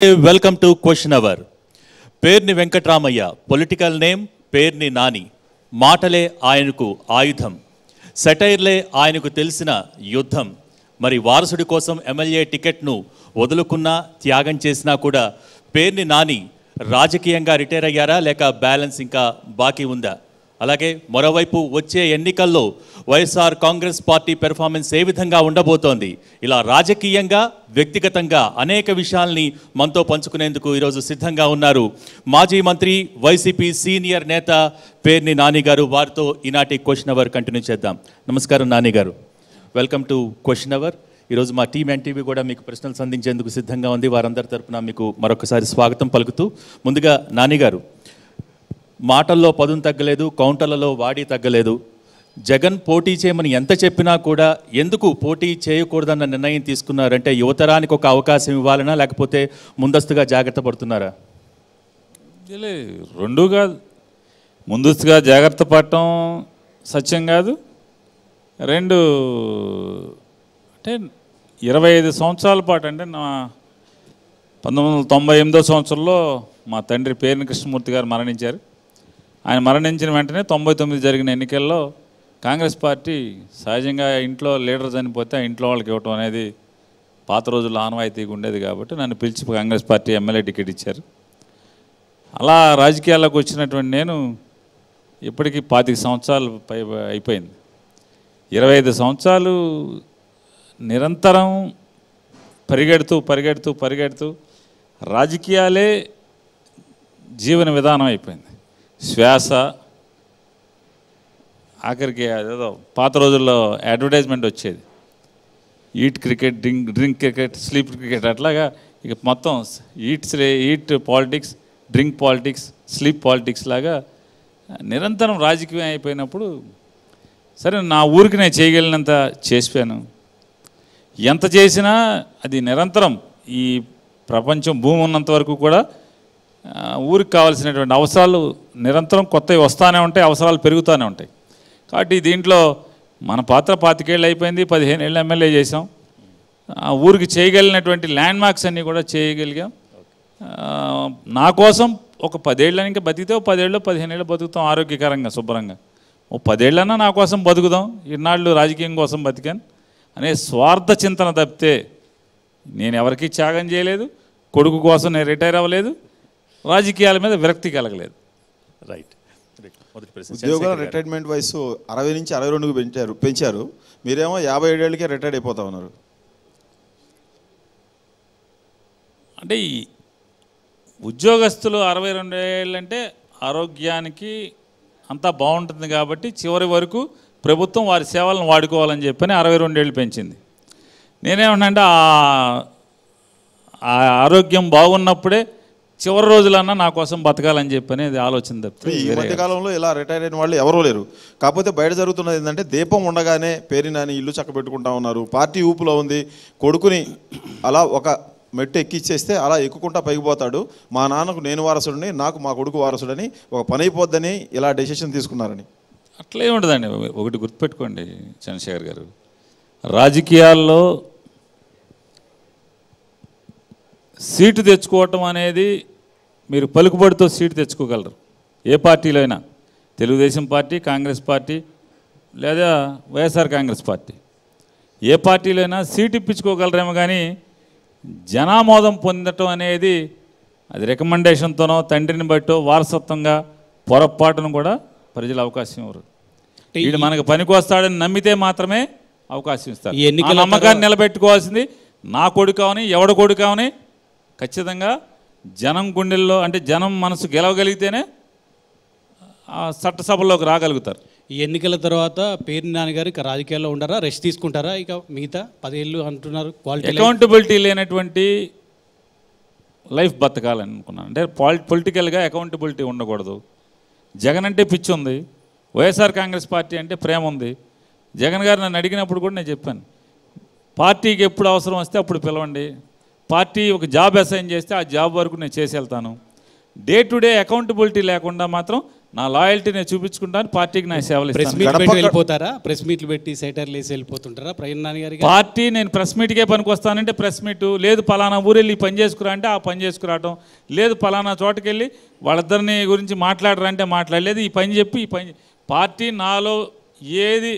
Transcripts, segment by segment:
Welcome to question hour. Perni Venkatramaiah, political name Perni Nani. మాటలే ఆయనకు ఆయుధం, సెటైర్లే ఆయనకు తెలిసిన యుద్ధం. మరి వారసుడి కోసం ఎమ్మెల్యే టికెట్ను వదులుకున్నా త్యాగం చేసినా కూడా పేర్ని నాని రాజకీయంగా రిటైర్ అయ్యారా లేక బ్యాలెన్స్ ఇంకా బాకీ ఉందా? అలాగే మరోవైపు వచ్చే ఎన్నికల్లో వైఎస్ఆర్ కాంగ్రెస్ పార్టీ పెర్ఫార్మెన్స్ ఏ విధంగా ఉండబోతోంది? ఇలా రాజకీయంగా వ్యక్తిగతంగా అనేక విషయాల్ని మనతో పంచుకునేందుకు ఈరోజు సిద్ధంగా ఉన్నారు మాజీ మంత్రి, వైసీపీ సీనియర్ నేత పేర్ని నాని గారు. వారితో ఈనాటి క్వశ్చన్ అవర్ కంటిన్యూ చేద్దాం. నమస్కారం నాని గారు, వెల్కమ్ టు క్వశ్చన్ అవర్. ఈరోజు మా టీమ్ ఎన్టీవీ కూడా మీకు ప్రశ్నలు సంధించేందుకు సిద్ధంగా ఉంది. వారందరి తరపున మీకు మరొకసారి స్వాగతం పలుకుతూ, ముందుగా నాని గారు, మాటల్లో పదును తగ్గలేదు, కౌంటర్లలో వాడి తగ్గలేదు. జగన్ పోటీ చేయమని ఎంత చెప్పినా కూడా ఎందుకు పోటీ చేయకూడదన్న నిర్ణయం తీసుకున్నారంటే యువతరానికి ఒక అవకాశం ఇవ్వాలనా లేకపోతే ముందస్తుగా జాగ్రత్త పడుతున్నారా? రెండు కాదు, ముందస్తుగా జాగ్రత్త పడటం సత్యం కాదు. రెండు అంటే 25 సంవత్సరాల పాటు, అంటే నా 1998 సంవత్సరంలో మా తండ్రి పేర్ని కృష్ణమూర్తి గారు మరణించారు. ఆయన మరణించిన వెంటనే 99 జరిగిన ఎన్నికల్లో కాంగ్రెస్ పార్టీ సహజంగా ఇంట్లో లీడర్ చనిపోతే ఆ ఇంట్లో వాళ్ళకి ఇవ్వటం అనేది పాత రోజుల్లో ఆనవాయితీగా ఉండేది. కాబట్టి నన్ను పిలిచి కాంగ్రెస్ పార్టీ ఎమ్మెల్యే టికెట్ ఇచ్చారు. అలా రాజకీయాల్లోకి వచ్చినటువంటి నేను ఇప్పటికీ 25 సంవత్సరాలు అయిపోయింది. 25 సంవత్సరాలు నిరంతరం పరిగెడుతూ రాజకీయాలే జీవన విధానం అయిపోయింది. శ్వాస, ఆఖరికి అదేదో పాత రోజుల్లో అడ్వర్టైజ్మెంట్ వచ్చేది, eat cricket, drink cricket, sleep cricket. అట్లాగా ఇక మొత్తం eat politics, drink politics, sleep politics లాగా నిరంతరం రాజకీయం అయిపోయినప్పుడు సరే నా ఊరికి నేను చేయగలిగినంత చేసిపోయాను. ఎంత చేసినా అది నిరంతరం ఈ ప్రపంచం భూమి ఉన్నంత వరకు కూడా ఊరికి కావాల్సినటువంటి అవసరాలు నిరంతరం కొత్తవి వస్తూనే ఉంటాయి, అవసరాలు పెరుగుతూనే ఉంటాయి. కాబట్టి దీంట్లో మన పాత్ర 25 ఏళ్ళు అయిపోయింది, 15 ఏళ్ళు ఎమ్మెల్యే చేసాం. ఊరికి చేయగలిగినటువంటి ల్యాండ్ మార్క్స్ అన్నీ కూడా చేయగలిగాం. నా కోసం ఒక 10 ఏళ్ళని ఇంకా బతికితే 10 ఏళ్ళు 15 ఏళ్ళు బతుకుతాం ఆరోగ్యకరంగా శుభ్రంగా. 10 ఏళ్ళన్నా నా కోసం బతుకుదాం, ఇన్నాళ్ళు రాజకీయం కోసం బతికాను అనే స్వార్థ చింతన తప్పితే నేను ఎవరికీ త్యాగం చేయలేదు. కొడుకు కోసం నేను రిటైర్ అవ్వలేదు, రాజకీయాల మీద విరక్తి కలగలేదు. రైట్. ఉద్యోగాల రిటైర్మెంట్ వయసు 60 నుంచి 62కు పెంచారు. మీరేమో 57 ఏళ్ళకే రిటైర్డ్ అయిపోతా ఉన్నారు. అంటే ఈ ఉద్యోగస్తులు 62 ఏళ్ళంటే ఆరోగ్యానికి అంతా బాగుంటుంది కాబట్టి చివరి వరకు ప్రభుత్వం వారి సేవలను వాడుకోవాలని చెప్పని 62 ఏళ్ళు పెంచింది. నేనేమన్నా ఆ ఆరోగ్యం బాగున్నప్పుడే చివరి రోజులన్నా నా కోసం బతకాలని చెప్పని అది ఆలోచన తప్పితే ఈ మధ్యకాలంలో ఇలా రిటైర్ అయిన వాళ్ళు ఎవరూ లేరు. కాకపోతే బయట జరుగుతున్నది ఏంటంటే దీపం ఉండగానే పేరు నాని ఇల్లు చక్కబెట్టుకుంటా ఉన్నారు. పార్టీ ఊపులో ఉంది. కొడుకుని అలా ఒక మెట్టు ఎక్కిచ్చేస్తే అలా ఎక్కుకుంటా పైకి పోతాడు. మా నాన్నకు నేను వారసుడిని, నాకు మా కొడుకు వారసుడని ఒక పని అయిపోద్దని ఇలా డెసిషన్ తీసుకున్నారని. అట్లే ఉంటుందండి. ఒకటి గుర్తుపెట్టుకోండి చంద్రశేఖర్ గారు, రాజకీయాల్లో సీటు తెచ్చుకోవటం అనేది మీరు పలుకుబడితో సీటు తెచ్చుకోగలరు. ఏ పార్టీలో అయినా, తెలుగుదేశం పార్టీ, కాంగ్రెస్ పార్టీ లేదా వైఎస్ఆర్ కాంగ్రెస్ పార్టీ, ఏ పార్టీలో అయినా సీటు ఇప్పించుకోగలరేమో కానీ జనామోదం పొందటం అనేది అది రికమెండేషన్తోనో తండ్రిని బట్టో వారసత్వంగా పొరపాటును కూడా ప్రజలు అవకాశం ఇవ్వరు. వీడు మనకు పనికి వస్తాడని నమ్మితే మాత్రమే అవకాశం ఇస్తారు. ఈ నమ్మకాన్ని నిలబెట్టుకోవాల్సింది నా కొడుకు అవని ఎవడ కొడుకు అవని ఖచ్చితంగా జనం గుండెల్లో, అంటే జనం మనసు గెలవగలిగితేనే చట్టసభల్లోకి రాగలుగుతారు. ఈ ఎన్నికల తర్వాత పేర్ని నాని గారు ఇక రాజకీయాల్లో ఉండరా, రెస్ట్ తీసుకుంటారా? ఇక మిగతా 10 ఏళ్ళు అంటున్నారు. అకౌంటబిలిటీ లేనటువంటి లైఫ్ బతకాలని అనుకున్నాను. అంటే పొలిటికల్గా అకౌంటబిలిటీ ఉండకూడదు. జగన్ అంటే పిచ్చి ఉంది, వైఎస్ఆర్ కాంగ్రెస్ పార్టీ అంటే ప్రేమ ఉంది. జగన్ గారు నన్ను అడిగినప్పుడు కూడా నేను చెప్పాను, పార్టీకి ఎప్పుడు అవసరం వస్తే అప్పుడు పిలవండి, పార్టీ ఒక జాబ్ అసైన్ చేస్తే ఆ జాబ్ వరకు నేను చేసి వెళ్తాను. డే టు డే అకౌంటబిలిటీ లేకుండా మాత్రం నా లాయల్టీ నేను చూపించుకుంటాను, పార్టీకి నా సేవలు ప్రెస్ ఇస్తాను. మీట్ పెట్టి వెళ్ళిపోతారా? ప్రెస్ మీట్లు పెట్టి సెటర్లు వేసి వెళ్ళిపోతుంటారా పేర్ని నాని గారికి? పార్టీ నేను ప్రెస్ మీట్కే పనికి వస్తానంటే ప్రెస్ మీట్, లేదు పలానా ఊరెళ్ళి ఈ పని చేసుకురా అంటే ఆ పని చేసుకురావటం, లేదు పలానా చోటకి వెళ్ళి వాళ్ళిద్దరిని గురించి మాట్లాడరా అంటే మాట్లాడలేదు, ఈ పని చెప్పి ఈ పని. పార్టీ నాలో ఏది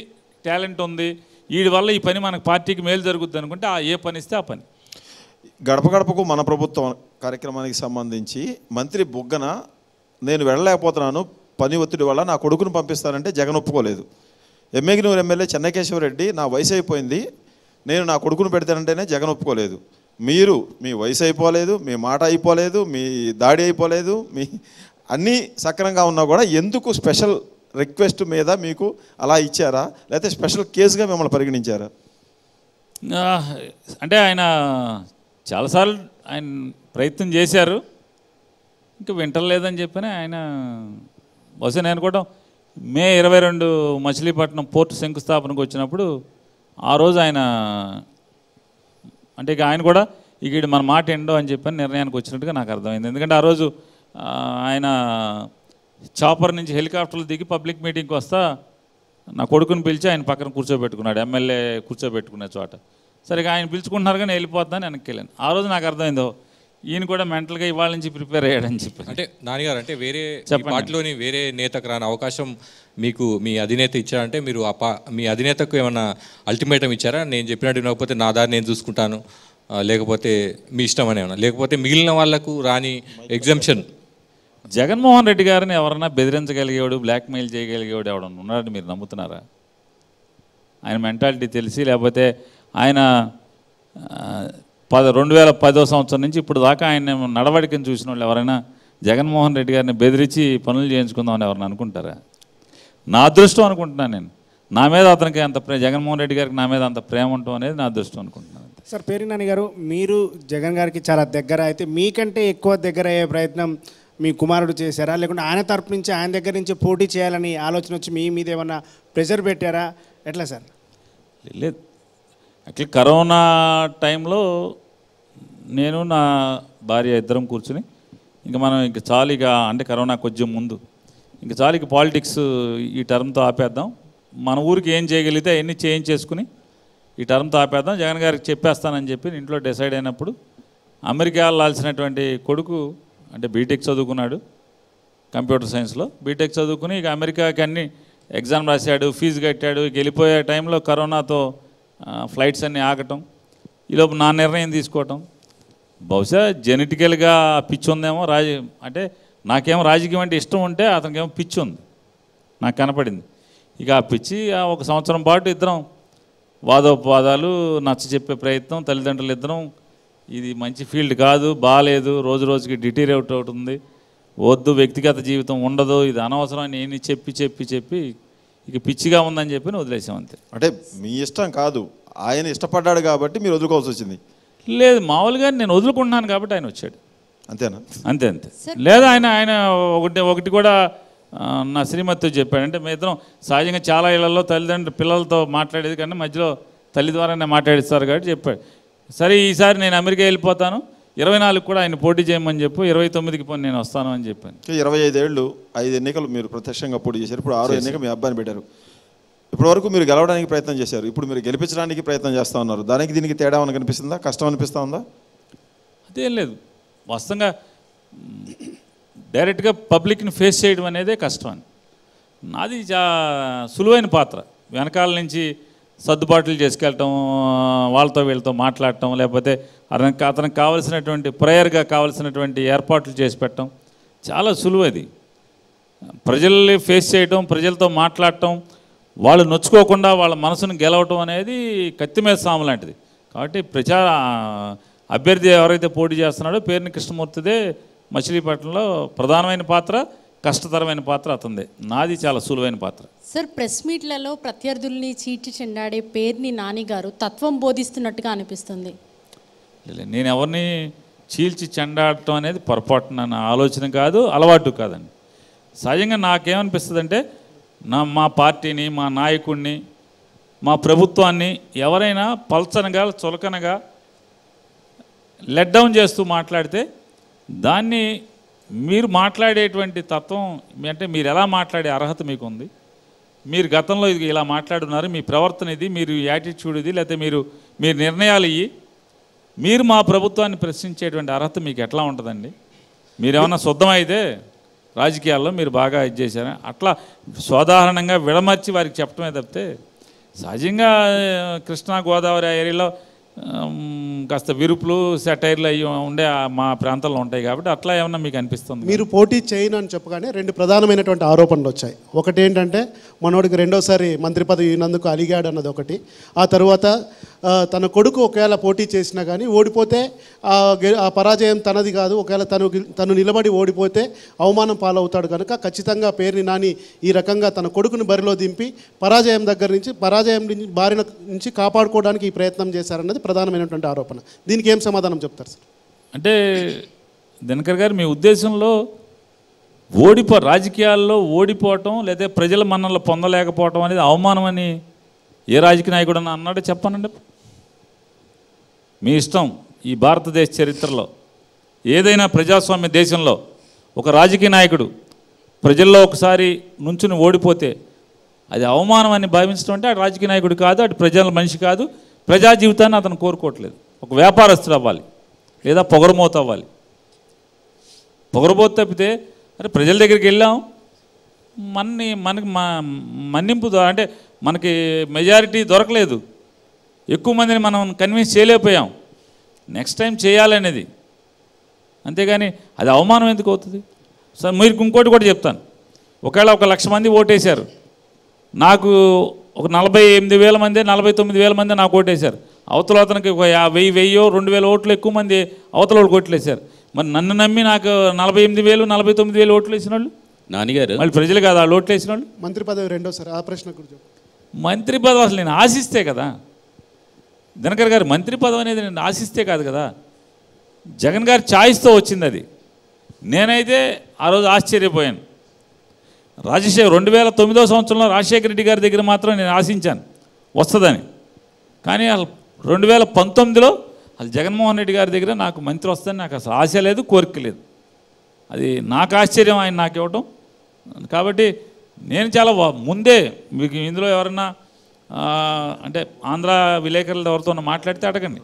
టాలెంట్ ఉంది, వీడి వల్ల ఈ పని మనకు పార్టీకి మేలు జరుగుద్ది అనుకుంటే ఏ పని ఇస్తే ఆ పని. గడప గడపకు మన ప్రభుత్వం కార్యక్రమానికి సంబంధించి మంత్రి బుగ్గన నేను వెళ్ళలేకపోతున్నాను పని ఒత్తిడి వల్ల నా కొడుకును పంపిస్తానంటే జగన్ ఒప్పుకోలేదు. ఎమ్మెగినూరు ఎమ్మెల్యే చెన్నకేశ్వరరెడ్డి నా వయసు అయిపోయింది నేను నా కొడుకును పెడతానంటేనే జగన్ ఒప్పుకోలేదు. మీరు మీ వయసు అయిపోలేదు, మీ మాట అయిపోలేదు, మీ దాడి అయిపోలేదు, మీ అన్నీ సక్రమంగా ఉన్నా కూడా ఎందుకు స్పెషల్ రిక్వెస్ట్ మీద మీకు అలా ఇచ్చారా, లేకపోతే స్పెషల్ కేసుగా మిమ్మల్ని పరిగణించారా? అంటే ఆయన చాలాసార్లు ఆయన ప్రయత్నం చేశారు, ఇంకా వింటలేదని చెప్పని ఆయన బహుశా నేను కూడా మే 22 మచిలీపట్నం పోర్టు శంకుస్థాపనకు వచ్చినప్పుడు ఆ రోజు ఆయన అంటే ఇక ఆయన కూడా ఇక మన మాట ఎండో అని చెప్పని నిర్ణయానికి వచ్చినట్టుగా నాకు అర్థమైంది. ఎందుకంటే ఆ రోజు ఆయన చాపర్ నుంచి హెలికాప్టర్లు దిగి పబ్లిక్ మీటింగ్కి వస్తా నా కొడుకుని పిలిచి ఆయన పక్కన కూర్చోబెట్టుకున్నాడు, ఎమ్మెల్యే కూర్చోబెట్టుకునే చోట. సరే ఆయన పిలుచుకుంటున్నారు కానీ వెళ్ళిపోతుందని వెనక్కి వెళ్ళాను. ఆ రోజు నాకు అర్థమైందో ఈయన కూడా మెంటల్గా ఇవాళ నుంచి ప్రిపేర్ అయ్యాడని చెప్పి. అంటే నాన్నగారు అంటే వేరే పార్టీలోని వేరే నేతకు రాని అవకాశం మీకు మీ అధినేత ఇచ్చారంటే మీరు మీ అధినేతకు ఏమైనా అల్టిమేటం ఇచ్చారా? నేను చెప్పినట్టు వినకపోతే నా దారి నేను చూసుకుంటాను, లేకపోతే మీ ఇష్టం అని ఏమన్నా, లేకపోతే మిగిలిన వాళ్లకు రాని ఎగ్జంప్షన్? జగన్మోహన్ రెడ్డి గారిని ఎవరన్నా బెదిరించగలిగేవాడు, బ్లాక్మెయిల్ చేయగలిగేవాడు ఎవడన్నా ఉన్నాడని మీరు నమ్ముతున్నారా? ఆయన మెంటాలిటీ తెలిసి, లేకపోతే ఆయన 2010 సంవత్సరం నుంచి ఇప్పుడు దాకా ఆయన నడవడికని చూసిన వాళ్ళు ఎవరైనా జగన్మోహన్ రెడ్డి గారిని బెదిరించి పనులు చేయించుకుందామని ఎవరైనా అనుకుంటారా? నా అదృష్టం అనుకుంటున్నాను నేను. నా మీద అతనికి అంత జగన్మోహన్ రెడ్డి గారికి నా మీద అంత ప్రేమ ఉండటం అనేది నా అదృష్టం అనుకుంటున్నాను. సార్ పేర్ని నాని గారు, మీరు జగన్ గారికి చాలా దగ్గర, అయితే మీకంటే ఎక్కువ దగ్గర అయ్యే ప్రయత్నం మీ కుమారుడు చేశారా, లేకుంటే ఆయన తరపు నుంచి ఆయన దగ్గర నుంచి పోటీ చేయాలని ఆలోచన వచ్చి మీ మీద ఏమన్నా ప్రెషర్ పెట్టారా, ఎట్లా సార్? లేదు, యాక్చువల్లీ కరోనా టైంలో నేను నా భార్య ఇద్దరం కూర్చుని ఇంకా మనం ఇంక చాలు, ఇక అంటే కరోనా కొంచెం ముందు ఇంక చాలు, ఇక పాలిటిక్స్ ఈ టర్మ్తో ఆపేద్దాం, మన ఊరికి ఏం చేయగలిగితే అవన్నీ చేయించేసుకుని ఈ టర్మ్తో ఆపేద్దాం, జగన్ గారికి చెప్పేస్తానని చెప్పి ఇంట్లో డిసైడ్ అయినప్పుడు అమెరికా వెళ్ళాల్సినటువంటి కొడుకు అంటే బీటెక్ చదువుకున్నాడు కంప్యూటర్ సైన్స్లో, బీటెక్ చదువుకుని ఇక అమెరికాకి అన్ని ఎగ్జామ్ రాశాడు, ఫీజు కట్టాడు. ఇక వెళ్ళిపోయే టైంలో కరోనాతో ఫ్లైట్స్ అన్నీ ఆగటం, ఈలోపు నా నిర్ణయం తీసుకోవటం. బహుశా జెనెటికల్గా పిచ్చి ఉందేమో, అంటే నాకేమో రాజకీయం అంటే ఇష్టం ఉంటే అతనికేమో పిచ్చి ఉంది నాకు కనపడింది. ఇక ఆ పిచ్చి 1 సంవత్సరం పాటు ఇద్దరం వాదోపవాదాలు, నచ్చ చెప్పే ప్రయత్నం, తల్లిదండ్రులు ఇద్దరం ఇది మంచి ఫీల్డ్ కాదు, బాగాలేదు, రోజు రోజుకి డిటీరియేట్ అవుతుంది, వద్దు, వ్యక్తిగత జీవితం ఉండదు, ఇది అనవసరం అని నేను చెప్పి ఇక పిచ్చిగా ఉందని చెప్పి వదిలేసాం అంతే. అంటే మీ ఇష్టం కాదు, ఆయన ఇష్టపడ్డాడు కాబట్టి మీరు వదులుకోవాల్సి వచ్చింది? లేదు, మామూలుగా నేను వదులుకుంటున్నాను కాబట్టి ఆయన వచ్చాడు, అంతేనా? అంతే. లేదా ఆయన ఒకటి కూడా నా శ్రీమతితో చెప్పాడు. అంటే మీ ఇద్దరం సహజంగా చాలా ఇళ్లలో తల్లిదండ్రులు పిల్లలతో మాట్లాడేది కానీ మధ్యలో తల్లి ద్వారానే మాట్లాడిస్తారు కాబట్టి చెప్పాడు, సరే ఈసారి నేను అమెరికా వెళ్ళిపోతాను, 24 కూడా ఆయన పోటీ చేయమని చెప్పు, 29కి పోనీ నేను వస్తాను అని చెప్పాను. 25 ఏళ్ళు 5 ఎన్నికలు మీరు ప్రత్యక్షంగా పోటీ చేశారు, ఇప్పుడు 6 ఎన్నిక మీ అబ్బాయిని పెట్టారు. ఇప్పటి వరకు మీరు గెలవడానికి ప్రయత్నం చేశారు, ఇప్పుడు మీరు గెలిపించడానికి ప్రయత్నం చేస్తూ ఉన్నారు. దానికి దీనికి తేడా అని కనిపిస్తుందా, కష్టం అనిపిస్తూ ఉందా? అదేం లేదు, వాస్తవంగా డైరెక్ట్గా పబ్లిక్ని ఫేస్ చేయడం అనేదే కష్టం అని. నాది సులువైన పాత్ర, వెనకాల నుంచి సర్దుబాట్లు చేసుకెళ్ళటం, వాళ్ళతో వీళ్ళతో మాట్లాడటం, లేకపోతే అతనికి కావలసినటువంటి ప్రేయర్గా కావలసినటువంటి ఏర్పాట్లు చేసి పెట్టడం చాలా సులువది. ప్రజల్ని ఫేస్ చేయటం, ప్రజలతో మాట్లాడటం, వాళ్ళు నొచ్చుకోకుండా వాళ్ళ మనసును గెలవటం అనేది కత్తి మీద సాము లాంటిది. కాబట్టి అభ్యర్థి ఎవరైతే పోటీ చేస్తున్నాడో పేర్ని కృష్ణమూర్తిదే మచిలీపట్నంలో ప్రధానమైన పాత్ర, కష్టతరమైన పాత్ర అతనిదే. నాది చాలా సులువైన పాత్ర. సార్, ప్రెస్ మీట్లలో ప్రత్యర్థుల్ని చీల్చి చెండాడే పేర్ని నాని గారు తత్వం బోధిస్తున్నట్టుగా అనిపిస్తుంది. నేను ఎవరిని చీల్చి చెండాడటం అనేది పొరపాటున నా ఆలోచన కాదు, అలవాటు కాదండి. సహజంగా నాకేమనిపిస్తుంది అంటే మా పార్టీని, మా నాయకుడిని, మా ప్రభుత్వాన్ని ఎవరైనా పల్చనగా చులకనగా లెట్ డౌన్ చేస్తూ మాట్లాడితే దాన్ని మీరు మాట్లాడేటువంటి తత్వం అంటే మీరు ఎలా మాట్లాడే అర్హత మీకు ఉంది? మీరు గతంలో ఇది ఇలా మాట్లాడున్నారు, మీ ప్రవర్తన ఇది, మీరు యాటిట్యూడ్ ఇది, లేకపోతే మీరు నిర్ణయాలు ఇవి, మీరు మా ప్రభుత్వాన్ని ప్రశ్నించేటువంటి అర్హత మీకు ఎట్లా ఉంటుందండి? మీరేమన్నా శుద్ధమైతే రాజకీయాల్లో మీరు బాగా ఇది చేశారా? అట్లా సాధారణంగా విడమర్చి వారికి చెప్పడమే తప్పితే సహజంగా కృష్ణా గోదావరి ఏరియాలో కాస్త విరుపులు సెటైర్లు అయ్యి ఉండే మా ప్రాంతాల్లో ఉంటాయి కాబట్టి అట్లా ఏమన్నా మీకు అనిపిస్తుంది? మీరు పోటీ చేయను అని చెప్పగానే 2 ప్రధానమైనటువంటి ఆరోపణలు వచ్చాయి. ఒకటి ఏంటంటే మనోడికి రెండోసారి మంత్రి పదవి ఇన్నందుకు అలిగాడు అన్నది ఒకటి. ఆ తర్వాత తన కొడుకు ఒకవేళ పోటీ చేసినా కానీ ఓడిపోతే ఆ పరాజయం తనది కాదు, ఒకవేళ తను నిలబడి ఓడిపోతే అవమానం పాలవుతాడు కనుక ఖచ్చితంగా పేర్ని నాని ఈ రకంగా తన కొడుకుని బరిలో దింపి పరాజయం బారిన నుంచి కాపాడుకోవడానికి ఈ ప్రయత్నం చేశారన్నది ప్రధానమైనటువంటి ఆరోపణ. దీనికి ఏం సమాధానం చెప్తారు సార్? అంటే దినకర్ గారు, మీ ఉద్దేశంలో రాజకీయాల్లో ఓడిపోవటం లేదా ప్రజల మన్ననలు పొందలేకపోవటం అనేది అవమానం అని ఏ రాజకీయ నాయకుడు అన్నాడో చెప్పానండి. మీ ఇష్టం. ఈ భారతదేశ చరిత్రలో ఏదైనా ప్రజాస్వామ్య దేశంలో ఒక రాజకీయ నాయకుడు ప్రజల్లో ఒకసారి నుంచుని ఓడిపోతే అది అవమానం అని భావించడం అంటే అటు రాజకీయ నాయకుడు కాదు, అటు ప్రజల మనిషి కాదు, ప్రజా జీవితాన్ని అతను కోరుకోవట్లేదు. ఒక వ్యాపారస్తుడు అవ్వాలి లేదా పొగరమోత అవ్వాలి. పొగరబోతు తప్పితే అరే ప్రజల దగ్గరికి వెళ్ళాం, మనకి మన్నింపు అంటే మనకి మెజారిటీ దొరకలేదు, ఎక్కువ మందిని మనం కన్విన్స్ చేయలేకపోయాం, నెక్స్ట్ టైం చేయాలనేది. అంతేగాని అది అవమానం ఎందుకు అవుతుంది? సార్ మీరు ఇంకోటి కూడా చెప్తాను. ఒకవేళ 1,00,000 మంది ఓటేశారు, నాకు ఒక 48,000 మంది 49,000 మంది నాకు ఓటేశారు. అవతల అతనికి ఒక 1000 2,000 ఓట్లు ఎక్కువ మంది అవతల వాళ్ళకి ఓట్లు వేశారు. మరి నన్ను నమ్మి నాకు 48,000 49,000 ఓట్లు వేసిన వాళ్ళు నానిగారు మళ్ళీ ప్రజలు కాదు వాళ్ళు ఓట్లు వేసిన వాళ్ళు. మంత్రి పదవి రెండోసారి ఆ ప్రశ్న గురించి. మంత్రి పదవి అసలు నేను ఆశిస్తే కదా దినకర్ గారు, మంత్రి పదవి అనేది నేను ఆశిస్తే కాదు కదా, జగన్ గారి ఛాయిస్తో వచ్చింది అది. నేనైతే ఆ రోజు ఆశ్చర్యపోయాను. 2009వ సంవత్సరంలో రాజశేఖర రెడ్డి గారి దగ్గర మాత్రం నేను ఆశించాను వస్తుందని. కానీ 2019లో అసలు జగన్మోహన్ రెడ్డి గారి దగ్గర నాకు మంత్రి వస్తుందని నాకు అసలు ఆశ లేదు, కోరిక లేదు. అది నాకు ఆశ్చర్యం ఆయన నాకు ఇవ్వటం. కాబట్టి నేను చాలా ముందే మీకు ఇందులో ఎవరన్నా అంటే ఆంధ్ర విలేకరులు ఎవరితో మాట్లాడితే అడగండి.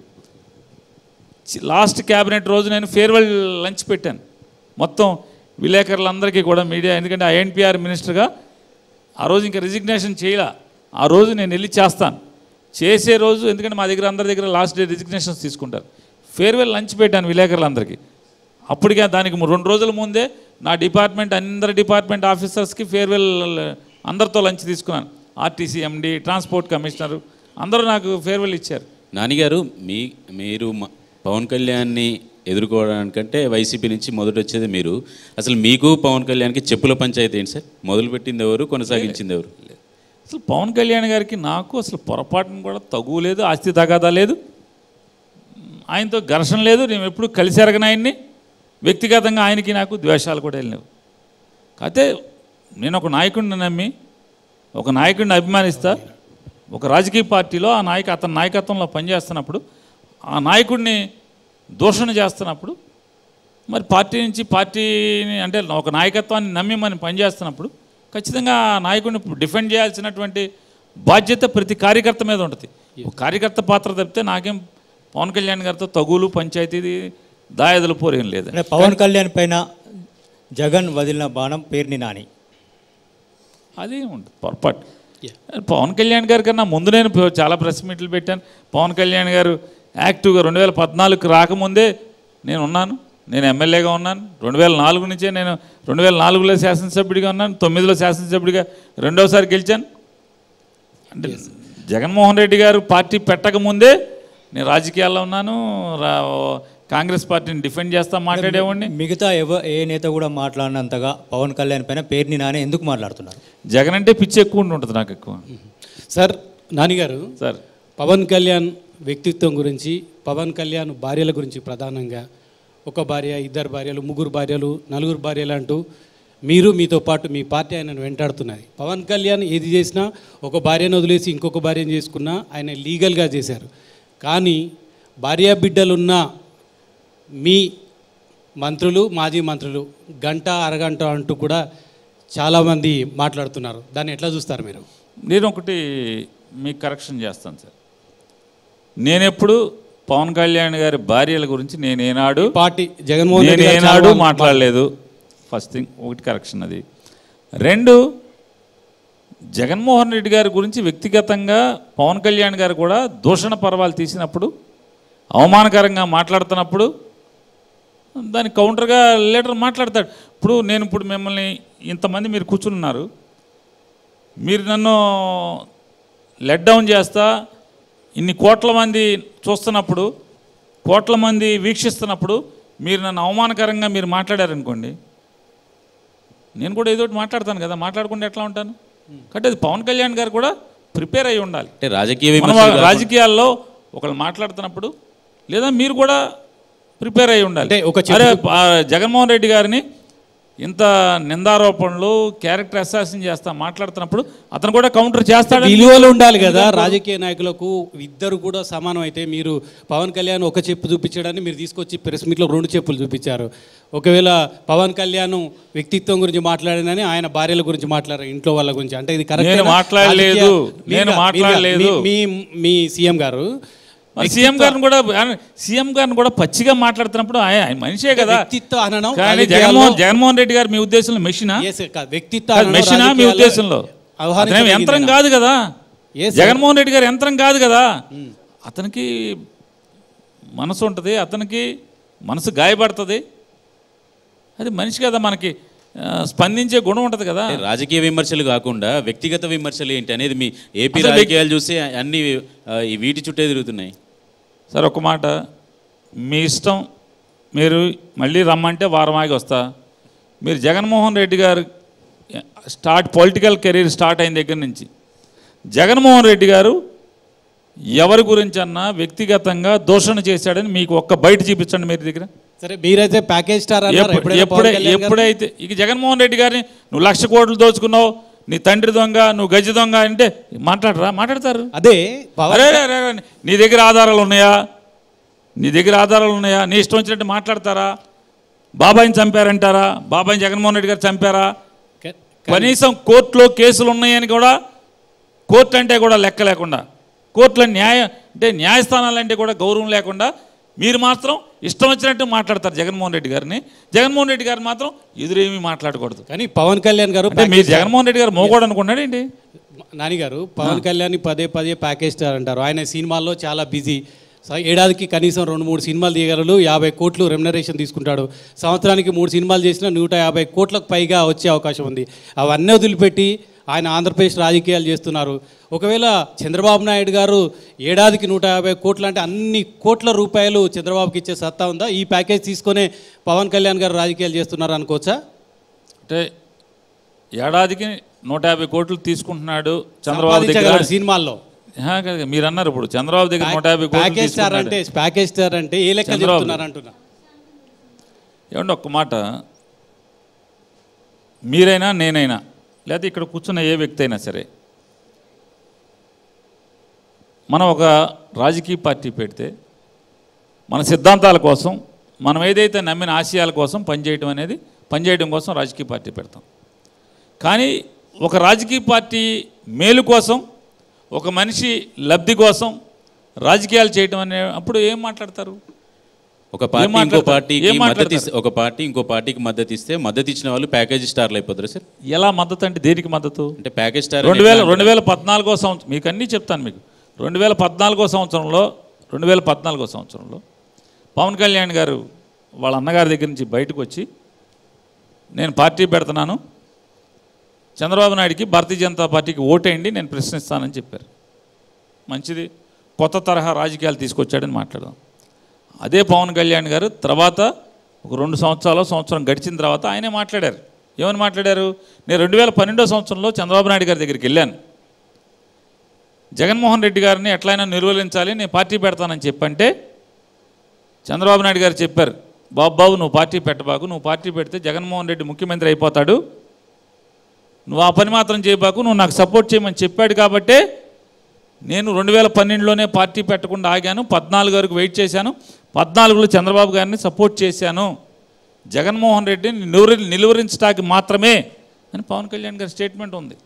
లాస్ట్ క్యాబినెట్ రోజు నేను ఫేర్వెల్ లంచ్ పెట్టాను మొత్తం విలేకరులందరికీ కూడా, మీడియా. ఎందుకంటే ఐఎన్పిఆర్ మినిస్టర్గా ఆ రోజు ఇంకా రిజిగ్నేషన్ చేయలే. ఆ రోజు నేను వెళ్ళి చేస్తాను. చేసే రోజు ఎందుకంటే మా దగ్గర అందరి దగ్గర లాస్ట్ డే రిజిగ్నేషన్స్ తీసుకుంటారు. ఫేర్వెల్ లంచ్ పెట్టాను విలేకరులందరికీ. అప్పటికే దానికి 2 రోజుల ముందే నా డిపార్ట్మెంట్ అందరి డిపార్ట్మెంట్ ఆఫీసర్స్కి ఫేర్వెల్ అందరితో లంచ్ తీసుకున్నాను. ఆర్టీసీ ఎండి, ట్రాన్స్పోర్ట్ కమిషనరు అందరూ నాకు ఫేర్వెల్ ఇచ్చారు. నానిగారు, మీరు పవన్ కళ్యాణ్ని ఎదుర్కోవడానికంటే వైసీపీ నుంచి మొదటి వచ్చేది మీరు. అసలు మీకు పవన్ కళ్యాణ్కి చెప్పుల పంచాయతీ ఏంటి సార్? మొదలుపెట్టింది ఎవరు, కొనసాగించింది ఎవరు? అసలు పవన్ కళ్యాణ్ గారికి నాకు అసలు పొరపాటును కూడా తగువ లేదు, ఆస్తి తగాదా లేదు, ఆయనతో ఘర్షణ లేదు. నేను ఎప్పుడు కలిసి ఎరగను ఆయన్ని. వ్యక్తిగతంగా ఆయనకి నాకు ద్వేషాలు కూడా వెళ్ళినవి. కాకపోతే నేను ఒక నాయకుడిని నమ్మి ఒక నాయకుడిని అభిమానిస్తా. ఒక రాజకీయ పార్టీలో అతని నాయకత్వంలో పనిచేస్తున్నప్పుడు ఆ నాయకుడిని దూషణ చేస్తున్నప్పుడు మరి పార్టీని అంటే ఒక నాయకత్వాన్ని నమ్మి మనం పనిచేస్తున్నప్పుడు ఖచ్చితంగా ఆ నాయకుడిని డిఫెండ్ చేయాల్సినటువంటి బాధ్యత ప్రతి కార్యకర్త మీద ఉంటుంది. ఒక కార్యకర్త పాత్ర తప్పితే నాకేం పవన్ కళ్యాణ్ గారితో తగులు పంచాయతీ దాయదులు పోరేం లేదు. పవన్ కళ్యాణ్ పైన జగన్ వదిలిన బాణం పేర్ని నాని అది ఉంటుంది పొరపాటు. పవన్ కళ్యాణ్ గారి కన్నా ముందు నేను చాలా ప్రెస్ మీట్లు పెట్టాను. పవన్ కళ్యాణ్ గారు యాక్టివ్గా 2014 రాకముందే నేను ఉన్నాను. నేను ఎమ్మెల్యేగా ఉన్నాను. 2004 నుంచే నేను 2004లో శాసనసభ్యుడిగా ఉన్నాను. 9లో శాసనసభ్యుడిగా రెండోసారి గెలిచాను. అంటే జగన్మోహన్ రెడ్డి గారు పార్టీ పెట్టకముందే నేను రాజకీయాల్లో ఉన్నాను. కాంగ్రెస్ పార్టీని డిఫెండ్ చేస్తా మాట్లాడేవాడిని. మిగతా ఏ నేత కూడా మాట్లాడినంతగా పవన్ కళ్యాణ్ పైన పేర్ని నాని ఎందుకు మాట్లాడుతున్నారు? జగన్ అంటే పిచ్చి ఎక్కువ ఉంటుంది నాకు ఎక్కువ. సార్ నానిగారు, సార్ పవన్ కళ్యాణ్ వ్యక్తిత్వం గురించి, పవన్ కళ్యాణ్ భార్యల గురించి ప్రధానంగా ఒక భార్య, 2 భార్యలు, 3 భార్యలు, 4 భార్యలు అంటూ మీతో పాటు మీ పార్టీ ఆయనను వెంటాడుతున్నది. పవన్ కళ్యాణ్ ఏది చేసినా ఒక భార్యను వదిలేసి ఇంకొక భార్యను చేసుకున్నా ఆయన లీగల్గా చేశారు. కానీ భార్యా బిడ్డలున్న మీ మంత్రులు మాజీ మంత్రులు గంట అరగంట అంటూ కూడా చాలామంది మాట్లాడుతున్నారు. దాన్ని ఎట్లా చూస్తారు మీరు? నేను ఒకటి మీకు కరెక్షన్ చేస్తాను సార్. నేనెప్పుడు పవన్ కళ్యాణ్ గారి భార్యల గురించి నేనేనాడు పార్టీ జగన్మోహన్ రెడ్డి నేనేనాడు మాట్లాడలేదు. ఫస్ట్ థింగ్, ఒకటి కరెక్షన్ అది. రెండు, జగన్మోహన్ రెడ్డి గారి గురించి వ్యక్తిగతంగా పవన్ కళ్యాణ్ గారు కూడా దూషణ పర్వాలు తీసినప్పుడు, అవమానకరంగా మాట్లాడుతున్నప్పుడు దానికి కౌంటర్గా లీడర్ మాట్లాడతాడు. ఇప్పుడు మిమ్మల్ని ఇంతమంది మీరు కూర్చున్నారు, మీరు నన్ను లెట్ డౌన్ చేస్తా ఇన్ని కోట్ల మంది చూస్తున్నప్పుడు, కోట్ల మంది వీక్షిస్తున్నప్పుడు మీరు నన్ను అవమానకరంగా మీరు మాట్లాడారనుకోండి, నేను కూడా ఏదో ఒకటి మాట్లాడతాను కదా. మాట్లాడకుండా ఎట్లా ఉంటాను? కాబట్టి అది పవన్ కళ్యాణ్ గారు కూడా ప్రిపేర్ అయ్యి ఉండాలి. అంటే రాజకీయాల్లో ఒకళ్ళు మాట్లాడుతున్నప్పుడు లేదా మీరు కూడా ప్రిపేర్ అయ్యి ఉండాలి. అరే జగన్మోహన్ రెడ్డి గారిని ఇంత నిందారోపణలు, క్యారెక్టర్ అసాసిన్ చేస్తా మాట్లాడుతున్నప్పుడు అతను కూడా కౌంటర్ చేస్తాడు. విలువలు ఉండాలి కదా రాజకీయ నాయకులకు. ఇద్దరు కూడా సమానం అయితే మీరు పవన్ కళ్యాణ్ ఒక చెప్పు చూపించడాన్ని మీరు తీసుకొచ్చి ప్రెస్ మీట్లో 2 చెప్పులు చూపించారు. ఒకవేళ పవన్ కళ్యాణ్ వ్యక్తిత్వం గురించి మాట్లాడినని ఆయన భార్యల గురించి మాట్లాడారు, ఇంట్లో వాళ్ళ గురించి. అంటే ఇది కరెక్ట్? మాట్లాడలేదు. మీ సీఎం గారు సీఎం గారిని కూడా పచ్చిగా మాట్లాడుతున్నప్పుడు ఆయన మనిషే కదా. జగన్మోహన్ రెడ్డి గారు మీ ఉద్దేశంలో మెషినా? మెషినా మీ ఉద్దేశంలో? యంత్రం కాదు కదా. జగన్మోహన్ రెడ్డి గారు యంత్రం కాదు కదా. అతనికి మనసు ఉంటుంది, అతనికి మనసు గాయపడుతుంది. అది మనిషి కదా, మనకి స్పందించే గుణం ఉంటుంది కదా. రాజకీయ విమర్శలు కాకుండా వ్యక్తిగత విమర్శలు ఏంటి అనేది మీ ఏపీ రాజకీయాలు చూస్తే అన్ని వీటి చుట్టే తిరుగుతున్నాయి. సార్ ఒక మాట, మీ ఇష్టం, మీరు మళ్ళీ రమ్మంటే వారం ఆగి వస్తా. మీరు జగన్మోహన్ రెడ్డి గారు పొలిటికల్ కెరీర్ స్టార్ట్ అయిన దగ్గర నుంచి జగన్మోహన్ రెడ్డి గారు ఎవరి గురించి అన్నా వ్యక్తిగతంగా దూషణ చేశాడని మీకు ఒక్క బయట చూపించండి మీరు దగ్గర. సరే, మీరైతే ప్యాకేజ్ స్టార్ ఎప్పుడైతే ఇక జగన్మోహన్ రెడ్డి గారిని నువ్వు 1,00,000 కోట్లు దోచుకున్నావు, నీ తండ్రి దొంగ, నువ్వు గజ దొంగ అంటే మాట్లాడతారు. అదే నీ దగ్గర ఆధారాలు ఉన్నాయా? నీ ఇష్టం వచ్చినట్టు మాట్లాడతారా? బాబాయిని చంపారంటారా? బాబాయిని జగన్మోహన్ రెడ్డి గారు చంపారా? కనీసం కోర్టులో కేసులు ఉన్నాయని కూడా, కోర్టు అంటే కూడా లెక్క లేకుండా, కోర్టులో న్యాయస్థానాలంటే కూడా గౌరవం లేకుండా మీరు మాత్రం ఇష్టం వచ్చినట్టు మాట్లాడతారు జగన్మోహన్ రెడ్డి గారిని. జగన్మోహన్ రెడ్డి గారు మాత్రం ఎదురేమీ మాట్లాడకూడదు. కానీ పవన్ కళ్యాణ్ గారు మీరు జగన్మోహన్ రెడ్డి గారు మోగోడు అనుకున్నాడు ఏంటి? నాని గారు పవన్ కళ్యాణ్ పదే ప్యాకేజ్ స్టార్ అంటారు. ఆయన సినిమాల్లో చాలా బిజీ. ఏడాదికి కనీసం 2-3 సినిమాలు తీయగలరు, 50 కోట్లు రెమ్యునరేషన్ తీసుకుంటాడు. సంవత్సరానికి 3 సినిమాలు చేసినా 150 కోట్లకు పైగా వచ్చే అవకాశం ఉంది. అవన్నీ వదిలిపెట్టి ఆయన ఆంధ్రప్రదేశ్ రాజకీయాలు చేస్తున్నారు. ఒకవేళ చంద్రబాబు నాయుడు గారు ఏడాదికి 150 కోట్లు అంటే అన్ని కోట్ల రూపాయలు చంద్రబాబుకి ఇచ్చే సత్తా ఉందా? ఈ ప్యాకేజ్ తీసుకొనే పవన్ కళ్యాణ్ గారు రాజకీయాలు చేస్తున్నారు అనుకోవచ్చా? అంటే ఏడాదికి 150 కోట్లు తీసుకుంటున్నాడు చంద్రబాబు దగ్గర సినిమాల్లో. మీరు అన్నారు ఇప్పుడు చంద్రబాబు దగ్గర 150 కోట్లు. ప్యాకేజ్ స్టార్ అంటే ఏ లెక్క చెప్తున్నారు అంటున్నా. ఏమంటే ఒక్క మాట, మీరైనా నేనైనా లేకపోతే ఇక్కడ కూర్చున్న ఏ వ్యక్తి అయినా సరే, మనం ఒక రాజకీయ పార్టీ పెడితే మన సిద్ధాంతాల కోసం, మనం ఏదైతే నమ్మిన ఆశయాల కోసం పనిచేయడం కోసం రాజకీయ పార్టీ పెడతాం. కానీ ఒక రాజకీయ పార్టీ మేలు కోసం, ఒక మనిషి లబ్ధి కోసం రాజకీయాలు చేయడం అనే అప్పుడు ఏం మాట్లాడతారు? ఒక పార్టీ ఇంకో పార్టీకి మద్దతు ఇస్తే మద్దతు ఇచ్చిన వాళ్ళు ప్యాకేజ్ స్టార్లు అయిపోతారు సార్. ఎలా మద్దతు అంటే దేనికి మద్దతు? అంటే ప్యాకేజ్ స్టార్ 2014 సంవత్సరం మీకు అన్నీ చెప్తాను. మీకు 2014 సంవత్సరంలో పవన్ కళ్యాణ్ గారు వాళ్ళ అన్నగారి దగ్గర నుంచి బయటకు వచ్చి నేను పార్టీ పెడుతున్నాను, చంద్రబాబు నాయుడికి భారతీయ జనతా పార్టీకి ఓటేయండి, నేను ప్రశ్నిస్తానని చెప్పారు. మంచిది, కొత్త తరహా రాజకీయాలు తీసుకొచ్చాడని మాట్లాడదాం. అదే పవన్ కళ్యాణ్ గారు తర్వాత ఒక 2 సంవత్సరం గడిచిన తర్వాత ఆయనే మాట్లాడారు. ఏమని మాట్లాడారు? నేను 2012 సంవత్సరంలో చంద్రబాబు నాయుడు గారి దగ్గరికి వెళ్ళాను, జగన్మోహన్ రెడ్డి గారిని ఎట్లయినా నిర్వహించాలి, నేను పార్టీ పెడతానని చెప్పంటే చంద్రబాబు నాయుడు గారు చెప్పారు, బాబు నువ్వు పార్టీ పెట్టబాకు, నువ్వు పార్టీ పెడితే జగన్మోహన్ రెడ్డి ముఖ్యమంత్రి అయిపోతాడు, నువ్వు ఆ పని మాత్రం చేయబాకు, నువ్వు నాకు సపోర్ట్ చేయమని చెప్పాడు. కాబట్టే నేను 2012లోనే పార్టీ పెట్టకుండా ఆగాను, 14 వరకు వెయిట్ చేశాను, 14లో చంద్రబాబు గారిని సపోర్ట్ చేశాను. జగన్మోహన్ రెడ్డిని నిలువరించడానికి మాత్రమే అని పవన్ కళ్యాణ్ గారి స్టేట్మెంట్ ఉంది.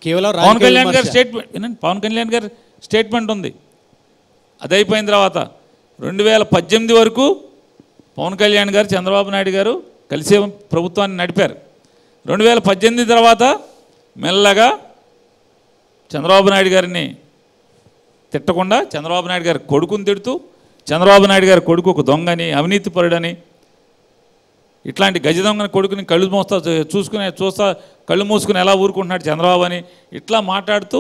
కేవలం పవన్ కళ్యాణ్ గారి స్టేట్మెంట్ వినండి, పవన్ కళ్యాణ్ గారి స్టేట్మెంట్ ఉంది. అది అయిపోయిన తర్వాత 2018 వరకు పవన్ కళ్యాణ్ గారు చంద్రబాబు నాయుడు గారు కలిసే ప్రభుత్వాన్ని నడిపారు. 2018 తర్వాత మెల్లగా చంద్రబాబు నాయుడు గారిని తిట్టకుండా చంద్రబాబు నాయుడు గారి కొడుకుని తిడుతూ, చంద్రబాబు నాయుడు గారి కొడుకు ఒక దొంగని, అవినీతిపరుడని, ఇట్లాంటి గజ దొంగని కొడుకుని కళ్ళు చూస్తా కళ్ళు మూసుకుని ఎలా ఊరుకుంటున్నాడు చంద్రబాబు అని ఇట్లా మాట్లాడుతూ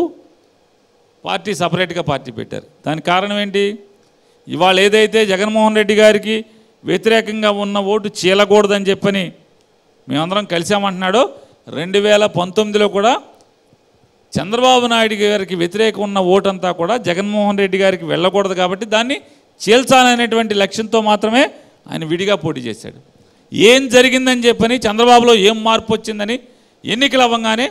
పార్టీ సపరేట్గా పార్టీ పెట్టారు. దానికి కారణం ఏంటి? ఇవాళ ఏదైతే జగన్మోహన్ రెడ్డి గారికి వ్యతిరేకంగా ఉన్న ఓటు చీలకూడదని చెప్పని మేమందరం కలిసామంటున్నాడో 2019లో కూడా చంద్రబాబు నాయుడు గారికి వ్యతిరేకం ఉన్న ఓటంతా కూడా జగన్మోహన్ రెడ్డి గారికి వెళ్ళకూడదు కాబట్టి దాన్ని చీల్చాలనేటువంటి లక్ష్యంతో మాత్రమే ఆయన విడిగా పోటీ చేశాడు. ఏం జరిగిందని చెప్పని, చంద్రబాబులో ఏం మార్పు వచ్చిందని, ఎన్నికలు అవ్వగానే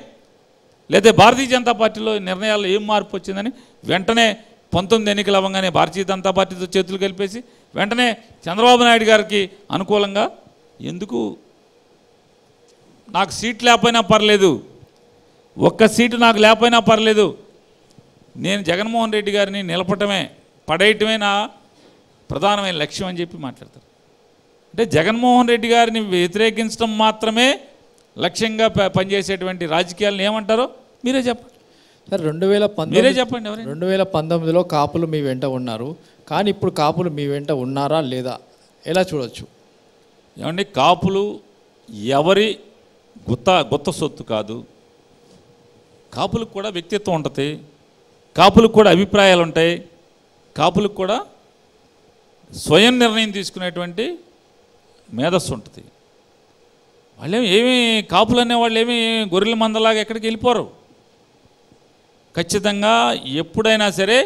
లేదా భారతీయ జనతా పార్టీలో నిర్ణయాల్లో ఏం మార్పు వచ్చిందని వెంటనే 19 ఎన్నికలు అవ్వగానే భారతీయ జనతా పార్టీతో చేతులు కలిపేసి వెంటనే చంద్రబాబు నాయుడు గారికి అనుకూలంగా, ఎందుకు నాకు సీట్ లేకపోయినా పర్లేదు, ఒక్క సీటు నాకు లేకపోయినా పర్లేదు, నేను జగన్మోహన్ రెడ్డి గారిని నిలపటమే పడేయటమే నా ప్రధానమైన లక్ష్యం అని చెప్పి మాట్లాడతారు. అంటే జగన్మోహన్ రెడ్డి గారిని వ్యతిరేకించడం మాత్రమే లక్ష్యంగా పనిచేసేటువంటి రాజకీయాలను ఏమంటారో మీరే చెప్పండి సార్. 2019 మీరే చెప్పండి. 2019లో కాపులు మీ వెంట ఉన్నారు, కానీ ఇప్పుడు కాపులు మీ వెంట ఉన్నారా లేదా ఎలా చూడవచ్చు? ఏమండి, కాపులు ఎవరి గుత్త సొత్తు కాదు. కాపులకు కూడా వ్యక్తిత్వం ఉంటుంది, కాపులకు కూడా అభిప్రాయాలు ఉంటాయి, కాపులకు కూడా స్వయం నిర్ణయం తీసుకునేటువంటి మేధస్సు ఉంటుంది. వాళ్ళేమి కాపులు అనేవాళ్ళు ఏమి గొర్రెల మందలాగా ఎక్కడికి వెళ్ళిపోరు. ఖచ్చితంగా ఎప్పుడైనా సరే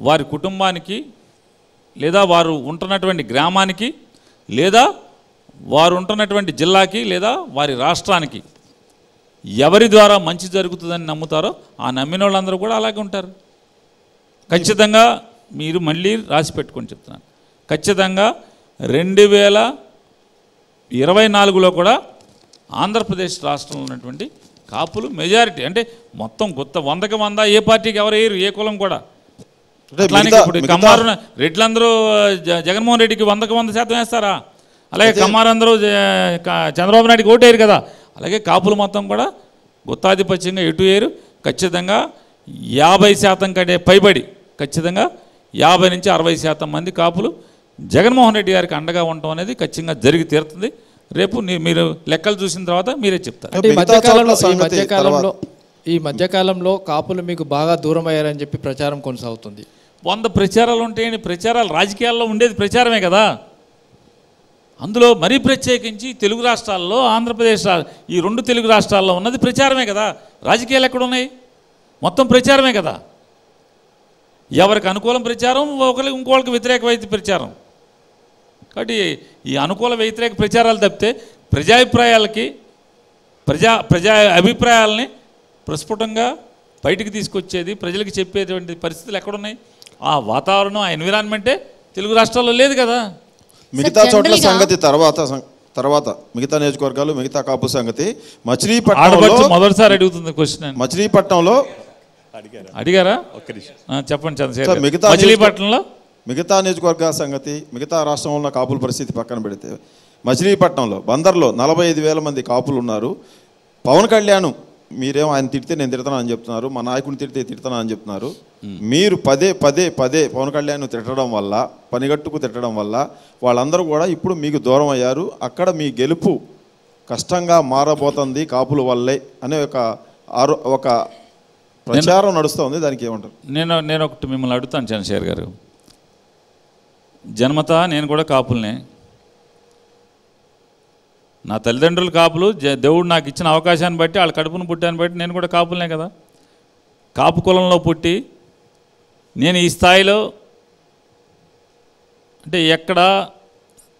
వారి కుటుంబానికి లేదా వారు ఉంటున్నటువంటి గ్రామానికి లేదా వారు ఉంటున్నటువంటి జిల్లాకి లేదా వారి రాష్ట్రానికి ఎవరి ద్వారా మంచి జరుగుతుందని నమ్ముతారో ఆ నమ్మిన వాళ్ళందరూ కూడా అలాగే ఉంటారు. ఖచ్చితంగా మీరు మళ్ళీ రాసి పెట్టుకొని చెప్తున్నాను, ఖచ్చితంగా 2024లో కూడా ఆంధ్రప్రదేశ్ రాష్ట్రంలో ఉన్నటువంటి కాపులు మెజారిటీ, అంటే మొత్తం 100కి 100 ఏ పార్టీకి ఎవరు వేయరు, ఏ కులం కూడా. ఇప్పుడు కమ్మారు రెడ్లందరూ జగన్మోహన్ రెడ్డికి 100కి 100% వేస్తారా? అలాగే కమ్మారందరూ చంద్రబాబు నాయుడికి ఓటేయరు కదా. అలాగే కాపులు మొత్తం కూడా గుత్తాధిపత్యంగా ఎటు వేయరు. ఖచ్చితంగా 50% కంటే పైబడి ఖచ్చితంగా 50 నుంచి 60% మంది కాపులు జగన్మోహన్ రెడ్డి గారికి అండగా ఉండటం అనేది ఖచ్చితంగా జరిగి తీరుతుంది. రేపు మీరు లెక్కలు చూసిన తర్వాత మీరే చెప్తారు. ఈ మధ్యకాలంలో కాపులు మీకు బాగా దూరం అయ్యారని చెప్పి ప్రచారం కొనసాగుతుంది. 100 ప్రచారాలు ఉంటాయండి. ప్రచారాలు రాజకీయాల్లో ఉండేది ప్రచారమే కదా. అందులో మరీ ప్రత్యేకించి తెలుగు రాష్ట్రాల్లో, ఆంధ్రప్రదేశ్ ఈ 2 తెలుగు రాష్ట్రాల్లో ఉన్నది ప్రచారమే కదా. రాజకీయాలు ఎక్కడ ఉన్నాయి? మొత్తం ప్రచారమే కదా. ఎవరికి అనుకూలం ప్రచారం, ఇంకోళ్ళకి వ్యతిరేకమైతే ప్రచారం. కాబట్టి ఈ అనుకూల వ్యతిరేక ప్రచారాలు తప్పితే ప్రజాభిప్రాయాలకి ప్రజా అభిప్రాయాలని ప్రస్ఫుటంగా బయటికి తీసుకొచ్చేది, ప్రజలకు చెప్పేటువంటి పరిస్థితులు ఎక్కడున్నాయి? ఆ వాతావరణం, ఆ ఎన్విరాన్మెంటే తెలుగు రాష్ట్రాల్లో లేదు కదా. మిగతా చోట్ల సంగతి తర్వాత మిగతా నియోజకవర్గాలు, మిగతా కాపు సంగతి. మచిలీపట్నంలో మొదటిసారి అడుగుతుంది క్వశ్చన్. మచిలీపట్నంలో అడిగారా? చెప్పండి చంద్రశేఖర్. మచిలీపట్నంలో మిగతా నియోజకవర్గ సంగతి, మిగతా రాష్ట్రంలో ఉన్న కాపుల పరిస్థితి పక్కన పెడితే మచిలీపట్నంలో బందర్లో 45,000 మంది కాపులు ఉన్నారు. పవన్ కళ్యాణ్ మీరేమో ఆయన తిడితే నేను తిడతాను అని చెప్తున్నారు, మా నాయకుడిని తిడితే తిడతాను అని చెప్తున్నారు. మీరు పదే పవన్ కళ్యాణ్ తిట్టడం వల్ల, పనిగట్టుకు తిట్టడం వల్ల వాళ్ళందరూ కూడా ఇప్పుడు మీకు దూరం అయ్యారు. అక్కడ మీ గెలుపు కష్టంగా మారబోతుంది కాపుల వల్లే అనే ఒక ప్రచారం నడుస్తుంది. దానికి ఏమంటారు? నేను ఒకటి మిమ్మల్ని అడుగుతాను చంద్రశేఖర్ గారు. జన్మతా నేను కూడా కాపులనే. నా తల్లిదండ్రులు కాపులు. దేవుడు నాకు ఇచ్చిన అవకాశాన్ని బట్టి, వాళ్ళ కడుపును పుట్టాన్ని బట్టి నేను కూడా కాపులనే కదా. కాపు కులంలో పుట్టి నేను ఈ స్థాయిలో, అంటే ఎక్కడా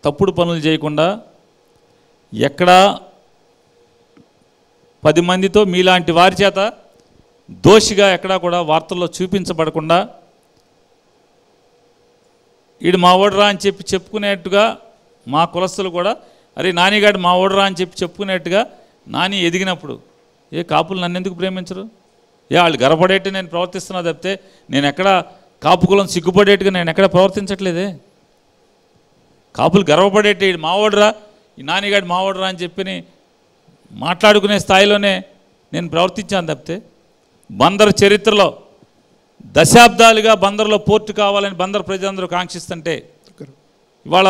తప్పుడు పనులు చేయకుండా, ఎక్కడా 10 మందితో మీలాంటి వారి చేత దోషిగా ఎక్కడా కూడా వార్తల్లో చూపించబడకుండా, ఈడు మా ఓడరా అని చెప్పుకునేట్టుగా మా కులస్తులు కూడా అరే నానిగాడు మా ఓడరా అని చెప్పుకునేట్టుగా నాని ఎదిగినప్పుడు ఏ కాపులు నన్ను ఎందుకు ప్రేమించరు? వాళ్ళు గర్వపడేట్టు నేను ప్రవర్తిస్తున్నా తప్పితే నేను ఎక్కడ కాపు కులం సిగ్గుపడేట్టుగా నేను ఎక్కడ ప్రవర్తించట్లేదే. కాపులు గర్వపడేట్టు మా ఓడరా, ఈ నానిగాడు మా ఓడరా అని చెప్పి మాట్లాడుకునే స్థాయిలోనే నేను ప్రవర్తించాను తప్పితే బందరు చరిత్రలో దశాబ్దాలుగా బందర్లో పోర్టు కావాలని బందర్ ప్రజలందరూ కాంక్షిస్తుంటే ఇవాళ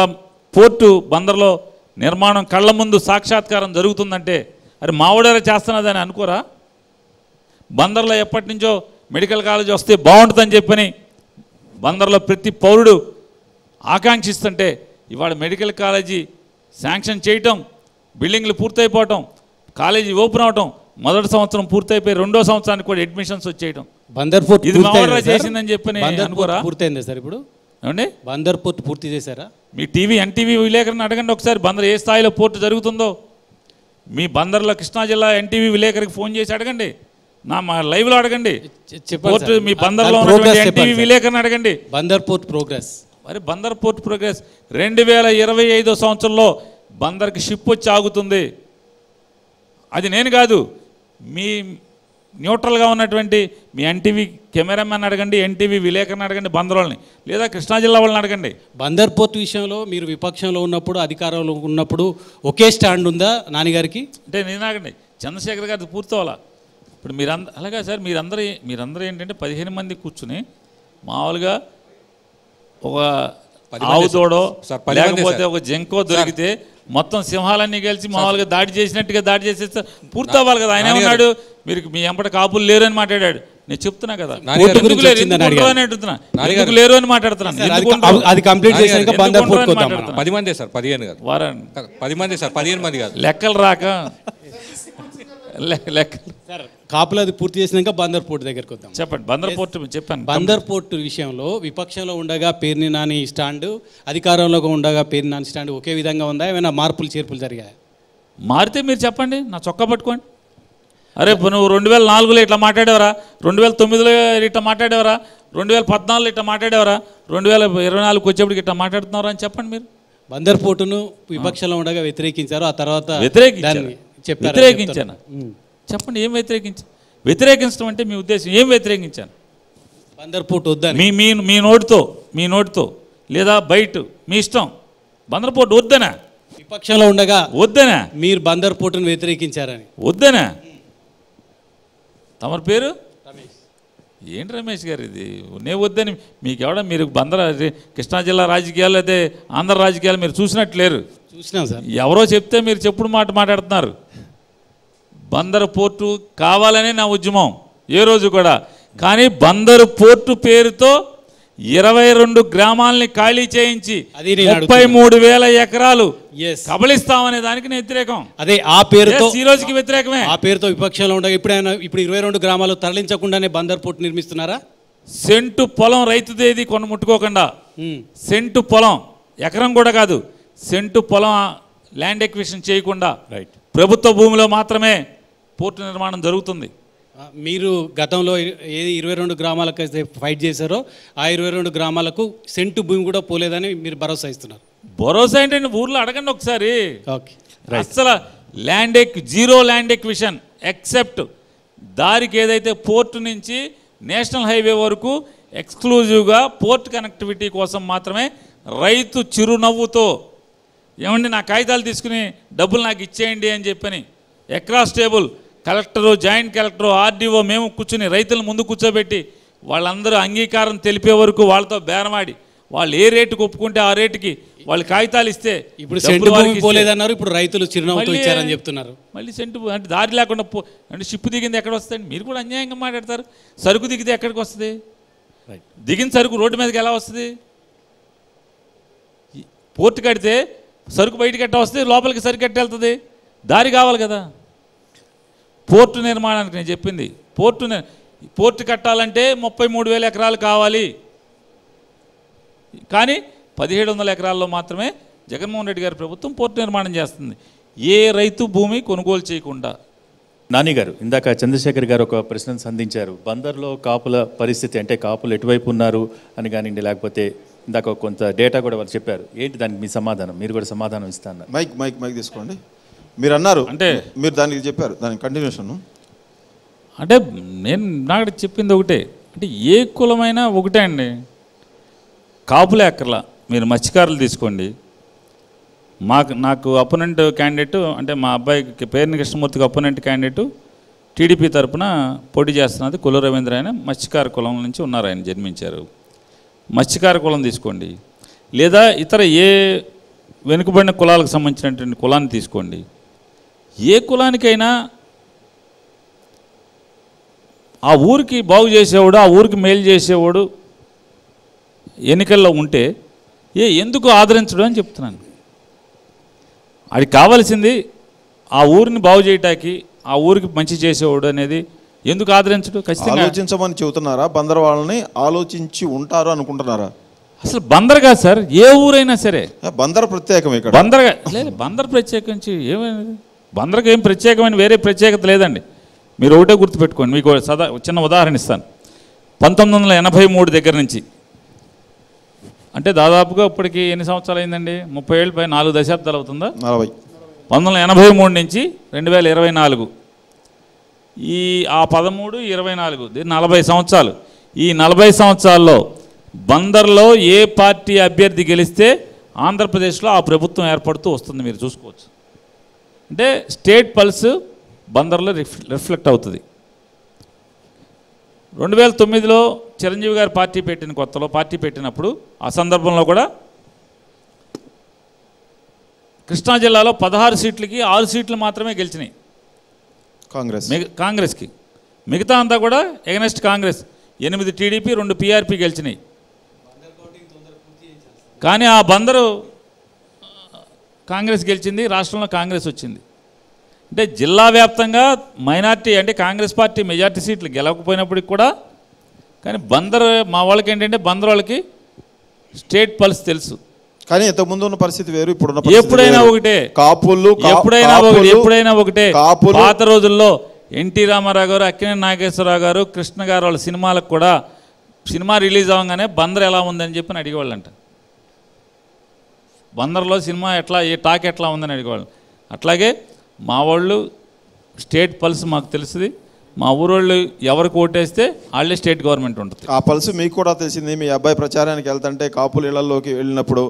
పోర్టు బందర్లో నిర్మాణం కళ్ళ ముందు సాక్షాత్కారం జరుగుతుందంటే అది మావోడేరా చేస్తున్నదని అనుకోరా? బందర్లో ఎప్పటి నుంచో మెడికల్ కాలేజ్ వస్తే బాగుంటుందని చెప్పని బందర్లో ప్రతి పౌరుడు ఆకాంక్షిస్తుంటే ఇవాళ మెడికల్ కాలేజీ శాంక్షన్ చేయటం, బిల్డింగ్లు పూర్తయిపోవటం, కాలేజీ ఓపెన్ అవటం, మొదటి సంవత్సరం పూర్తయిపోయి రెండో సంవత్సరానికి కూడా అడ్మిషన్స్ వచ్చేయటం, బందర్ పోర్ట్ ఇది మావోడేరా చేసిందని చెప్పని అనుకోరా? పూర్తయిందా సార్ ఇప్పుడు? ఏమండి బందర్ పోర్ట్ పూర్తి చేశారా? మీ ఎన్టీవీ విలేకరిని అడగండి ఒకసారి బందర్ ఏ స్థాయిలో పోర్టు జరుగుతుందో. మీ బందర్లో కృష్ణా జిల్లా ఎన్టీవీ విలేకరికి ఫోన్ చేసి అడగండి, మా లైవ్లో అడగండి. పోర్టు మీ బందర్లో ఉన్నటువంటి ఎన్టీవీ విలేకరిని అడగండి. బందర్ పోర్ట్ ప్రోగ్రెస్, మరి బందర్ పోర్ట్ ప్రోగ్రెస్ 2025 సంవత్సరంలో బందర్కి షిప్ వచ్చి ఆగుతుంది. అది నేను కాదు, మీ న్యూట్రల్గా ఉన్నటువంటి మీ ఎన్టీవీ కెమెరామెన్ అడగండి, ఎన్టీవీ విలేకరిని అడగండి బందర్లోని, లేదా కృష్ణా జిల్లా వాళ్ళని అడగండి. బందర్ పోర్ట్ విషయంలో మీరు విపక్షంలో ఉన్నప్పుడు అధికారంలో ఉన్నప్పుడు ఒకే స్టాండ్ ఉందా నాన్నగారికి? అంటే నేను అడగండి, చంద్రశేఖర్ గారిది పూర్తవాలా? ఇప్పుడు అలాగా సార్ మీరందరూ ఏంటంటే 15 మంది కూర్చుని మామూలుగా ఒక ఆవు తోడో లేకపోతే ఒక జంకో దొరికితే మొత్తం సింహాలన్నీ కలిసి మామూలుగా దాడి చేసినట్టుగా దాడి చేసేస్తే పూర్తవ్వాలి కదా. ఆయన ఏమన్నాడు, మీరు మీ ఎంపట కాపులు లేరు అని మాట్లాడాడు. నేను చెప్తున్నా కదా, ఎందుకు లేరు అని మాట్లాడుతున్నాను. అది కంప్లీట్ చేశాక బందర్ పోర్ట్ 10 మంది సార్, 15 కాదు, 10 మంది సార్, 15 మంది కాదు. లెక్కలు రాక లెక్కలు సార్ కాపులు అది పూర్తి చేసినాక బందర్ పోర్ట్ దగ్గరికి వద్దాం. చెప్పండి. బందర్ పోర్ట్ చెప్పాను. బందర్ పోర్ట్ విషయంలో విపక్షంలో ఉండగా పేర్ని నాని స్టాండ్, అధికారంలో ఉండగా పేర్ని నాని స్టాండ్ ఒకే విధంగా ఉందా? ఏమైనా మార్పులు చేర్పులు జరిగాయి? మారితే మీరు చెప్పండి, నా చొక్కా పట్టుకోండి. అరే నువ్వు 2004లో ఇట్లా మాట్లాడేవరా, 2009లో ఇట్లా మాట్లాడేవరా, 2014లో ఇట్లా మాట్లాడేవరా, 2024కి వచ్చేప్పటికి ఇట్లా మాట్లాడుతున్నారా అని చెప్పండి. మీరు బందర్ పోర్టును విపక్షంలో ఉండగా వ్యతిరేకించారు, ఆ తర్వాత వ్యతిరేకించాను. చెప్పండి, ఏం వ్యతిరేకించడం అంటే మీ ఉద్దేశం ఏం వ్యతిరేకించాను? బందర్ పోర్ట్ వద్దని మీ నోటితో లేదా బయట మీ ఇష్టం. బందర్ పోర్ట్ వద్దనా? విపక్షంలో ఉండగా వద్దనా? మీరు బందర్ పోర్టును వ్యతిరేకించారని వద్దనా? తమరి పేరు ఏంటి రమేష్ గారు? ఇది నేను వద్దని మీకు ఎవడ, మీరు కృష్ణా జిల్లా రాజకీయాలు అయితే ఆంధ్ర రాజకీయాలు మీరు చూసినట్లేరు. చూసినాం సార్. ఎవరో చెప్తే మీరు చెప్పుడు మాట్లాడుతున్నారు. బందరు పోర్టు కావాలనే నా ఉద్యమం ఏ రోజు కూడా. కానీ బందరు పోర్టు పేరుతో 22 గ్రామాలని ఖాళీ చేయించి 33,000 ఎకరాలు కబళిస్తామనే దానికి నేను వ్యతిరేకం. అదే ఆ పేరుతో ఈ రోజుకి వ్యతిరేకమే. ఆ పేరుతో విపక్షంలో ఉండగా ఇప్పుడు 22 గ్రామాలు తరలించకుండానే బందర్ పోర్టు నిర్మిస్తున్నారా? సెంటు పొలం రైతుదేది కొను ముట్టుకోకుండా, సెంటు పొలం, ఎకరం కూడా కాదు, సెంటు పొలం ల్యాండ్ ఎక్విజిషన్ చేయకుండా ప్రభుత్వ భూమిలో మాత్రమే పోర్టు నిర్మాణం జరుగుతుంది. మీరు గతంలో ఏది 22 గ్రామాలకు అయితే ఫైట్ చేశారో ఆ 22 గ్రామాలకు సెంటు భూమి కూడా పోలేదని మీరు భరోసా ఇస్తున్నారు. భరోసా ఏంటంటే ఊర్లో అడగండి ఒకసారి. అసలు జీరో ల్యాండ్ ఎక్విజిషన్ ఎక్సెప్ట్ దారికి ఏదైతే పోర్టు నుంచి నేషనల్ హైవే వరకు ఎక్స్క్లూజివ్గా పోర్ట్ కనెక్టివిటీ కోసం మాత్రమే రైతు చిరునవ్వుతో ఏమండి నా కాగితాలు తీసుకుని డబ్బులు నాకు ఇచ్చేయండి అని చెప్పని across table collector, joint collector, RDO మేము కూర్చుని రైతుల ముందు కూర్చోబెట్టి వాళ్ళందరూ అంగీకారం తెలిపే వరకు వాళ్ళతో బేరమాడి వాళ్ళు ఏ రేటుకు ఒప్పుకుంటే ఆ రేటుకి వాళ్ళు కాగితాలు ఇస్తే ఇప్పుడు సెంటు భూమి పోలేదన్నారు, ఇప్పుడు రైతులు చిరునవ్వుతో ఇచ్చారని చెప్తున్నారు. మళ్ళీ సెంటు అంటే దారి లేకుండా అంటే షిప్ దిగింది ఎక్కడ వస్తుంది? మీరు కూడా అన్యాయంగా మాట్లాడతారు. సరుకు దిగితే ఎక్కడికి వస్తుంది? దిగిన సరుకు రోడ్డు మీదకి ఎలా వస్తుంది? పోర్టు కడితే సరుకు బయటకి ఎట్ట వస్తుంది, లోపలికి సరుకు ఎట్ట వెళ్తుంది? దారి కావాలి కదా. పోర్టు నిర్మాణానికి నేను చెప్పింది పోర్టు కట్టాలంటే 33,000 ఎకరాలు కావాలి. కానీ 1,700 ఎకరాల్లో మాత్రమే జగన్మోహన్ రెడ్డి గారి ప్రభుత్వం పోర్టు నిర్మాణం చేస్తుంది, ఏ రైతు భూమి కొనుగోలు చేయకుండా. నాని గారు, ఇందాక చంద్రశేఖర్ గారు ఒక ప్రశ్నను సంధించారు. బందర్లో కాపుల పరిస్థితి అంటే కాపులు ఎటువైపు ఉన్నారు అని కానివ్వండి, లేకపోతే ఇందాక కొంత డేటా కూడా వాళ్ళు చెప్పారు. ఏంటి దానికి మీ సమాధానం? మీరు కూడా సమాధానం ఇస్తాను. మైక్ తీసుకోండి. మీరు అన్నారు అంటే మీరు దానికి చెప్పారు, దానికి కంటిన్యూషన్. అంటే నేను నాకు చెప్పింది ఒకటే, అంటే ఏ కులమైనా ఒకటే అండి. కాపులే అక్కర్లా. మీరు మత్స్యకారులు తీసుకోండి. నాకు అపోనెంట్ క్యాండిడేట్, అంటే మా అబ్బాయికి పేర్ని కృష్ణమూర్తికి అపోనెంట్ క్యాండిడేట్ టీడీపీ తరఫున పోటీ చేస్తున్నది కొల్లు రవీంద్ర. ఆయన మత్స్యకార కులం నుంచి ఉన్నారు, ఆయన జన్మించారు. మత్స్యకార కులం తీసుకోండి, లేదా ఇతర ఏ వెనుకబడిన కులాలకు సంబంధించినటువంటి కులాన్ని తీసుకోండి. ఏ కులానికైనా ఆ ఊరికి బాగు చేసేవాడు, ఆ ఊరికి మేలు చేసేవాడు ఎన్నికల్లో ఉంటే ఎందుకు ఆదరించడం అని చెప్తున్నాను. అది కావాల్సింది ఆ ఊరిని బాగు చేయటానికి, ఆ ఊరికి మంచి చేసేవాడు అనేది ఎందుకు ఆదరించడు? ఖచ్చితంగా ఆలోచించమని చెబుతున్నారా? బందర్ వాళ్ళని ఆలోచించి ఉంటారు అనుకుంటున్నారా? అసలు బందర్ కాదు సార్, ఏ ఊరైనా సరే బందర్ ప్రత్యేకం. ఇక్కడ బందర్ లేదు, బందర్ ప్రత్యేకించి ఏమైంది? బందర్కి ఏం ప్రత్యేకమైన వేరే ప్రత్యేకత లేదండి. మీరు ఒకటే గుర్తుపెట్టుకోండి. మీకు చిన్న ఉదాహరణ ఇస్తాను. 1983 దగ్గర నుంచి, అంటే దాదాపుగా ఇప్పటికి ఎన్ని సంవత్సరాలు అయిందండి? 30 ఏళ్ళు పై 4 దశాబ్దాలు అవుతుందా? 40. 1983 నుంచి 2024 ఈ 13, 24 40 సంవత్సరాలు. ఈ 40 సంవత్సరాల్లో బందర్లో ఏ పార్టీ అభ్యర్థి గెలిస్తే ఆంధ్రప్రదేశ్లో ఆ ప్రభుత్వం ఏర్పడుతూ వస్తుంది. మీరు చూసుకోవచ్చు. అంటే స్టేట్ పల్స్ బందర్లో రిఫ్లెక్ట్ అవుతుంది. 2009లో చిరంజీవి గారు పార్టీ పెట్టినప్పుడు ఆ సందర్భంలో కూడా కృష్ణా జిల్లాలో 16 సీట్లకి 6 సీట్లు మాత్రమే గెలిచినాయి కాంగ్రెస్కి. మిగతా అంతా కూడా ఎగనెస్ట్ కాంగ్రెస్. 8 టీడీపీ, 2 పీఆర్పీ గెలిచినాయి. కానీ ఆ బందరు కాంగ్రెస్ గెలిచింది, రాష్ట్రంలో కాంగ్రెస్ వచ్చింది. అంటే జిల్లా వ్యాప్తంగా మైనార్టీ, అంటే కాంగ్రెస్ పార్టీ మెజార్టీ సీట్లు గెలవకపోయినప్పటికి కూడా, కానీ బందర్ మా వాళ్ళకి ఏంటంటే బందర్ వాళ్ళకి స్టేట్ పల్స్ తెలుసు. కానీ ఇంతకుముందు ఉన్న పరిస్థితి వేరు, ఇప్పుడు ఎప్పుడైనా ఒకటే. కాపులు ఎప్పుడైనా ఒకటే. పాత రోజుల్లో ఎన్టీ రామారావు గారు, అక్కినేని నాగేశ్వరరావు గారు, కృష్ణ గారు వాళ్ళ సినిమాలకు కూడా సినిమా రిలీజ్ అవ్వగానే బందర్ ఎలా ఉందని చెప్పి అడిగేవాళ్ళంట. బందర్లో సినిమా ఎట్లా, ఏ టాక్ ఎట్లా ఉందని అడిగేవాళ్ళు. అట్లాగే మా వాళ్ళు స్టేట్ పల్స్ మాకు తెలుస్తుంది. మా ఊరోళ్ళు ఎవరికి ఓటేస్తే వాళ్ళే స్టేట్ గవర్నమెంట్ ఉంటుంది. ఆ పల్స్ మీకు కూడా తెలిసింది. మీ అబ్బాయి ప్రచారానికి వెళ్తుంటే కాపులు ఇళ్లలోకి వెళ్ళినప్పుడు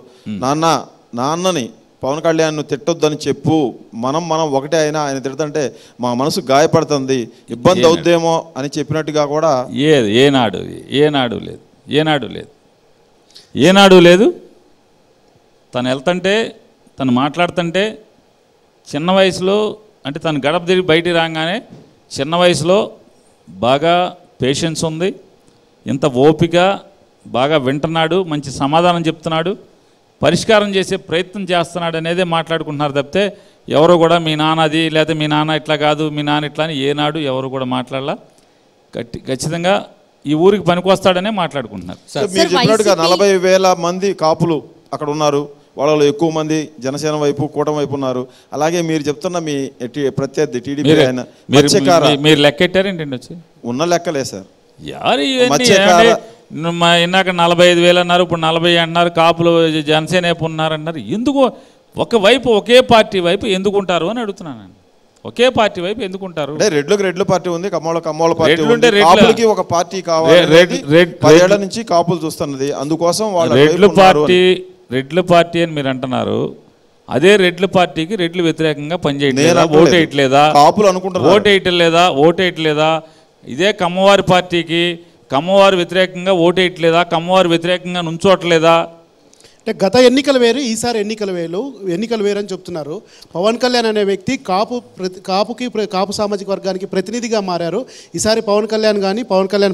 నాన్నని పవన్ కళ్యాణ్ తిట్టొద్దని చెప్పు, మనం ఒకటే అయినా ఆయన తిడుతుంటే మా మనసు గాయపడుతుంది, ఇబ్బంది అవుద్దేమో అని చెప్పినట్టుగా కూడా ఏనాడు లేదు. తను వెళ్తుంటే, తను మాట్లాడుతుంటే చిన్న వయసులో, అంటే తను గడప తిరిగి బయటికి రాగానే చిన్న వయసులో బాగా పేషెన్స్ ఉంది, ఇంత ఓపిక, బాగా వింటున్నాడు, మంచి సమాధానం చెప్తున్నాడు, పరిష్కారం చేసే ప్రయత్నం చేస్తున్నాడు అనేదే మాట్లాడుకుంటున్నారు తప్పితే ఎవరు కూడా మీ నాన్నది, లేకపోతే మీ నాన్న ఇట్లా కాదు, మీ నాన్న ఇట్లా అని ఏనాడు ఎవరు కూడా మాట్లాడాల. ఖచ్చితంగా ఈ ఊరికి పనికొస్తాడనే మాట్లాడుకుంటున్నారు. మీరు చెప్పినట్టుగా 40,000 మంది కాపులు అక్కడ ఉన్నారు. వాళ్ళలో ఎక్కువ మంది జనసేన వైపు, కూటమి వైపు ఉన్నారు. అలాగే మీరు చెప్తున్న మీ ప్రత్యర్థి టీడీపీ ఆయన మీరు లెక్కెట్టారేంటండి? వచ్చి ఉన్న లెక్కలే సార్. ఇందాక 45,000 అన్నారు, ఇప్పుడు 40 అన్నారు. కాపులు జనసేన వైపు ఉన్నారన్నారు. ఎందుకు ఒకవైపు ఒకే పార్టీ వైపు ఎందుకుంటారు అని అడుగుతున్నాను. ఒకే పార్టీ వైపు ఎందుకుంటారు? రెడ్లు పార్టీ ఉంది, కమ్మోళ్ళ పార్టీ ఉంది. కాపులకి ఒక పార్టీ కావాలి. 10 ఏళ్ల నుంచి కాపులు చూస్తున్నది, అందుకోసం రెడ్ల పార్టీ అని మీరు అంటున్నారు. అదే రెడ్ల పార్టీకి రెడ్లు వ్యతిరేకంగా పనిచేయట్లేదా? ఓటేయట్లేదా? ఇదే కమ్మవారి పార్టీకి కమ్మవారు వ్యతిరేకంగా ఓటేయట్లేదా? కమ్మవారు వ్యతిరేకంగా నుంచోట్లేదా? అంటే గత ఎన్నికలు వేరు, ఈసారి ఎన్నికలు వేరు అని చెప్తున్నారు. పవన్ కళ్యాణ్ అనే వ్యక్తి కాపు సామాజిక వర్గానికి ప్రతినిధిగా మారారు. ఈసారి పవన్ కళ్యాణ్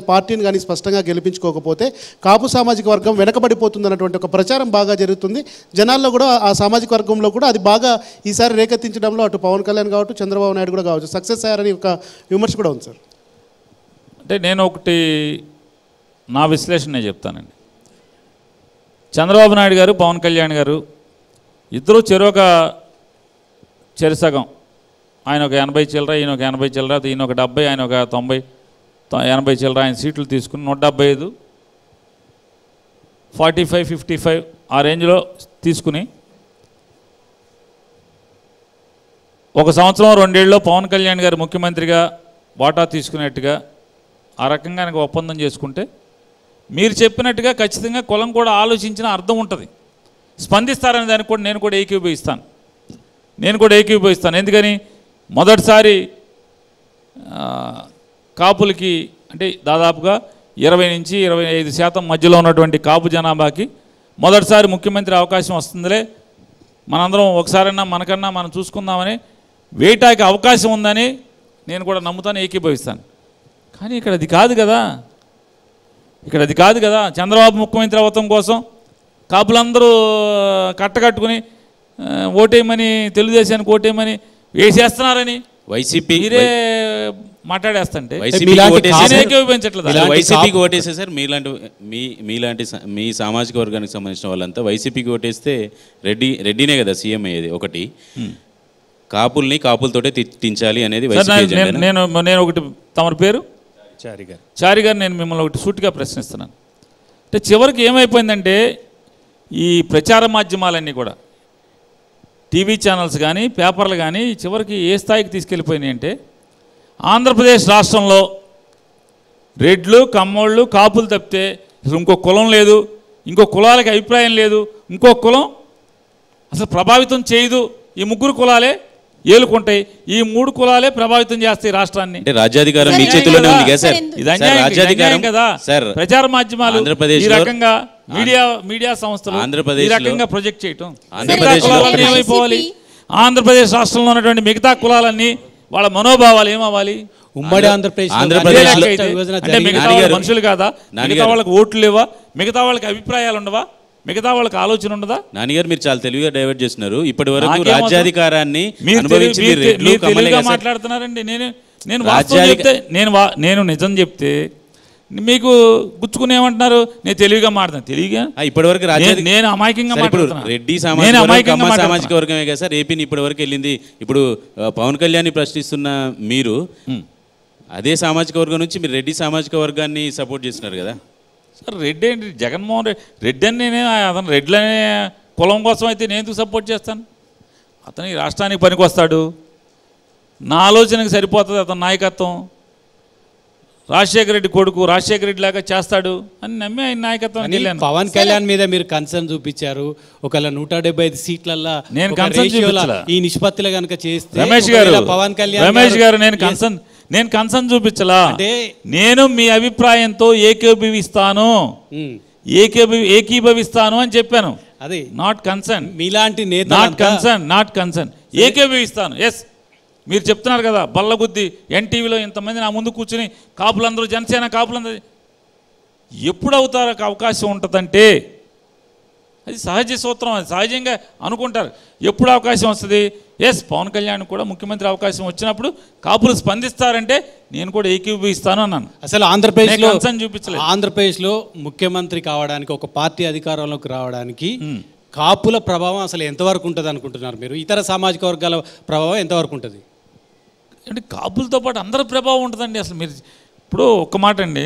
పార్టీని కానీ స్పష్టంగా గెలిపించుకోకపోతే కాపు సామాజిక వర్గం వెనకబడిపోతుంది అన్నటువంటి ఒక ప్రచారం బాగా జరుగుతుంది. జనాల్లో కూడా ఆ సామాజిక వర్గంలో కూడా అది బాగా ఈసారి రేకెత్తించడంలో అటు పవన్ కళ్యాణ్ కావచ్చు, చంద్రబాబు నాయుడు కూడా కావచ్చు సక్సెస్ అయ్యారని ఒక విమర్శ కూడా ఉంది సార్. అంటే నేను ఒకటి నా విశ్లేషణ చెప్తానండి. చంద్రబాబు నాయుడు గారు, పవన్ కళ్యాణ్ గారు ఇద్దరు చెరుసగం. ఆయన ఒక 80 చిల్లర, ఈయన ఒక 80 చిల్లర, ఈయన ఒక 70, ఆయన ఒక 90, 80 చిల్లర ఆయన సీట్లు తీసుకుని 175 45, 55 ఆ రేంజ్లో తీసుకుని ఒక సంవత్సరం 2 ఏళ్ళలో పవన్ కళ్యాణ్ గారు ముఖ్యమంత్రిగా వాటా తీసుకునేట్టుగా ఆ రకంగా ఒప్పందం చేసుకుంటే మీరు చెప్పినట్టుగా ఖచ్చితంగా కులం కూడా ఆలోచించిన అర్థం ఉంటుంది, స్పందిస్తారనే దానికి కూడా నేను కూడా ఏకీభవిస్తాను. ఎందుకని మొదటిసారి కాపులకి అంటే దాదాపుగా 20 నుంచి 25% మధ్యలో ఉన్నటువంటి కాపు జనాభాకి మొదటిసారి ముఖ్యమంత్రి అవకాశం వస్తుందిలే, మనందరం ఒకసారైనా మనకన్నా మనం చూసుకుందామని వేయటానికి అవకాశం ఉందని నేను కూడా నమ్ముతాను, ఏకీభవిస్తాను. కానీ ఇక్కడ అది కాదు కదా. చంద్రబాబు ముఖ్యమంత్రి అవ్వటం కోసం కాపులందరూ కట్టకట్టుకుని ఓటేయమని, తెలుగుదేశానికి ఓటేయమని వేసేస్తున్నారని వైసీపీ మీరే మాట్లాడేస్తుంటే వైసీపీకి ఓటేస్తే సార్ మీలాంటి మీ సామాజిక వర్గానికి సంబంధించిన వాళ్ళంతా వైసీపీకి ఓటేస్తే రెడ్డినే కదా సీఎం అయ్యేది. ఒకటి కాపులతోటే తిట్టించాలి అనేది నేను ఒకటి, తమరి పేరు చారి గారు, నేను మిమ్మల్ని ఒకటి సూటిగా ప్రశ్నిస్తున్నాను. అంటే చివరికి ఏమైపోయిందంటే ఈ ప్రచార మాధ్యమాలన్నీ కూడా టీవీ ఛానల్స్ కానీ పేపర్లు కానీ చివరికి ఏ స్థాయికి తీసుకెళ్ళిపోయినాయి అంటే ఆంధ్రప్రదేశ్ రాష్ట్రంలో రెడ్లు, కమ్మోళ్ళు, కాపులు తప్పితే ఇంకో కులం లేదు, ఇంకో కులాలకి అభిప్రాయం లేదు, ఇంకో కులం అసలు ప్రభావితం చేయదు, ఈ 3 కులాలే ఏలుకుంటాయి, ఈ 3 కులాలే ప్రభావితం చేస్తాయి రాష్ట్రాన్ని. రాజ్యాధికారం మీ చేతిలోనే ఉంది కదా సార్. ఇది అన్యాయం కదా. ప్రచార మాధ్యమాలు ఈ రకంగా మీడియా సంస్థలు ఈ రకంగా ప్రొజెక్ట్ చేయటం, ఏమైపోవాలి? ఆంధ్రప్రదేశ్ రాష్ట్రంలో ఉన్నటువంటి మిగతా కులాలన్నీ వాళ్ళ మనోభావాలు ఏమవ్వాలి? ఉమ్మడి ఆంధ్రప్రదేశ్ అంటే మిగతా మనుషులు కాదా? మిగతా వాళ్ళకి ఓట్లు లేవా? మిగతా వాళ్ళకి అభిప్రాయాలు ఉండవా? మిగతా వాళ్ళకి ఆలోచన ఉండదా? నాన్నగారు మీరు చాలా తెలివిగా డైవర్ట్ చేస్తున్నారు. ఇప్పటి వరకు రాజ్యాధికారాన్ని మాట్లాడుతున్నారండి. నేను నిజం చెప్తే మీకు గుచ్చుకుని ఏమంటున్నారు? నేను తెలివిగా మాట్లాడుతాను. తెలివిగా ఇప్పటి వరకు నేను అమాయకంగా మాట్లాడుతున్నాను. రెడ్డి సామాజిక వర్గమే కదా సార్ ఏపీని ఇప్పటి వరకు వెళ్ళింది. ఇప్పుడు పవన్ కళ్యాణ్ ప్రశ్నిస్తున్న మీరు అదే సామాజిక వర్గం నుంచి మీరు రెడ్డి సామాజిక వర్గాన్ని సపోర్ట్ చేస్తున్నారు కదా సార్. రెడ్డి ఏంటి? జగన్మోహన్ రెడ్డి అని అతను రెడ్లనే కులం కోసం అయితే నేను ఎందుకు సపోర్ట్ చేస్తాను? అతను ఈ రాష్ట్రానికి పనికొస్తాడు, నా ఆలోచనకు సరిపోతుంది అతని నాయకత్వం. రాజశేఖర రెడ్డి కొడుకు రాజశేఖర రెడ్డి లాగా చేస్తాడు అని నమ్మి ఆయన నాయకత్వం. పవన్ కళ్యాణ్ మీద మీరు కన్సర్న్ చూపించారు. ఒకవేళ 175 సీట్లల్లో నేను కన్సర్న్ చూపించాల ఈ నిష్పత్తిలో కనుక చేస్తే రమేష్ గారు నేను కన్సర్న్ చూపించలా. నేను మీ అభిప్రాయంతో ఏకీభవిస్తాను అని చెప్పాను. అది నాట్ కన్సర్న్. మీలాంటి నేత నాట్ కన్సర్న్ ఏకీభవిస్తాను. ఎస్, మీరు చెప్తున్నారు కదా బల్లగుద్ది ఎన్టీవీలో ఇంతమంది నా ముందు కూర్చుని కాపులందరూ జనసేన కాపులందరూ ఎప్పుడు అవుతారు అవకాశం ఉంటుందంటే అది సహజ సూత్రం, అది సహజంగా అనుకుంటారు. ఎప్పుడు అవకాశం వస్తుంది? ఎస్, పవన్ కళ్యాణ్ కూడా ముఖ్యమంత్రి అవకాశం వచ్చినప్పుడు కాపులు స్పందిస్తారంటే నేను కూడా ఏకీభవిస్తాను అన్నాను. అసలు ఆంధ్రప్రదేశ్లో ముఖ్యమంత్రి కావడానికి, ఒక పార్టీ అధికారంలోకి రావడానికి కాపుల ప్రభావం అసలు ఎంతవరకు ఉంటుంది అనుకుంటున్నారు మీరు? ఇతర సామాజిక వర్గాల ప్రభావం ఎంతవరకు ఉంటుంది? అంటే కాపులతో పాటు అందరి ప్రభావం ఉంటుందండి. అసలు మీరు ఇప్పుడు ఒక్క మాట అండి,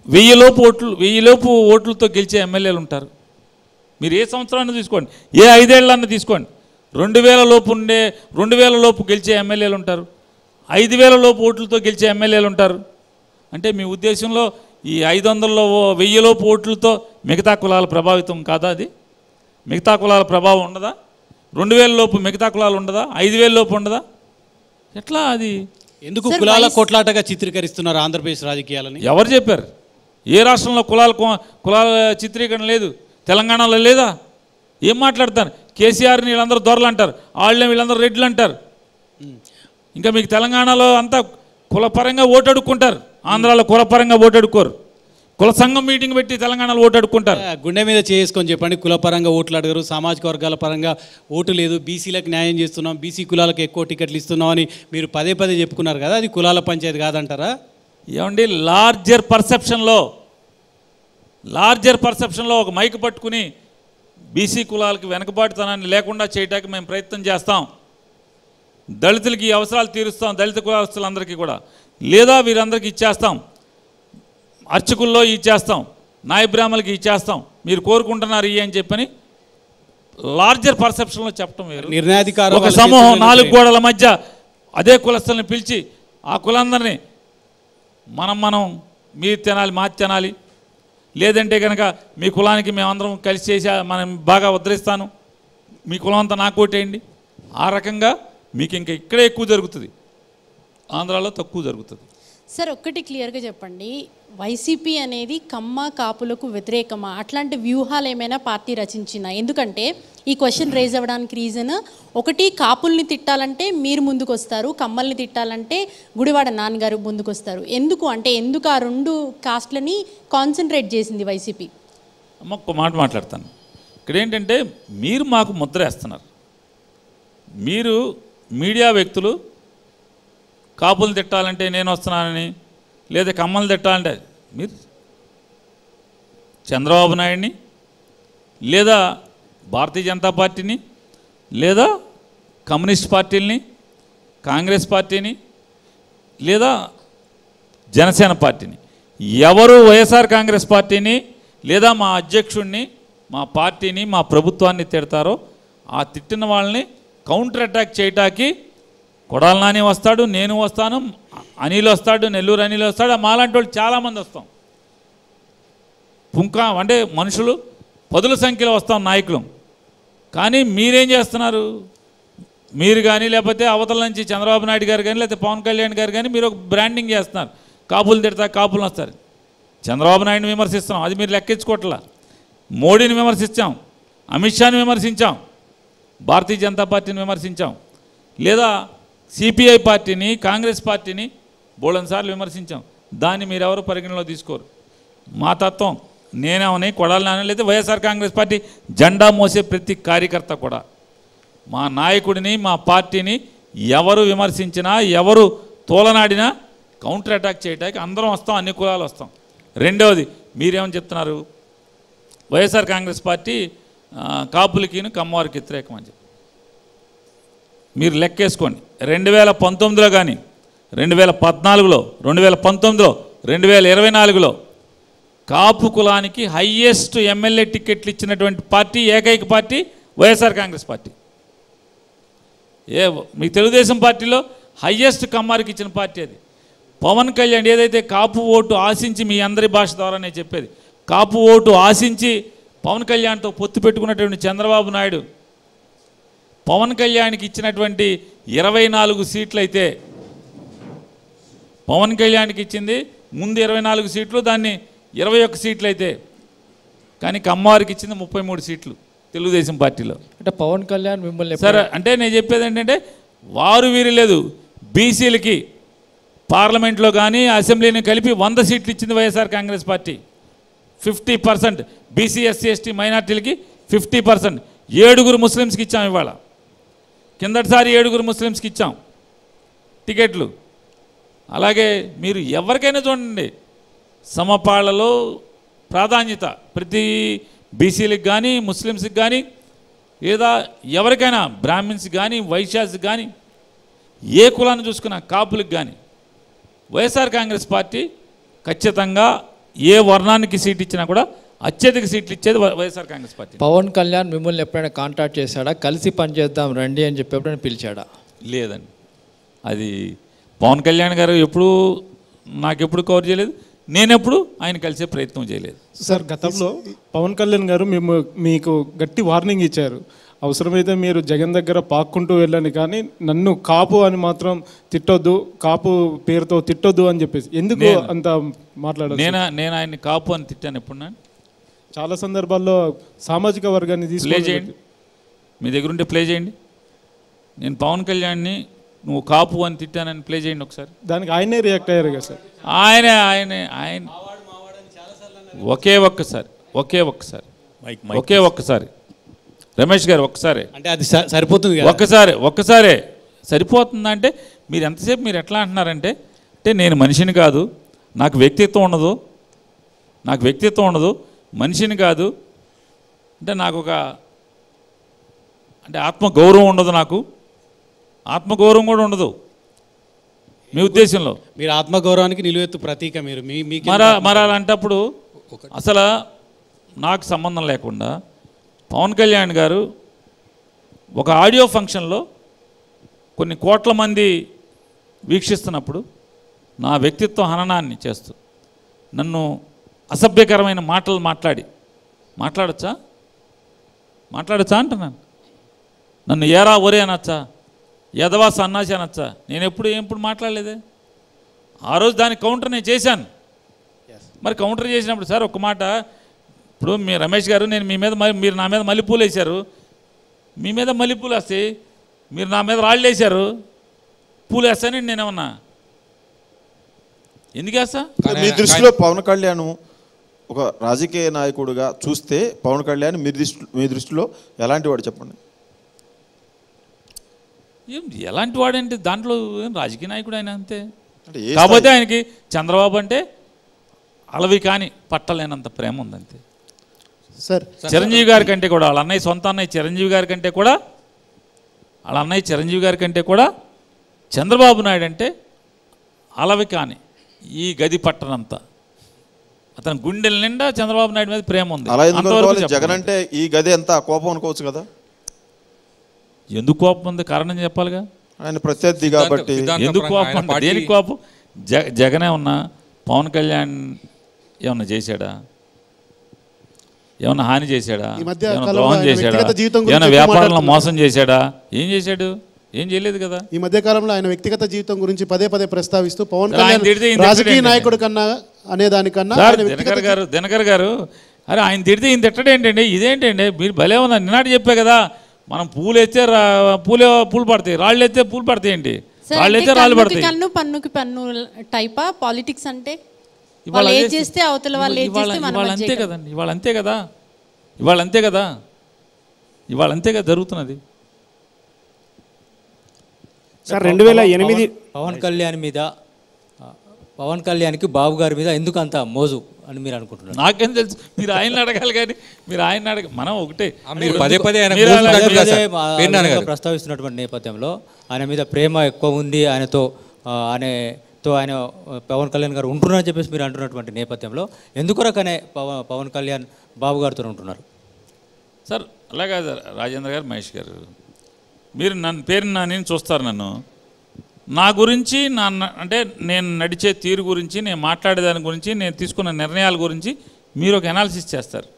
1000 లోపు ఓట్లతో గెలిచే ఎమ్మెల్యేలు ఉంటారు. మీరు ఏ సంవత్సరాన్ని తీసుకోండి, ఏ 5 ఏళ్ళన్నా తీసుకోండి, 2000 లోపు గెలిచే ఎమ్మెల్యేలు ఉంటారు, 5000 లోపు ఓట్లతో గెలిచే ఎమ్మెల్యేలు ఉంటారు. అంటే మీ ఉద్దేశంలో ఈ 500లో 1000 లోపు ఓట్లతో మిగతా కులాల ప్రభావితం కాదా? అది మిగతా కులాల ప్రభావం ఉండదా? 2000 లోపు మిగతా కులాలు ఉండదా? 5000 లోపు ఉండదా? ఎట్లా అది? ఎందుకు కులాల కొట్లాటగా చిత్రీకరిస్తున్నారు ఆంధ్రప్రదేశ్ రాజకీయాలని? ఎవరు చెప్పారు? ఏ రాష్ట్రంలో కులాల చిత్రీకరణ లేదు? తెలంగాణలో లేదా? ఏం మాట్లాడతారు? కేసీఆర్ని వీళ్ళందరూ దొరలు అంటారు, వీళ్ళందరూ రెడ్లు అంటారు. ఇంకా మీకు తెలంగాణలో అంతా కులపరంగా ఓటు అడుక్కుంటారు, ఆంధ్రాలో కులపరంగా ఓటు అడుక్కోరు. కుల సంఘం మీటింగ్ పెట్టి తెలంగాణలో ఓటు అడుక్కుంటారు. గుండె మీద చేసుకొని చెప్పండి, కులపరంగా ఓట్లు అడగరు, సామాజిక వర్గాల పరంగా ఓటు లేదు, బీసీలకు న్యాయం చేస్తున్నాం, బీసీ కులాలకు ఎక్కువ టికెట్లు ఇస్తున్నాం అని మీరు పదే చెప్పుకున్నారు కదా, అది కులాల పంచాయతీ కాదంటారా? ఏమండి, లార్జర్ పర్సెప్షన్లో ఒక మైక్ పట్టుకుని బీసీ కులాలకి వెనకబాటుతనాన్ని లేకుండా చేయడానికి మేము ప్రయత్నం చేస్తాం, దళితులకి అవసరాలు తీరుస్తాం, దళిత కులస్తులందరికీ కూడా, లేదా వీరందరికీ ఇచ్చేస్తాం. అర్చకుల్లో ఇచ్చేస్తాం, నాయ బ్రాహ్మణులకి ఇచ్చేస్తాం, మీరు కోరుకుంటున్నారు ఇవి అని చెప్పని లార్జర్ పర్సెప్షన్లో చెప్పడం వేరు. నిర్ణయాధికారం ఒక సమూహం 4 గోడల మధ్య అదే కులస్తుల్ని పిలిచి ఆ కులందరినీ మనం మీరు తినాలి మాది తినాలి, లేదంటే కనుక మీ కులానికి మేమందరం కలిసి చేసి మనం బాగా ఉద్ధరిస్తాను, మీ కులం అంతా నాకు ఓటేయండి, ఆ రకంగా మీకు ఇంకా ఇక్కడే ఎక్కువ జరుగుతుంది, ఆంధ్రాలో తక్కువ జరుగుతుంది. సార్ ఒక్కటి క్లియర్గా చెప్పండి, వైసీపీ అనేది కమ్మ కాపులకు వ్యతిరేకమా? అట్లాంటి వ్యూహాలు ఏమైనా పార్టీ రచించినా? ఎందుకంటే ఈ క్వశ్చన్ రేజ్ అవ్వడానికి రీజన్ ఒకటి, కాపుల్ని తిట్టాలంటే మీరు ముందుకు వస్తారు, కమ్మల్ని తిట్టాలంటే గుడివాడ నాన్నగారు ముందుకు వస్తారు. ఎందుకు ఆ 2 కాస్ట్లని కాన్సన్ట్రేట్ చేసింది వైసీపీ? అమ్మ ఒక్క మాట మాట్లాడతాను. ఇక్కడ ఏంటంటే మీరు మాకు ముద్ర వేస్తున్నారు. మీరు మీడియా వ్యక్తులు కాపులు తిట్టాలంటే నేను వస్తున్నానని, లేదా కమ్మలు తిట్టాలంటే మీరు చంద్రబాబు నాయుడిని, లేదా భారతీయ జనతా పార్టీని, లేదా కమ్యూనిస్ట్ పార్టీలని, కాంగ్రెస్ పార్టీని, లేదా జనసేన పార్టీని, ఎవరు వైఎస్ఆర్ కాంగ్రెస్ పార్టీని లేదా మా అధ్యక్షుడిని, మా పార్టీని, మా ప్రభుత్వాన్ని తిడతారో ఆ తిట్టిన వాళ్ళని కౌంటర్ అటాక్ చేయటానికి కొడాల నాని వస్తాడు, నేను వస్తాను, అనిల్ వస్తాడు, నెల్లూరు అనిల్ వస్తాడు, మాలాంటి వాళ్ళు చాలామంది వస్తాం. అంటే మనుషులు 10ల సంఖ్యలో వస్తాం నాయకులు. కానీ మీరేం చేస్తున్నారు? మీరు కానీ లేకపోతే అవతల నుంచి చంద్రబాబు నాయుడు గారు కానీ లేకపోతే పవన్ కళ్యాణ్ గారు కానీ మీరు ఒక బ్రాండింగ్ చేస్తున్నారు. కాపులు తిడతా కాపులు వస్తారు. చంద్రబాబు నాయుడిని విమర్శిస్తున్నాం, అది మీరు లెక్కించుకోవట్లా. మోడీని విమర్శించాం, అమిత్ షాని విమర్శించాం, భారతీయ జనతా పార్టీని విమర్శించాం, లేదా సిపిఐ పార్టీని, కాంగ్రెస్ పార్టీని బోళన్ సార్లు విమర్శించాం. దాన్ని మీరెవరు పరిగణలో తీసుకోరు. మా తత్వం నేనేమని కొడాలి నాని లేదా వైఎస్ఆర్ కాంగ్రెస్ పార్టీ జెండా మోసే ప్రతి కార్యకర్త కూడా మా నాయకుడిని, మా పార్టీని ఎవరు విమర్శించినా, ఎవరు తోలనాడినా కౌంటర్ అటాక్ చేయడానికి అందరం వస్తాం, అన్ని కులాలు వస్తాం. రెండవది మీరేమని చెప్తున్నారు? వైఎస్ఆర్ కాంగ్రెస్ పార్టీ కాపులకిను కమ్మవారికి వ్యతిరేకం అని చెప్పి మీరు లెక్కేసుకోండి. 2019లో కానీ, 2014లో, 2019లో, 2024లో కాపు కులానికి హయ్యెస్ట్ ఎమ్మెల్యే టికెట్లు ఇచ్చినటువంటి పార్టీ ఏకైక పార్టీ వైఎస్ఆర్ కాంగ్రెస్ పార్టీ. మీ తెలుగుదేశం పార్టీలో హయ్యెస్ట్ కమ్మారికి ఇచ్చిన పార్టీ అది. పవన్ కళ్యాణ్ ఏదైతే కాపు ఓటు ఆశించి, మీ అందరి భాష ద్వారా నేను చెప్పేది, కాపు ఓటు ఆశించి పవన్ కళ్యాణ్తో పొత్తు పెట్టుకున్నటువంటి చంద్రబాబు నాయుడు పవన్ కళ్యాణ్కి ఇచ్చినటువంటి 24 సీట్లు అయితే, పవన్ కళ్యాణ్కి ఇచ్చింది ముందు 24 సీట్లు, దాన్ని 21 సీట్లు అయితే, కానీ కమ్మవారికి ఇచ్చింది 33 సీట్లు తెలుగుదేశం పార్టీలో. అంటే పవన్ కళ్యాణ్ మిమ్మల్ని సరే అంటే నేను చెప్పేది ఏంటంటే వారు వీరు లేదు, బీసీలకి పార్లమెంట్లో కానీ అసెంబ్లీని కలిపి 100 సీట్లు ఇచ్చింది YSR Congress party. 50% BC SC ST మైనార్టీలకి 50%. 7 ముస్లిమ్స్కి ఇచ్చాం. ఇవాళ కిందటిసారి 7 ముస్లిమ్స్కి ఇచ్చాం టికెట్లు. అలాగే మీరు ఎవరికైనా చూడండి, సమపాళ్లలో ప్రాధాన్యత ప్రతి బీసీలకు కానీ, ముస్లిమ్స్కి కానీ, లేదా ఎవరికైనా బ్రాహ్మిన్స్కి కానీ, వైశ్యాస్కి కానీ, ఏ కులాన్ని చూసుకున్నా కాపులకు కానీ వైఎస్ఆర్ కాంగ్రెస్ పార్టీ ఖచ్చితంగా ఏ వర్ణానికి సీట్ ఇచ్చినా కూడా అత్యధిక సీట్లు ఇచ్చేది వైఎస్ఆర్ కాంగ్రెస్ పార్టీ. పవన్ కళ్యాణ్ మిమ్మల్ని ఎప్పుడైనా కాంటాక్ట్ చేశాడా? కలిసి పనిచేద్దాం రండి అని చెప్పి ఎప్పుడైనా పిలిచాడా? లేదండి. అది పవన్ కళ్యాణ్ గారు ఎప్పుడు నాకెప్పుడు కవర్ చేయలేదు, నేనెప్పుడు ఆయన కలిసే ప్రయత్నం చేయలేదు. సార్ గతంలో పవన్ కళ్యాణ్ గారు మీకు గట్టి వార్నింగ్ ఇచ్చారు, అవసరమైతే మీరు జగన్ దగ్గర పాక్కుంటూ వెళ్ళండి, కానీ నన్ను కాపు అని మాత్రం తిట్టొద్దు, కాపు పేరుతో తిట్టొద్దు అని చెప్పేసి. ఎందుకు అంత మాట్లాడారు? నేను ఆయన్ని కాపు అని తిట్టాను ఎప్పుడు? చాలా సందర్భాల్లో సామాజిక వర్గాన్ని ప్లే చేయండి, మీ దగ్గర ఉంటే ప్లే చేయండి. నేను పవన్ కళ్యాణ్ని నువ్వు కాపు అని తిట్టానని ప్లే చేయండి ఒకసారి. దానికి ఆయనే రియాక్ట్ అయ్యారు కదా సార్? ఆయన ఒకే ఒక్కసారి రమేష్ గారు ఒక్కసారి అంటే అది సరిపోతుంది. ఒక్కసారే సరిపోతుందంటే మీరు ఎంతసేపు మీరు ఎట్లా అంటున్నారంటే నేను మనిషిని కాదు, నాకు వ్యక్తిత్వం ఉండదు, మనిషిని కాదు అంటే నాకు ఆత్మగౌరవం ఉండదు, నాకు ఆత్మగౌరవం కూడా ఉండదు. మీ ఉద్దేశంలో? మీరు ఆత్మగౌరవానికి నిలువెత్తు ప్రతీక మీరు. మీకు మరి అలాంటప్పుడు అసలు నాకు సంబంధం లేకుండా పవన్ కళ్యాణ్ గారు ఒక ఆడియో ఫంక్షన్లో కొన్ని కోట్ల మంది వీక్షిస్తున్నప్పుడు నా వ్యక్తిత్వ హననాన్ని చేస్తూ నన్ను అసభ్యకరమైన మాటలు మాట్లాడచ్చా అంటున్నాను. నన్ను ఏరా ఒరే అనొచ్చా, యదవా సన్నాసి అనొచ్చా? నేను ఎప్పుడు మాట్లాడలేదే. ఆ రోజు దానికి కౌంటర్ నేను చేశాను. మరి కౌంటర్ చేసినప్పుడు సార్ ఒక్క మాట, ఇప్పుడు మీ రమేష్ గారు నేను మీరు నా మీద మల్లెపూలు వేశారు, మీ మీద మల్లెపూలు వేస్తాయి, మీరు నా మీద రాళ్ళు వేశారు, పూలు వేస్తానండి నేనేమన్నా ఎందుకు వేస్తా? మీ దృష్టిలో పవన్ కళ్యాణ్ ఒక రాజకీయ నాయకుడిగా చూస్తే పవన్ కళ్యాణ్ మీ దృష్టిలో ఎలాంటి వాడు చెప్పండి? ఎలాంటి వాడంటే దాంట్లో రాజకీయ నాయకుడు ఆయన అంతే. కాకపోతే ఆయనకి చంద్రబాబు అంటే అలవి కానీ పట్టలేనంత ప్రేమ ఉందంతే. సార్ చిరంజీవి గారి కంటే కూడా వాళ్ళ అన్నయ్య సొంత అన్నయ్య చిరంజీవి గారి కంటే కూడా చంద్రబాబు నాయుడు అంటే అలవి కానీ ఈ గది పట్టనంత అతని గుండెల నిండా చంద్రబాబు నాయుడు మీద ప్రేమ ఉంది. జగన్ అంటే ఈ గది ఎంత కోపం అనుకోవచ్చు కదా? ఎందుకు కోపం ఉంది? కారణం చెప్పాలిగా. ఆయన ప్రత్యర్థి కాబట్టి. ఎందుకు కోపం? దేనికి కోపం? జగనే ఉన్నా పవన్ కళ్యాణ్ ఏమన్నా చేశాడా? ఏమన్నా హాని చేశాడా? ఏమన్నా ద్రోహం చేశాడా? ఏమన్నా వ్యాపారంలో మోసం చేశాడా? ఏం చేశాడు? ఏం చేయలేదు కదా. ఈ మధ్య కాలంలో ఆయన వ్యక్తిగత జీవితం గురించి పదే ప్రస్తావిస్తూ పవన్ కళ్యాణ్ రాజకీయ నాయకుడు కన్నా అనేదానికన్నా దినకర్ గారు అరే ఆయన తిడితే ఈయన తిట్టడం ఏంటండి? ఇదేంటండి మీరు భలే ఉన్నారు. నిన్నటి చెప్పే కదా, మనం పూలు ఎత్తే పూలు పడతాయి, రాళ్ళు ఎత్తే పూలు పడతాయి ఏంటి? రాళ్ళు ఎత్తే రాళ్ళు పడతాయి. కన్ను పన్నుకి పన్ను టైపా పాలిటిక్స్ అంటే? వాళ్ళు ఏం చేస్తే అవతల వాళ్ళు ఏం చేస్తే మనం అంతే కదండి. ఇవాళ అంతే కదా జరుగుతున్నది. సార్ 2008 పవన్ కళ్యాణ్కి బాబు గారి మీద ఎందుకు అంత మోజు అని మీరు అనుకుంటున్నారు? నాకేం తెలుసు, మీరు ఆయన అడగాలి కానీ మీరు ఆయన మనం ఒకటే ప్రస్తావిస్తున్నటువంటి నేపథ్యంలో ఆయన మీద ప్రేమ ఎక్కువ ఉంది, ఆయన పవన్ కళ్యాణ్ గారు ఉంటున్నారని చెప్పేసి మీరు అంటున్నటువంటి నేపథ్యంలో ఎందుకొరకనే పవన్ కళ్యాణ్ బాబు గారితో ఉంటున్నారు? సార్ అలాగా రాజేంద్ర గారు, మహేష్ గారు, మీరు నేను చూస్తారు. నా గురించి అంటే నేను నడిచే తీరు గురించి, నేను మాట్లాడేదాని గురించి, నేను తీసుకున్న నిర్ణయాల గురించి మీరు ఒక అనాలిసిస్ చేస్తారు.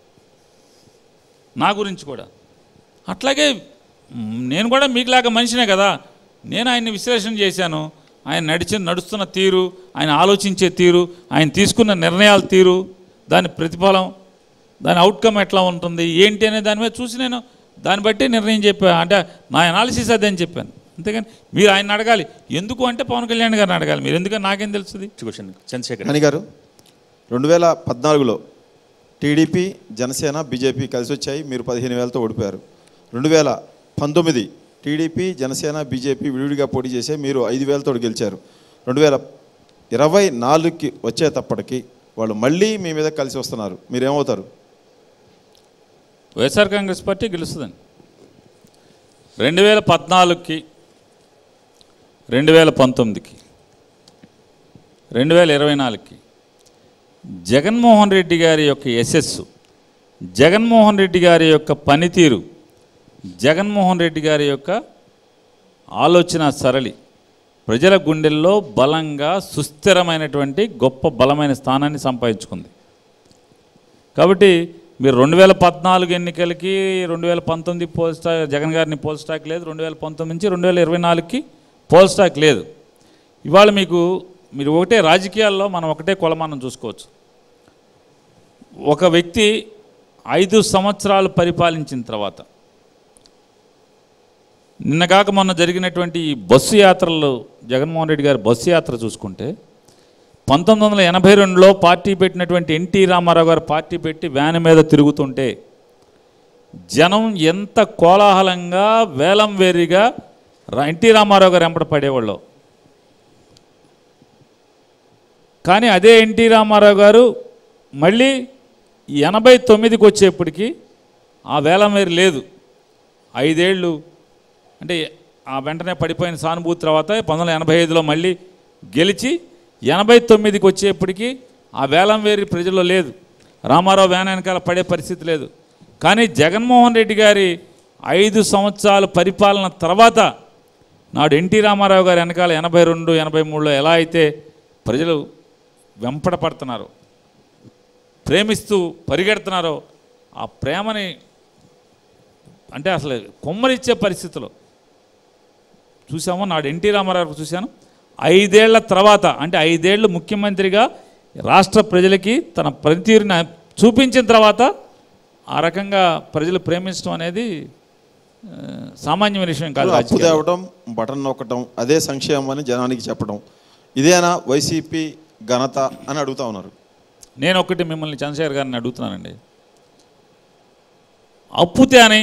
నా గురించి కూడా అట్లాగే నేను కూడా మీకులాగా మనిషినే కదా. నేను ఆయన్ని విశ్లేషణ చేశాను. ఆయన నడుస్తున్న తీరు, ఆయన ఆలోచించే తీరు, ఆయన తీసుకున్న నిర్ణయాల తీరు, దాని ప్రతిఫలం, దాని అవుట్కమ్ ఎట్లా ఉంటుంది ఏంటి అనే దాని మీద చూసి నేను దాన్ని బట్టి నిర్ణయం చెప్పాను. అంటే నా అనాలిసిస్ అదే అని చెప్పాను. అంతేగాని మీరు ఆయన అడగాలి. ఎందుకు అంటే పవన్ కళ్యాణ్ గారిని అడగాలి. మీరు ఎందుకని నాకేం తెలుస్తుంది? చంద్రశేఖర్ గారు 2014లో టీడీపీ, జనసేన, బీజేపీ కలిసి వచ్చాయి. మీరు 15,000తో ఓడిపోయారు. 2019 టీడీపీ, జనసేన, బీజేపీ విడివిడిగా పోటీ చేసే మీరు 5,000తో గెలిచారు. 2024కి వచ్చేటప్పటికి వాళ్ళు మళ్ళీ మీ మీద కలిసి వస్తున్నారు. మీరేమవుతారు? వైఎస్ఆర్ కాంగ్రెస్ పార్టీ గెలుస్తుందండి. 2014కి, 2019కి, 2024కి జగన్మోహన్ రెడ్డి గారి యొక్క యశస్సు, జగన్మోహన్ రెడ్డి గారి యొక్క పనితీరు, జగన్మోహన్ రెడ్డి గారి యొక్క ఆలోచన సరళి ప్రజల గుండెల్లో బలంగా సుస్థిరమైనటువంటి గొప్ప బలమైన స్థానాన్ని సంపాదించుకుంది. కాబట్టి మీరు 2014 ఎన్నికలకి 2019 పోల్ స్టాక్ జగన్ గారిని పోల్ స్టాక్ లేదు, 2019 నుంచి 2024కి పోల్ స్టాక్ లేదు. ఇవాళ మీరు ఒకటే రాజకీయాల్లో మనం ఒకటే కొలమానం చూసుకోవచ్చు. ఒక వ్యక్తి 5 సంవత్సరాలు పరిపాలించిన తర్వాత, నిన్నగాక మొన్న జరిగినటువంటి ఈ బస్సు యాత్రలో జగన్మోహన్ రెడ్డి గారి బస్సు యాత్ర చూసుకుంటే 1982లో పార్టీ పెట్టినటువంటి ఎన్టీ రామారావు గారు పార్టీ పెట్టి వ్యాన్ మీద తిరుగుతుంటే జనం ఎంత కోలాహలంగా వేలం వేరిగా ఎన్టీ రామారావు గారు వెంబడి పడేవాళ్ళు. కానీ అదే ఎన్టీ రామారావు గారు మళ్ళీ 89కి వచ్చేప్పటికి ఆ వేలం వేరి లేదు. 5 ఏళ్ళు అంటే ఆ వెంటనే పడిపోయిన సానుభూతి తర్వాత 1985లో మళ్ళీ గెలిచి 89కి వచ్చేప్పటికీ ఆ వేలం వేరి ప్రజల్లో లేదు. రామారావు వ్యాన్ వెనకాల పడే పరిస్థితి లేదు. కానీ జగన్మోహన్ రెడ్డి గారి 5 సంవత్సరాల పరిపాలన తర్వాత నాడు ఎన్టీ రామారావు గారి వెనకాల 82, 83లో ఎలా అయితే ప్రజలు వెంపడ పడుతున్నారో, ప్రేమిస్తూ పరిగెడుతున్నారో, ఆ ప్రేమని అంటే అసలు కొమ్మరిచ్చే పరిస్థితులు చూసాము. నాడు ఎన్టీ రామారావు చూశాను. 5 ఏళ్ల తర్వాత అంటే 5 ఏళ్ళు ముఖ్యమంత్రిగా రాష్ట్ర ప్రజలకి తన పనితీరుని చూపించిన తర్వాత ఆ రకంగా ప్రజలు ప్రేమించడం అనేది సామాన్యమైన విషయం కాదు. అప్పు తేవడం, బటన్ నొక్కడం, అదే సంక్షేమం అని జనానికి చెప్పడం, ఇదేనా వైసీపీ ఘనత అని అడుగుతా ఉన్నారు. నేను ఒకటి మిమ్మల్ని చంద్రశేఖర్ గారిని అడుగుతున్నానండి. అప్పుతే అని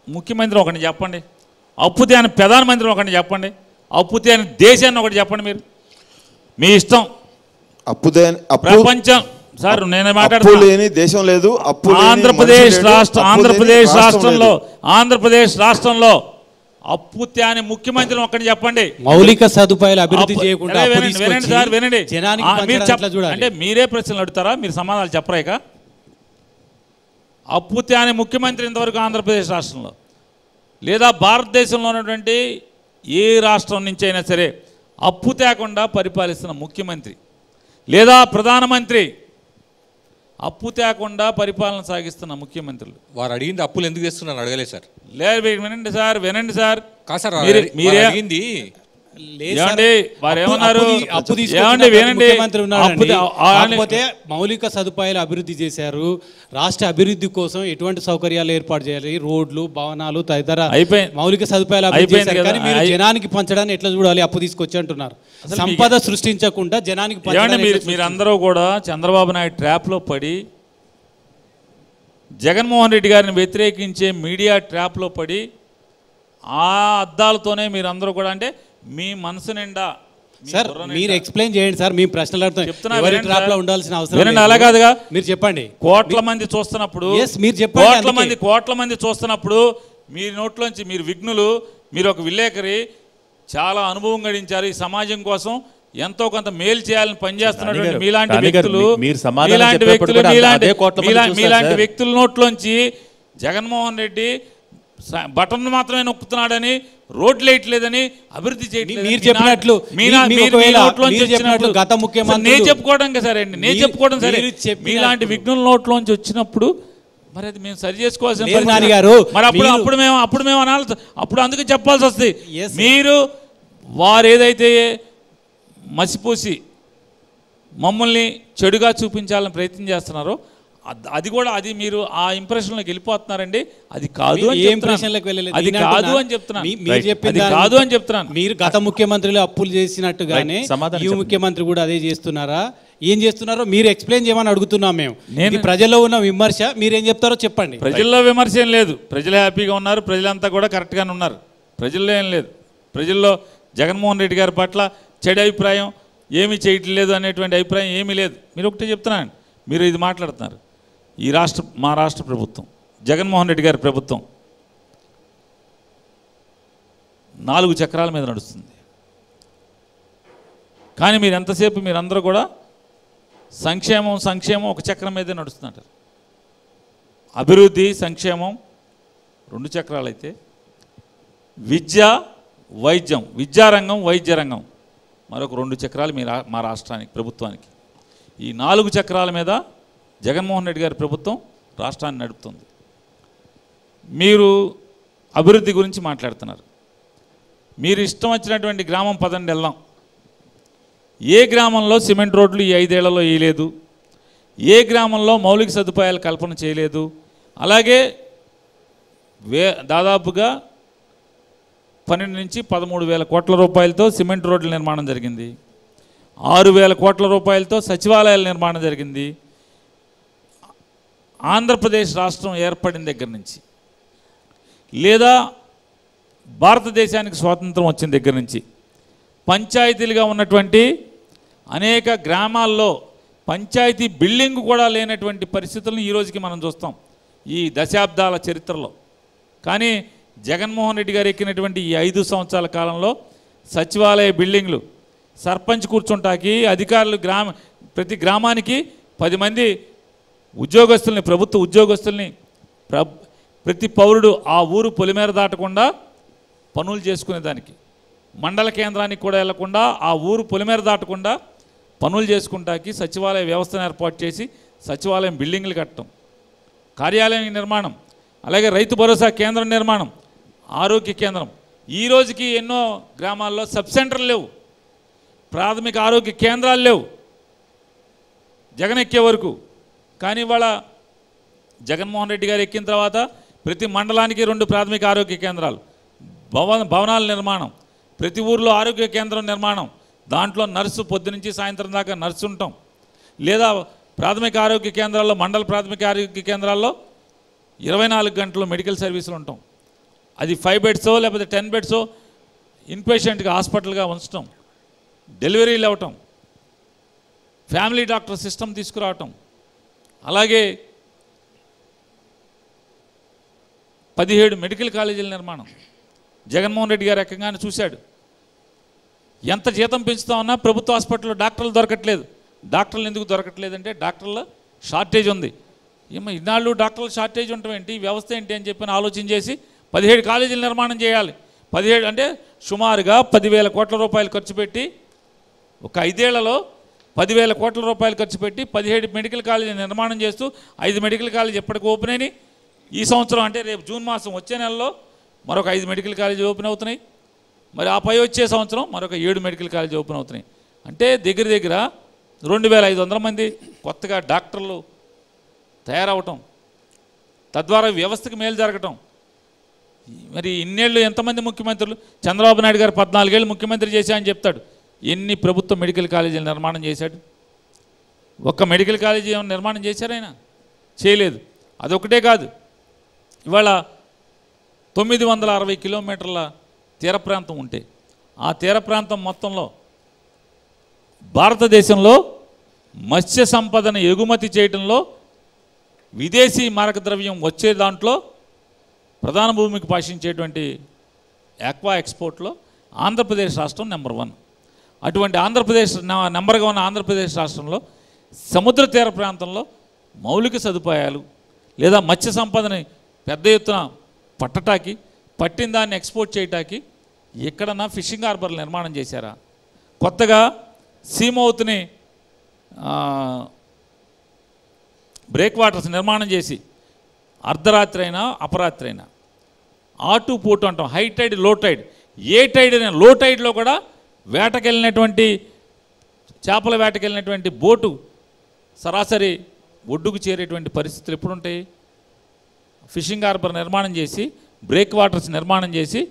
ముఖ్యమంత్రి ఒకటి చెప్పండి, అప్పుతే అని ప్రధానమంత్రి ఒకటి చెప్పండి, అప్పుతే అని దేశాన్ని ఒకటి చెప్పండి. మీరు మీ ఇష్టం. ప్రపంచం సార్ నేను మాట్లాడుతున్నా, దేశం లేదు. ఆంధ్రప్రదేశ్ రాష్ట్రంలో అప్పుతే అని ముఖ్యమంత్రి ఒకటి చెప్పండి. మౌలిక సదుపాయాలు అభివృద్ధి చేయకుండా వినండి సార్, వినండి. అంటే మీరే ప్రశ్నలు అడుగుతారా, మీరు సమాధానాలు చెప్పరా? ఇక అప్పుతే అని ముఖ్యమంత్రి ఇంతవరకు ఆంధ్రప్రదేశ్ రాష్ట్రంలో లేదా భారతదేశంలో ఉన్నటువంటి ఏ రాష్ట్రం నుంచి అయినా సరే అప్పు తేకుండా పరిపాలిస్తున్న ముఖ్యమంత్రి లేదా ప్రధానమంత్రి, అప్పు తేకుండా పరిపాలన సాగిస్తున్న ముఖ్యమంత్రులు వారు అడిగింది అప్పులు ఎందుకు చేస్తున్నారు అడగలేదు సార్. లేదు వినండి సార్, వినండి సార్. కాదు సార్, మీరే అడిగింది వారు ఏమన్నారు? కాకపోతే మౌలిక సదుపాయాలు అభివృద్ధి చేశారు. రాష్ట్ర అభివృద్ధి కోసం ఎటువంటి సౌకర్యాలు ఏర్పాటు చేయాలి, రోడ్లు, భవనాలు తదితర మౌలిక సదుపాయాలు అభివృద్ధి చేశారు. కానీ మీరు జనానికి పంచడాన్ని ఎట్లా చూడాలి? అప్పు తీసుకొచ్చి అంటున్నారు. సంపద సృష్టించకుండా జనానికి మీరందరూ కూడా చంద్రబాబు నాయుడు ట్రాప్లో పడి, జగన్మోహన్ రెడ్డి గారిని వ్యతిరేకించే మీడియా ట్రాప్లో పడి, ఆ అద్దాలతోనే మీరందరూ కూడా అంటే మీ మనసు నిండా సార్ మీరు ఎక్స్ప్లెయిన్ చేయండి సార్. మీ ప్రశ్నలు ఉండాల్సిన అవసరం అలా కాదుగా. మీరు చెప్పండి. కోట్ల మంది చూస్తున్నప్పుడు కోట్ల మంది చూస్తున్నప్పుడు మీ నోట్లోంచి మీరు విఘ్నులు, మీరు ఒక విలేకరి, చాలా అనుభవం గడించారు. ఈ సమాజం కోసం ఎంతో కొంత మేలు చేయాలని పనిచేస్తున్నటువంటి మీలాంటి వ్యక్తుల నోట్లోంచి జగన్మోహన్ రెడ్డి బటన్ మాత్రమే నొక్కుతున్నాడని, రోడ్లు వేయట్లేదని, అభివృద్ధి చేయట్లేదు మీరు చెప్పినట్లు గత ముఖ్యమంత్రి నేను చెప్పుకోవడం సరే అండి, నేను చెప్పుకోవడం సరే. మీలాంటి విఘ్నుల నోట్లోంచి వచ్చినప్పుడు మరి అది మేము సరి చేసుకోవాల్సిన మరి అప్పుడు మేము అనాలి. అప్పుడు అందుకే చెప్పాల్సి వస్తుంది. మీరు వారు ఏదైతే మసిపూసి మమ్మల్ని చెడుగా చూపించాలని ప్రయత్నం చేస్తున్నారో అది కూడా అది మీరు ఆ ఇంప్రెషన్లోకి వెళ్ళిపోతున్నారండి. అది కాదు అని చెప్తున్నాను. మీరు గత ముఖ్యమంత్రులు అప్పులు చేసినట్టుగానే ఈ ముఖ్యమంత్రి కూడా అదే చేస్తున్నారా? ఏం చేస్తున్నారో మీరు ఎక్స్ప్లెయిన్ చేయమని అడుగుతున్నాం మేము. నేను ప్రజల్లో ఉన్న విమర్శ మీరేం చెప్తారో చెప్పండి. ప్రజల్లో విమర్శ ఏం లేదు. ప్రజలు హ్యాపీగా ఉన్నారు. ప్రజలంతా కూడా కరెక్ట్గానే ఉన్నారు. ప్రజల్లో ఏం లేదు. ప్రజల్లో జగన్మోహన్ రెడ్డి గారి పట్ల చెడు అభిప్రాయం, ఏమీ చేయట్లేదు అనేటువంటి అభిప్రాయం ఏమీ లేదు. మీరు ఒకటే చెప్తున్నాను, మీరు ఇది మాట్లాడుతున్నారు. మా రాష్ట్ర ప్రభుత్వం, జగన్మోహన్ రెడ్డి గారి ప్రభుత్వం 4 చక్రాల మీద నడుస్తుంది. కానీ మీరు ఎంతసేపు మీరందరూ కూడా సంక్షేమం ఒక చక్రం మీదే నడుస్తున్నారు. అభివృద్ధి, సంక్షేమం 2 చక్రాలు అయితే, విద్యారంగం, వైద్య రంగం మరొక 2 చక్రాలు మా రాష్ట్రానికి, ప్రభుత్వానికి. ఈ 4 చక్రాల మీద జగన్మోహన్ రెడ్డి గారి ప్రభుత్వం రాష్ట్రాన్ని నడుపుతుంది. మీరు అభివృద్ధి గురించి మాట్లాడుతున్నారు. మీరు ఇష్టం వచ్చినటువంటి గ్రామం పదండి వెళ్దాం. ఏ గ్రామంలో సిమెంట్ రోడ్లు ఈ 5 ఏళ్లలో వేయలేదు, ఏ గ్రామంలో మౌలిక సదుపాయాలు కల్పన చేయలేదు. అలాగే దాదాపుగా 12 నుంచి 13,000 కోట్ల రూపాయలతో సిమెంట్ రోడ్ల నిర్మాణం జరిగింది. 6,000 కోట్ల రూపాయలతో సచివాలయాల నిర్మాణం జరిగింది. ఆంధ్రప్రదేశ్ రాష్ట్రం ఏర్పడిన దగ్గర నుంచి లేదా భారతదేశానికి స్వాతంత్రం వచ్చిన దగ్గర నుంచి పంచాయతీలుగా ఉన్నటువంటి అనేక గ్రామాల్లో పంచాయతీ బిల్డింగ్ కూడా లేనటువంటి పరిస్థితులను ఈరోజుకి మనం చూస్తాం ఈ దశాబ్దాల చరిత్రలో. కానీ జగన్మోహన్ రెడ్డి గారు ఎక్కినటువంటి ఈ 5 సంవత్సరాల కాలంలో సచివాలయ బిల్డింగ్లు సర్పంచ్ కూర్చుంటాకి అధికారులు ప్రతి గ్రామానికి 10 మంది ఉద్యోగస్తుల్ని, ప్రభుత్వ ఉద్యోగస్తుల్ని, ప్రతి పౌరుడు ఆ ఊరు పొలిమేర దాటకుండా పనులు చేసుకునేదానికి, మండల కేంద్రానికి కూడా వెళ్లకుండా ఆ ఊరు పొలిమేర దాటకుండా పనులు చేసుకుంటాకి సచివాలయ వ్యవస్థను ఏర్పాటు చేసి సచివాలయం బిల్డింగ్లు కట్టడం, కార్యాలయం నిర్మాణం, అలాగే రైతు భరోసా కేంద్రం నిర్మాణం, ఆరోగ్య కేంద్రం. ఈ రోజుకి ఎన్నో గ్రామాల్లో సబ్ సెంటర్లు లేవు, ప్రాథమిక ఆరోగ్య కేంద్రాలు లేవు జగన్ ఎక్కే వరకు. కానీ ఇవాళ జగన్మోహన్ రెడ్డి గారు ఎక్కిన తర్వాత ప్రతి మండలానికి 2 ప్రాథమిక ఆరోగ్య కేంద్రాలు, భవనాల నిర్మాణం, ప్రతి ఊర్లో ఆరోగ్య కేంద్రం నిర్మాణం, దాంట్లో నర్సు పొద్దునుంచి సాయంత్రం దాకా నర్సు ఉంటాం, లేదా ప్రాథమిక ఆరోగ్య కేంద్రాల్లో, మండల ప్రాథమిక ఆరోగ్య కేంద్రాల్లో 24 గంటలు మెడికల్ సర్వీసులు ఉంటాం. అది 5 బెడ్సో లేకపోతే 10 బెడ్సో ఇన్పేషెంట్గా హాస్పిటల్గా ఉంచటం, డెలివరీలు అవ్వటం, ఫ్యామిలీ డాక్టర్ సిస్టమ్ తీసుకురావటం, అలాగే 17 మెడికల్ కాలేజీల నిర్మాణం. జగన్మోహన్ రెడ్డి గారు ఎక్కగానే చూశాడు, ఎంత జీతం పెంచుతా ఉన్నా ప్రభుత్వ హాస్పిటల్లో డాక్టర్లు దొరకట్లేదు. డాక్టర్లు ఎందుకు దొరకట్లేదంటే డాక్టర్ల షార్టేజ్ ఉంది. ఇన్నాళ్ళు డాక్టర్ల షార్టేజ్ ఉండటం ఏంటి, వ్యవస్థ ఏంటి అని చెప్పి ఆలోచన చేసి 17 కాలేజీల నిర్మాణం చేయాలి. 17 అంటే సుమారుగా 10,000 కోట్ల రూపాయలు ఖర్చు పెట్టి, ఒక 5 ఏళ్లలో 10,000 కోట్ల రూపాయలు ఖర్చు పెట్టి 17 మెడికల్ కాలేజీ నిర్మాణం చేస్తూ 5 మెడికల్ కాలేజీ ఎప్పటికి ఓపెన్ అయినాయి. ఈ సంవత్సరం అంటే రేపు జూన్ మాసం వచ్చే నెలలో మరొక 5 మెడికల్ కాలేజీ ఓపెన్ అవుతున్నాయి. మరి ఆ పై వచ్చే సంవత్సరం మరొక 7 మెడికల్ కాలేజీ ఓపెన్ అవుతున్నాయి. అంటే దగ్గర 2,500 మంది కొత్తగా డాక్టర్లు తయారవటం, తద్వారా వ్యవస్థకు మేలు జరగటం. మరి ఇన్నేళ్ళు ఎంతమంది ముఖ్యమంత్రులు, చంద్రబాబు నాయుడు గారు 14 ఏళ్ళు ముఖ్యమంత్రి చేశాయని చెప్తాడు. ఎన్ని ప్రభుత్వ మెడికల్ కాలేజీలు నిర్మాణం చేశాడు? ఒక్క మెడికల్ కాలేజీ ఏమైనా నిర్మాణం చేశారైనా? చేయలేదు. అదొకటే కాదు, ఇవాళ 960 కిలోమీటర్ల తీర ప్రాంతం ఉంటే ఆ తీర ప్రాంతం మొత్తంలో భారతదేశంలో మత్స్య సంపదను ఎగుమతి చేయడంలో విదేశీ మారక ద్రవ్యం వచ్చే దాంట్లో ప్రధాన భూమికి పోషించేటువంటి ఆక్వా ఎక్స్పోర్ట్లో ఆంధ్రప్రదేశ్ రాష్ట్రం నెంబర్ 1. అటువంటి ఆంధ్రప్రదేశ్ నెంబర్గా ఉన్న ఆంధ్రప్రదేశ్ రాష్ట్రంలో సముద్ర తీర ప్రాంతంలో మౌలిక సదుపాయాలు లేదా మత్స్య సంపదని పెద్ద ఎత్తున పట్టటానికి, పట్టిన దాన్ని ఎక్స్పోర్ట్ చేయటానికి ఎక్కడన్నా ఫిషింగ్ హార్బర్లు నిర్మాణం చేశారా? కొత్తగా సీమౌత్ని బ్రేక్ వాటర్స్ నిర్మాణం చేసి అర్ధరాత్రి అయినా అపరాత్రి అయినా ఆటు పోటు అంటాం, హై టైడ్ లో టైడ్, ఏ టైడ్ అయినా లో టైడ్లో కూడా వేటకెళ్ళినటువంటి చేపల వేటకెళ్ళినటువంటి బోటు సరాసరి ఒడ్డుకు చేరేటువంటి పరిస్థితులు ఎప్పుడుంటాయి? ఫిషింగ్ హార్బర్ నిర్మాణం చేసి, బ్రేక్ వాటర్స్ నిర్మాణం చేసి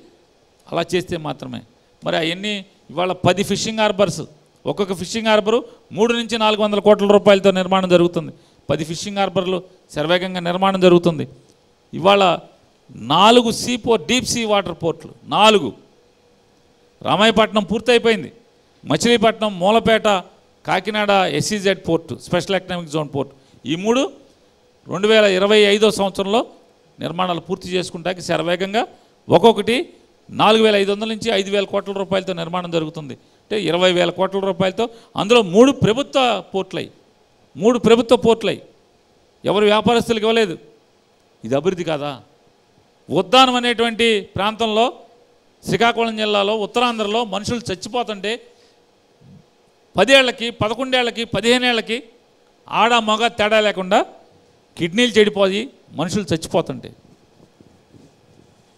అలా చేస్తే మాత్రమే. మరి అవన్నీ ఇవాళ 10 ఫిషింగ్ హార్బర్స్, ఒక్కొక్క ఫిషింగ్ హార్బరు 300 నుంచి 400 కోట్ల రూపాయలతో నిర్మాణం జరుగుతుంది. 10 ఫిషింగ్ హార్బర్లు శరవేగంగా నిర్మాణం జరుగుతుంది. ఇవాళ 4 sea port, deep sea water పోర్ట్లు 4, రామాయపట్నం పూర్తయిపోయింది, Machilipatnam, Moolapeta, Kakinada SEZ port, special economic zone port, ఈ 3 2025వ సంవత్సరంలో నిర్మాణాలు పూర్తి చేసుకుంటాకి శరవేగంగా ఒక్కొక్కటి 4,500 నుంచి 5,000 కోట్ల రూపాయలతో నిర్మాణం జరుగుతుంది. అంటే 20,000 కోట్ల రూపాయలతో అందులో 3 ప్రభుత్వ పోర్ట్లై, 3 ప్రభుత్వ పోర్ట్లై, ఎవరు వ్యాపారస్తులకు ఇవ్వలేదు. ఇది అభివృద్ధి కాదా? ఉద్దానం అనేటువంటి ప్రాంతంలో శ్రీకాకుళం జిల్లాలో ఉత్తరాంధ్రలో మనుషులు చచ్చిపోతుంటే 10 ఏళ్ళకి, 11 ఏళ్ళకి, 15 ఏళ్ళకి ఆడ మగ తేడా లేకుండా కిడ్నీలు చెడిపోయి మనుషులు చచ్చిపోతుంటే,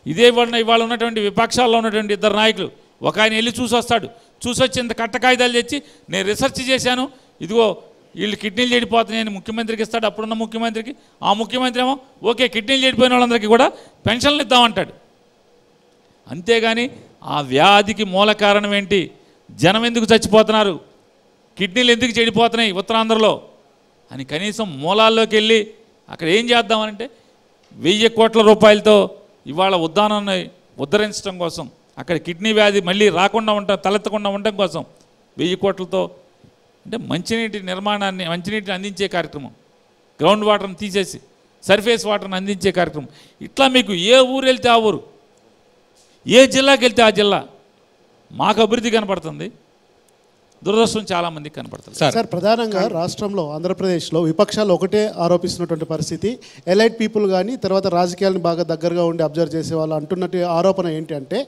ఇదే ఇవాళ ఉన్నటువంటి విపక్షాల్లో ఉన్నటువంటి 2 నాయకులు, ఒక ఆయన వెళ్ళి చూసి వస్తాడు, చూసి వచ్చి ఇంత కట్ట కాగితాలు తెచ్చి నేను రిసర్చ్ చేశాను, ఇదిగో వీళ్ళు కిడ్నీలు చెడిపోతున్నాయని ముఖ్యమంత్రికి ఇస్తాడు. అప్పుడున్న ముఖ్యమంత్రికి, ఆ ముఖ్యమంత్రి ఏమో ఓకే కిడ్నీలు చెడిపోయిన వాళ్ళందరికీ కూడా పెన్షన్లు ఇద్దామంటాడు. అంతేగాని ఆ వ్యాధికి మూల కారణం ఏంటి, జనం ఎందుకు చచ్చిపోతున్నారు, కిడ్నీలు ఎందుకు చెడిపోతున్నాయి ఉత్తరాంధ్రలో అని కనీసం మూలాల్లోకి వెళ్ళి అక్కడ ఏం చేద్దామనంటే 1000 కోట్ల రూపాయలతో ఇవాళ ఉద్దానాన్ని ఉద్ధరించడం కోసం, అక్కడ కిడ్నీ వ్యాధి మళ్ళీ రాకుండా తలెత్తకుండా ఉండడం కోసం 1000 కోట్లతో అంటే మంచినీటి నిర్మాణాన్ని, మంచినీటిని అందించే కార్యక్రమం, గ్రౌండ్ వాటర్ని తీసేసి సర్ఫేస్ వాటర్ని అందించే కార్యక్రమం. ఇట్లా మీకు ఏ ఊరు వెళ్తే ఆ ఊరు, ఏ జిల్లాకి వెళ్తే ఆ జిల్లా మాకు అభివృద్ధి కనపడుతుంది. దురదృష్టం చాలామందికి కనపడుతుంది. సార్ ప్రధానంగా రాష్ట్రంలో ఆంధ్రప్రదేశ్లో విపక్షాలు ఒకటే ఆరోపిస్తున్నటువంటి పరిస్థితి, ఎలైట్ పీపుల్ కానీ తర్వాత రాజకీయాలను బాగా దగ్గరగా ఉండి అబ్జర్వ్ చేసే వాళ్ళు అంటున్నట్టు ఆరోపణ ఏంటి అంటే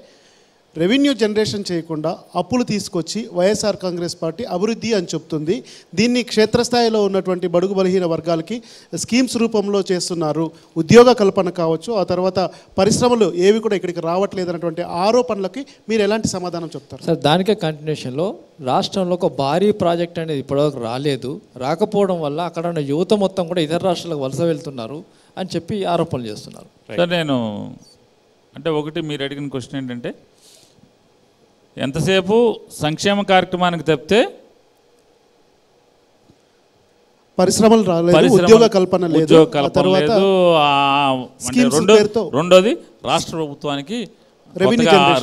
రెవెన్యూ జనరేషన్ చేయకుండా అప్పులు తీసుకొచ్చి వైఎస్ఆర్ కాంగ్రెస్ పార్టీ అభివృద్ధి అని చెప్తుంది. దీన్ని క్షేత్రస్థాయిలో ఉన్నటువంటి బడుగు బలహీన వర్గాలకి స్కీమ్స్ రూపంలో చేస్తున్నారు, ఉద్యోగ కల్పన కావచ్చు, ఆ తర్వాత పరిశ్రమలు ఏవి కూడా ఇక్కడికి రావట్లేదు అన్నటువంటి ఆరోపణలకి మీరు ఎలాంటి సమాధానం చెప్తారు? సార్ దానికే కంటిన్యూషన్లో రాష్ట్రంలో ఒక భారీ ప్రాజెక్ట్ అనేది ఇప్పటివరకు రాలేదు, రాకపోవడం వల్ల అక్కడ ఉన్న యువత మొత్తం కూడా ఇతర రాష్ట్రాలకు వలస వెళ్తున్నారు అని చెప్పి ఆరోపణలు చేస్తున్నారు. సార్ నేను అంటే ఒకటి మీరు అడిగిన క్వశ్చన్ ఏంటంటే ఎంతసేపు సంక్షేమ కార్యక్రమానికి తప్పితే పరిశ్రమలు రాలేదు, ఉద్యోగ కల్పన లేదు, రెండోది రాష్ట్ర ప్రభుత్వానికి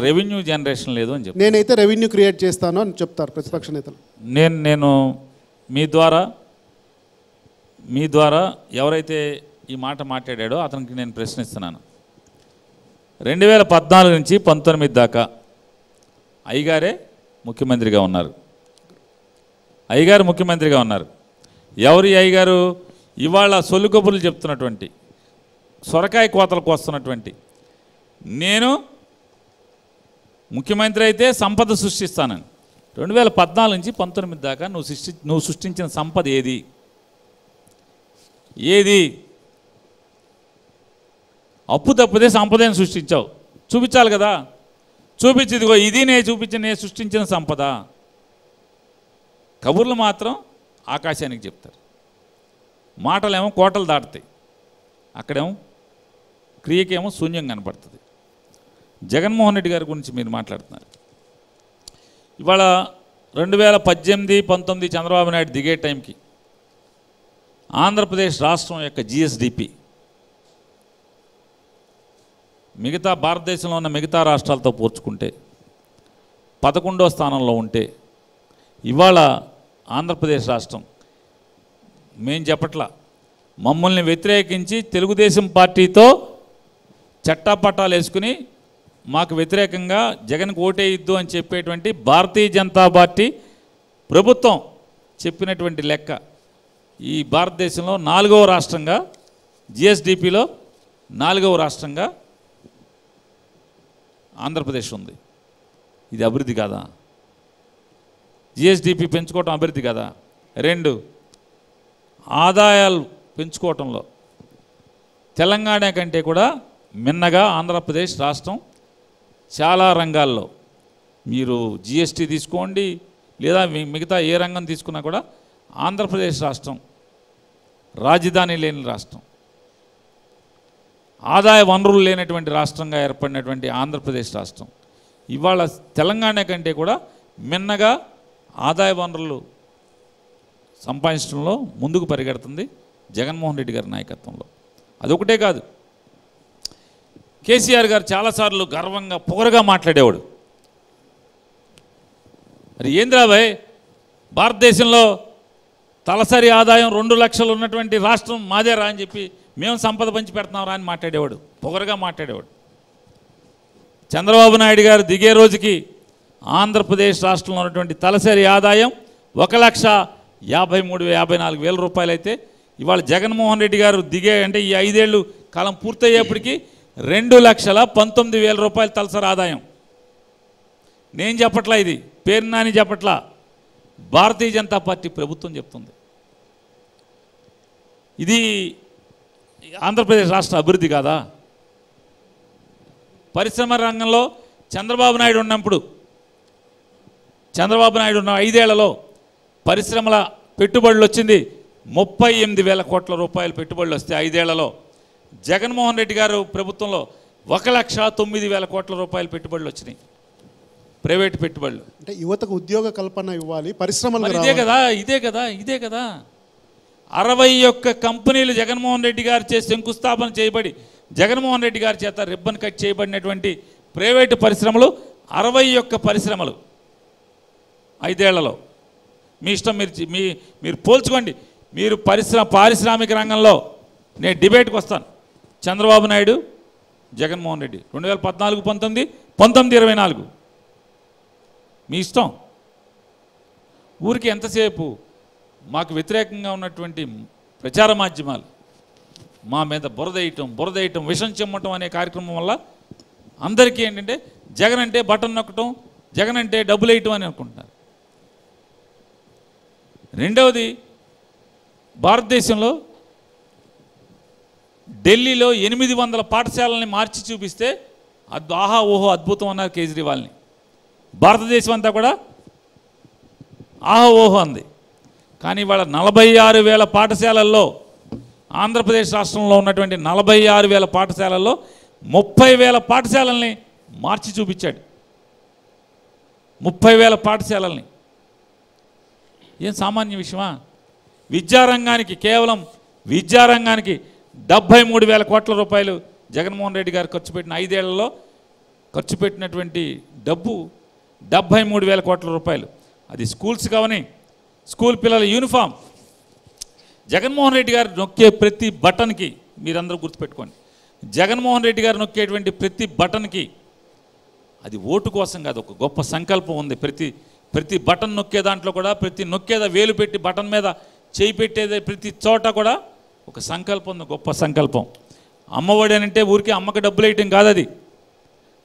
రెవెన్యూ జనరేషన్ లేదు అని చెప్పి నేనైతే రెవెన్యూ క్రియేట్ చేస్తాను అని చెప్తారు ప్రతిపక్ష నేతలు. నేను మీ ద్వారా ఎవరైతే ఈ మాట మాట్లాడాడో అతనికి నేను ప్రశ్నిస్తున్నాను. 2014 నుంచి 19 దాకా అయ్యగారే ముఖ్యమంత్రిగా ఉన్నారు. అయ్యగారు ముఖ్యమంత్రిగా ఉన్నారు. ఎవరి అయ్యగారు? ఇవాళ సొల్లు కబుర్లు చెప్తున్నటువంటి, సొరకాయ కోతలకు వస్తున్నటువంటి, నేను ముఖ్యమంత్రి అయితే సంపద సృష్టిస్తానని 2014 నుంచి 19 దాకా నువ్వు సృష్టించిన సంపద ఏది? అప్పు తప్పితే సంపదను సృష్టించావు, చూపించాలి కదా. చూపించిదిగో ఇది నేను సృష్టించిన సంపద. కబుర్లు మాత్రం ఆకాశానికి చెప్తారు, మాటలేమో కోటలు దాటుతాయి, అక్కడేమో క్రియకేమో శూన్యం కనపడుతుంది. జగన్మోహన్ రెడ్డి గారి గురించి మీరు మాట్లాడుతున్నారు. ఇవాళ 2018-19 చంద్రబాబు నాయుడు దిగే టైంకి ఆంధ్రప్రదేశ్ రాష్ట్రం యొక్క జిఎస్డిపి మిగతా భారతదేశంలో ఉన్న మిగతా రాష్ట్రాలతో పోల్చుకుంటే 11వ స్థానంలో ఉంటే ఇవాళ ఆంధ్రప్రదేశ్ రాష్ట్రం మేం చెప్పట్లా, మమ్మల్ని వ్యతిరేకించి తెలుగుదేశం పార్టీతో చట్టాపట్టాలు వేసుకుని మాకు వ్యతిరేకంగా జగన్కు ఓటేయొద్దు అని చెప్పేటువంటి భారతీయ జనతా పార్టీ ప్రభుత్వం చెప్పినటువంటి లెక్క ఈ భారతదేశంలో 4వ రాష్ట్రంగా, జిఎస్డిపిలో 4వ రాష్ట్రంగా ఆంధ్రప్రదేశ్ ఉంది. ఇది అభివృద్ధి కాదా? జిఎస్డిపి పెంచుకోవటం అభివృద్ధి కాదా? 2 ఆదాయాలు పెంచుకోవటంలో తెలంగాణ కంటే కూడా మిన్నగా ఆంధ్రప్రదేశ్ రాష్ట్రం చాలా రంగాల్లో, మీరు జిఎస్టీ తీసుకోండి లేదా మిగతా ఏ రంగం తీసుకున్నా కూడా ఆంధ్రప్రదేశ్ రాష్ట్రం రాజధాని లేని రాష్ట్రం, ఆదాయ వనరులు లేనటువంటి రాష్ట్రంగా ఏర్పడినటువంటి ఆంధ్రప్రదేశ్ రాష్ట్రం ఇవాళ తెలంగాణ కంటే కూడా మిన్నగా ఆదాయ వనరులు సంపాదించడంలో ముందుకు పరిగెడుతుంది జగన్మోహన్ రెడ్డి గారి నాయకత్వంలో. అదొకటే కాదు, కేసీఆర్ గారు చాలాసార్లు గర్వంగా పొగరగా మాట్లాడేవాడు. మరి ఏంద్రాబాయ్, భారతదేశంలో తలసరి ఆదాయం 2 లక్షలు ఉన్నటువంటి రాష్ట్రం మాదేరా అని చెప్పి మేము సంపద పంచి పెడుతున్నాం రా అని మాట్లాడేవాడు, పొగరగా మాట్లాడేవాడు. చంద్రబాబు నాయుడు గారు దిగే రోజుకి ఆంధ్రప్రదేశ్ రాష్ట్రంలో ఉన్నటువంటి తలసరి ఆదాయం 1,53,54,000 రూపాయలు అయితే ఇవాళ జగన్మోహన్ రెడ్డి గారు దిగే అంటే ఈ 5 ఏళ్ళు కాలం పూర్తయ్యేప్పటికీ 2,19,000 రూపాయలు తలసరి ఆదాయం. నేను చెప్పట్లా, ఇది పేరు నాని చెప్పట్లా, భారతీయ జనతా పార్టీ ప్రభుత్వం చెప్తుంది. ఇది ఆంధ్రప్రదేశ్ రాష్ట్ర అభివృద్ధి కాదా? పరిశ్రమ రంగంలో చంద్రబాబు నాయుడు ఉన్న 5 ఏళ్లలో పరిశ్రమల పెట్టుబడులు వచ్చింది 38,000 కోట్ల రూపాయలు పెట్టుబడులు వస్తే 5 ఏళ్లలో. జగన్మోహన్ రెడ్డి గారు ప్రభుత్వంలో 1,09,000 కోట్ల రూపాయలు పెట్టుబడులు వచ్చినాయి, ప్రైవేటు పెట్టుబడులు. అంటే యువతకు ఉద్యోగ కల్పన ఇవ్వాలి, పరిశ్రమలు. ఇదే కదా 61 కంపెనీలు జగన్మోహన్ రెడ్డి గారు చేసి శంకుస్థాపన చేయబడి జగన్మోహన్ రెడ్డి గారి చేత రిబ్బన్ కట్ చేయబడినటువంటి ప్రైవేటు పరిశ్రమలు 61 పరిశ్రమలు 5 ఏళ్లలో. మీ ఇష్టం, మీరు పోల్చుకోండి. మీరు పారిశ్రామిక రంగంలో నేను డిబేట్కి వస్తాను. చంద్రబాబు నాయుడు, జగన్మోహన్ రెడ్డి 2014-19, 19-24 మీ ఇష్టం. ఊరికి ఎంతసేపు మాకు వ్యతిరేకంగా ఉన్నటువంటి ప్రచార మాధ్యమాలు మా మీద బురదేయటం విషం చెమ్మటం అనే కార్యక్రమం వల్ల అందరికీ ఏంటంటే జగన్ అంటే బటన్ నొక్కటం, జగన్ అంటే డబ్బులు వేయటం అని అనుకుంటున్నారు. రెండవది, భారతదేశంలో ఢిల్లీలో 800 పాఠశాలని మార్చి చూపిస్తే ఆహా ఓహో అద్భుతం అన్నారు కేజ్రీవాల్ని. భారతదేశం అంతా కూడా ఆహా ఓహో అంది. కానీ వాళ్ళ 46,000 పాఠశాలల్లో, ఆంధ్రప్రదేశ్ రాష్ట్రంలో ఉన్నటువంటి 46,000 పాఠశాలల్లో 30,000 పాఠశాలల్ని మార్చి చూపించాడు. 30,000 పాఠశాలల్ని. ఏం సామాన్య విషయమా? విద్యారంగానికి, కేవలం విద్యారంగానికి 73,000 కోట్ల రూపాయలు జగన్మోహన్ రెడ్డి గారు ఖర్చు పెట్టిన 5 ఏళ్లలో ఖర్చు పెట్టినటువంటి డబ్బు 73,000 కోట్ల రూపాయలు. అది స్కూల్స్ కావని, స్కూల్ పిల్లల యూనిఫామ్. జగన్మోహన్ రెడ్డి గారు నొక్కే ప్రతి బటన్కి, మీరందరూ గుర్తుపెట్టుకోండి, జగన్మోహన్ రెడ్డి గారు నొక్కేటువంటి ప్రతి బటన్కి అది ఓటు కోసం కాదు, ఒక గొప్ప సంకల్పం ఉంది. ప్రతి బటన్ నొక్కే దాంట్లో కూడా, ప్రతి నొక్కేదా వేలు పెట్టి బటన్ మీద చేయి పెట్టేది ప్రతి చోట కూడా ఒక సంకల్పం ఉంది, గొప్ప సంకల్పం. అమ్మఒడి అని అంటే ఊరికి అమ్మకి డబ్బులు వేయటం కాదు. అది